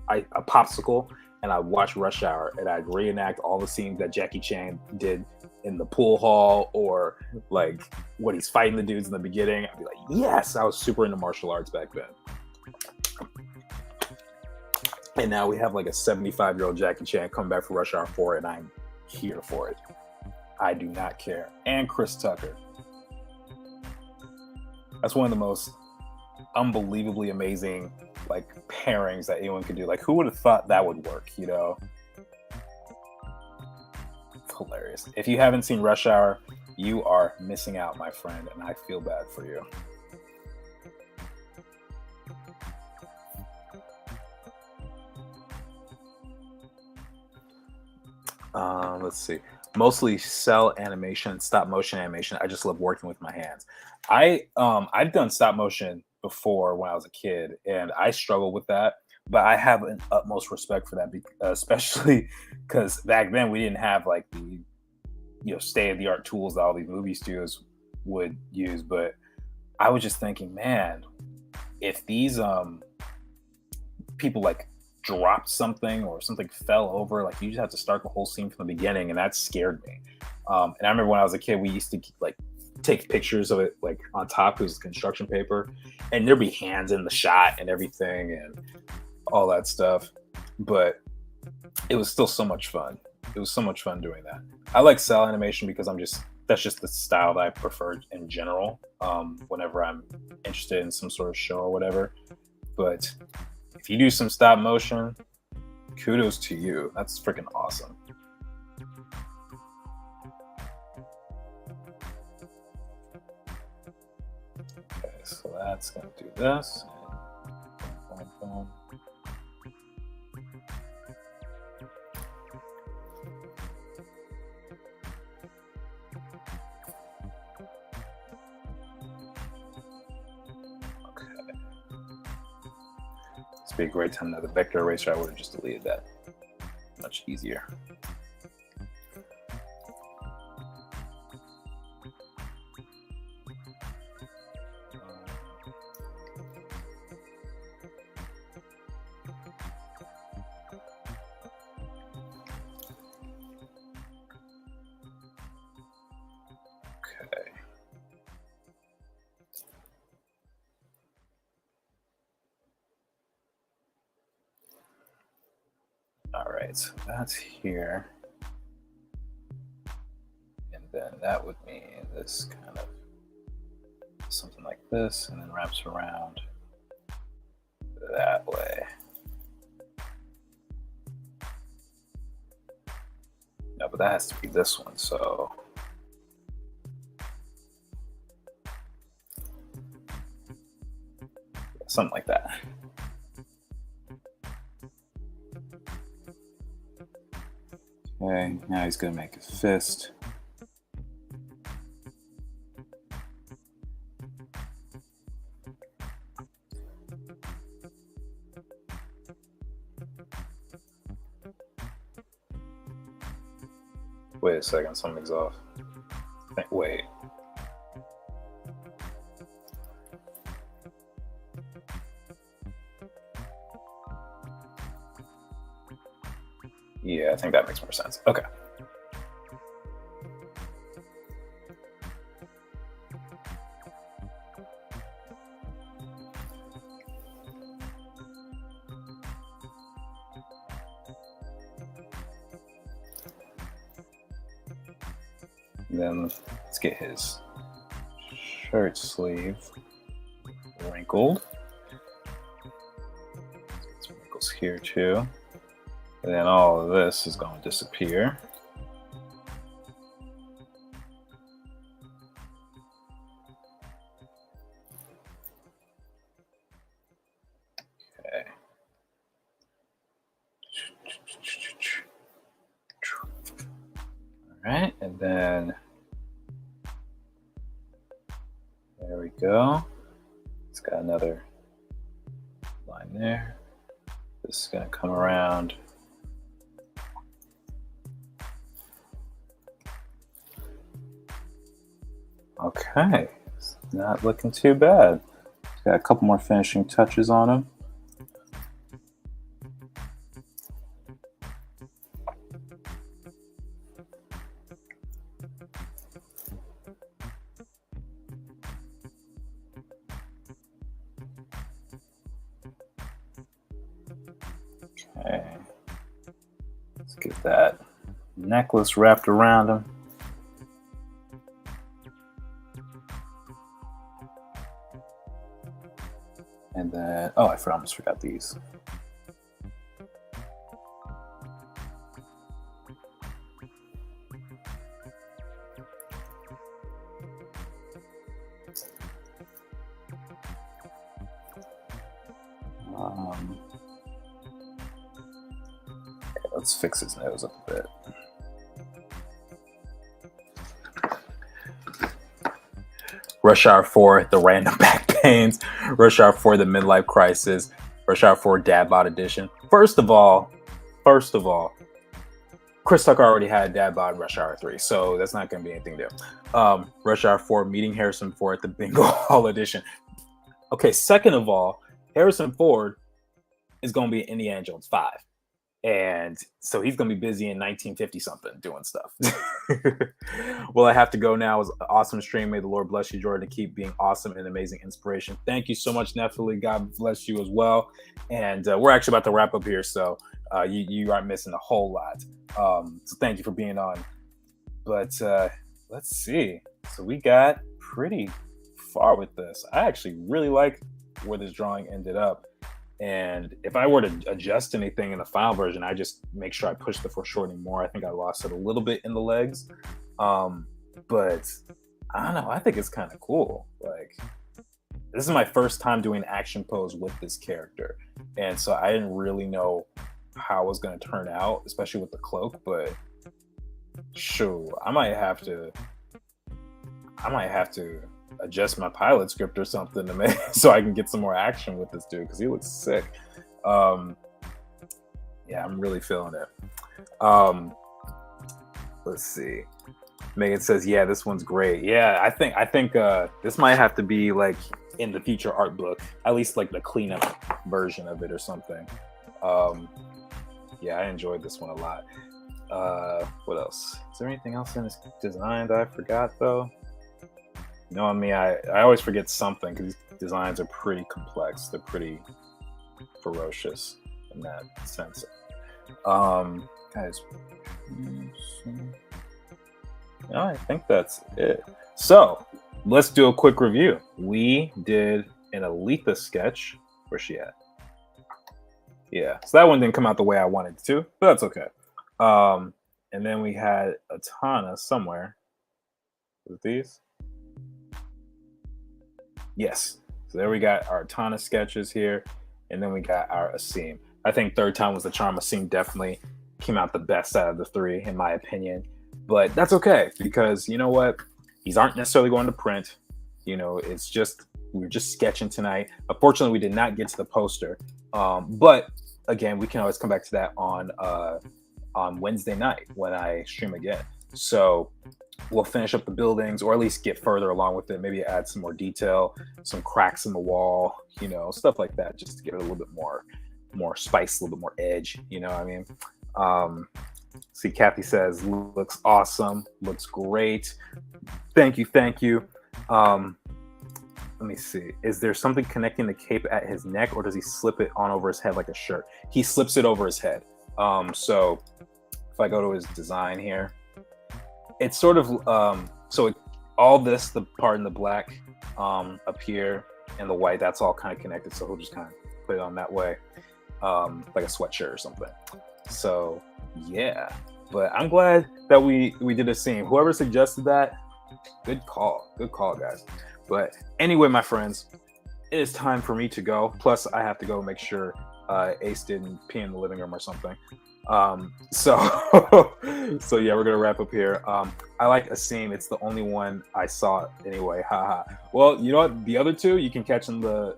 a popsicle, and I'd watch Rush Hour and I'd reenact all the scenes that Jackie Chan did in the pool hall or like when he's fighting the dudes in the beginning. I'd be like, yes, I was super into martial arts back then. And now we have like a 75-year-old Jackie Chan coming back for Rush Hour 4, and I'm here for it. I do not care. And Chris Tucker. That's one of the most unbelievably amazing like pairings that anyone could do. Like, who would have thought that would work, It's hilarious. If you haven't seen Rush Hour, you are missing out, my friend, and I feel bad for you. Let's see. Mostly cell animation, stop motion animation. I just love working with my hands. I've done stop motion before when I was a kid, and I struggle with that. But I have an utmost respect for that, especially because back then we didn't have like the state of the art tools that all these movie studios would use. But I was just thinking, man, if these people like dropped something or something fell over, like you just have to start the whole scene from the beginning, and that scared me. And I remember when I was a kid, we used to like take pictures of it like on top because it's construction paper, and there'd be hands in the shot and everything and all that stuff. But it was still so much fun. It was so much fun doing that. I like cell animation because that's just the style that I prefer in general. Whenever I'm interested in some sort of show or whatever. But if you do some stop motion, kudos to you. That's freaking awesome. Okay, so that's going to do this. Boom, boom. Be a great time to have the vector eraser. I would have just deleted that. Much easier. All right, so that's here. And then that would mean this kind of something like this, and then wraps around that way. No, but that has to be this one, so something like that. Okay, now he's gonna make a fist. Wait a second, something's off. Wait. Yeah, I think that makes more sense. Okay. Then let's get his shirt sleeve wrinkled. Some wrinkles here too. And then all of this is going to disappear. Okay. All right, and then there we go. It's got another line there. This is going to come around. Okay, it's not looking too bad. Got a couple more finishing touches on him. Okay, let's get that necklace wrapped around him. And then, oh, I almost forgot these. Okay, let's fix his nose up a bit. Rush Hour 4, the random back pains. Rush Hour 4, the midlife crisis. Rush Hour 4, Dad Bod edition. First of all, Chris Tucker already had Dad Bod in Rush Hour 3, so that's not going to be anything new. Rush Hour 4, meeting Harrison Ford at the Bingo Hall edition. Okay, second of all, Harrison Ford is going to be in Indiana Jones 5. And so he's going to be busy in 1950 something doing stuff. Well, I have to go now. It was an awesome stream. May the Lord bless you, Jordan, to keep being awesome and amazing inspiration. Thank you so much, Nephilim. God bless you as well. And we're actually about to wrap up here. So you aren't missing a whole lot. So thank you for being on. But let's see. So we got pretty far with this. I actually really like where this drawing ended up. And if I were to adjust anything in the final version, I just make sure I push the foreshortening more. I think I lost it a little bit in the legs. But I don't know. I think it's kind of cool. Like, this is my first time doing action pose with this character. And so I didn't really know how it was going to turn out, especially with the cloak. But sure, I might have to adjust my pilot script or something to make so I can get some more action with this dude, because he looks sick. Yeah, I'm really feeling it. Let's see. Megan says, yeah, this one's great. Yeah, I think this might have to be like in the future art book, at least like the cleanup version of it or something. Yeah, I enjoyed this one a lot. What else? Is there anything else in this design that I forgot though? You know, I mean, I always forget something because these designs are pretty complex. They're pretty ferocious in that sense. Guys, no, I think that's it. So let's do a quick review. We did an Aletha sketch. Where's she at? Yeah, so that one didn't come out the way I wanted it to, but that's okay. And then we had Atana somewhere. With these? Yes. So there we got our Atana sketches here, and then we got our Asim. I think third time was the charm. Asim definitely came out the best out of the three, in my opinion. But that's okay, because you know what? These aren't necessarily going to print. You know, it's just we were just sketching tonight. Unfortunately, we did not get to the poster. But again, we can always come back to that on Wednesday night when I stream again. So we'll finish up the buildings, or at least get further along with it. Maybe add some more detail, some cracks in the wall, you know, stuff like that, just to give it a little bit more spice, a little bit more edge. You know what I mean? See, Kathy says, looks awesome, looks great. Thank you. Let me see. Is there something connecting the cape at his neck, or does he slip it on over his head like a shirt? He slips it over his head. So if I go to his design here, it's sort of all this, the part in the black up here and the white, that's all kind of connected. So he'll just kind of put it on that way, like a sweatshirt or something. So yeah, but I'm glad that we did a scene. Whoever suggested that, good call, guys. But anyway, my friends, it is time for me to go. Plus, I have to go make sure Ace didn't pee in the living room or something. So yeah, we're gonna wrap up here. I like Asim. It's the only one I saw anyway. Haha. Well, you know what? The other two you can catch in the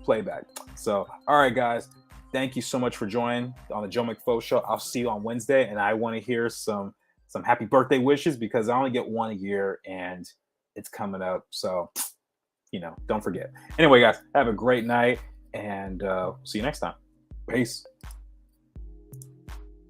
playback. So all right, guys. Thank you so much for joining on the Joe McFo Show. I'll see you on Wednesday, and I want to hear some happy birthday wishes, because I only get one a year and it's coming up. So, you know, don't forget. Anyway, guys, have a great night, and see you next time. Peace.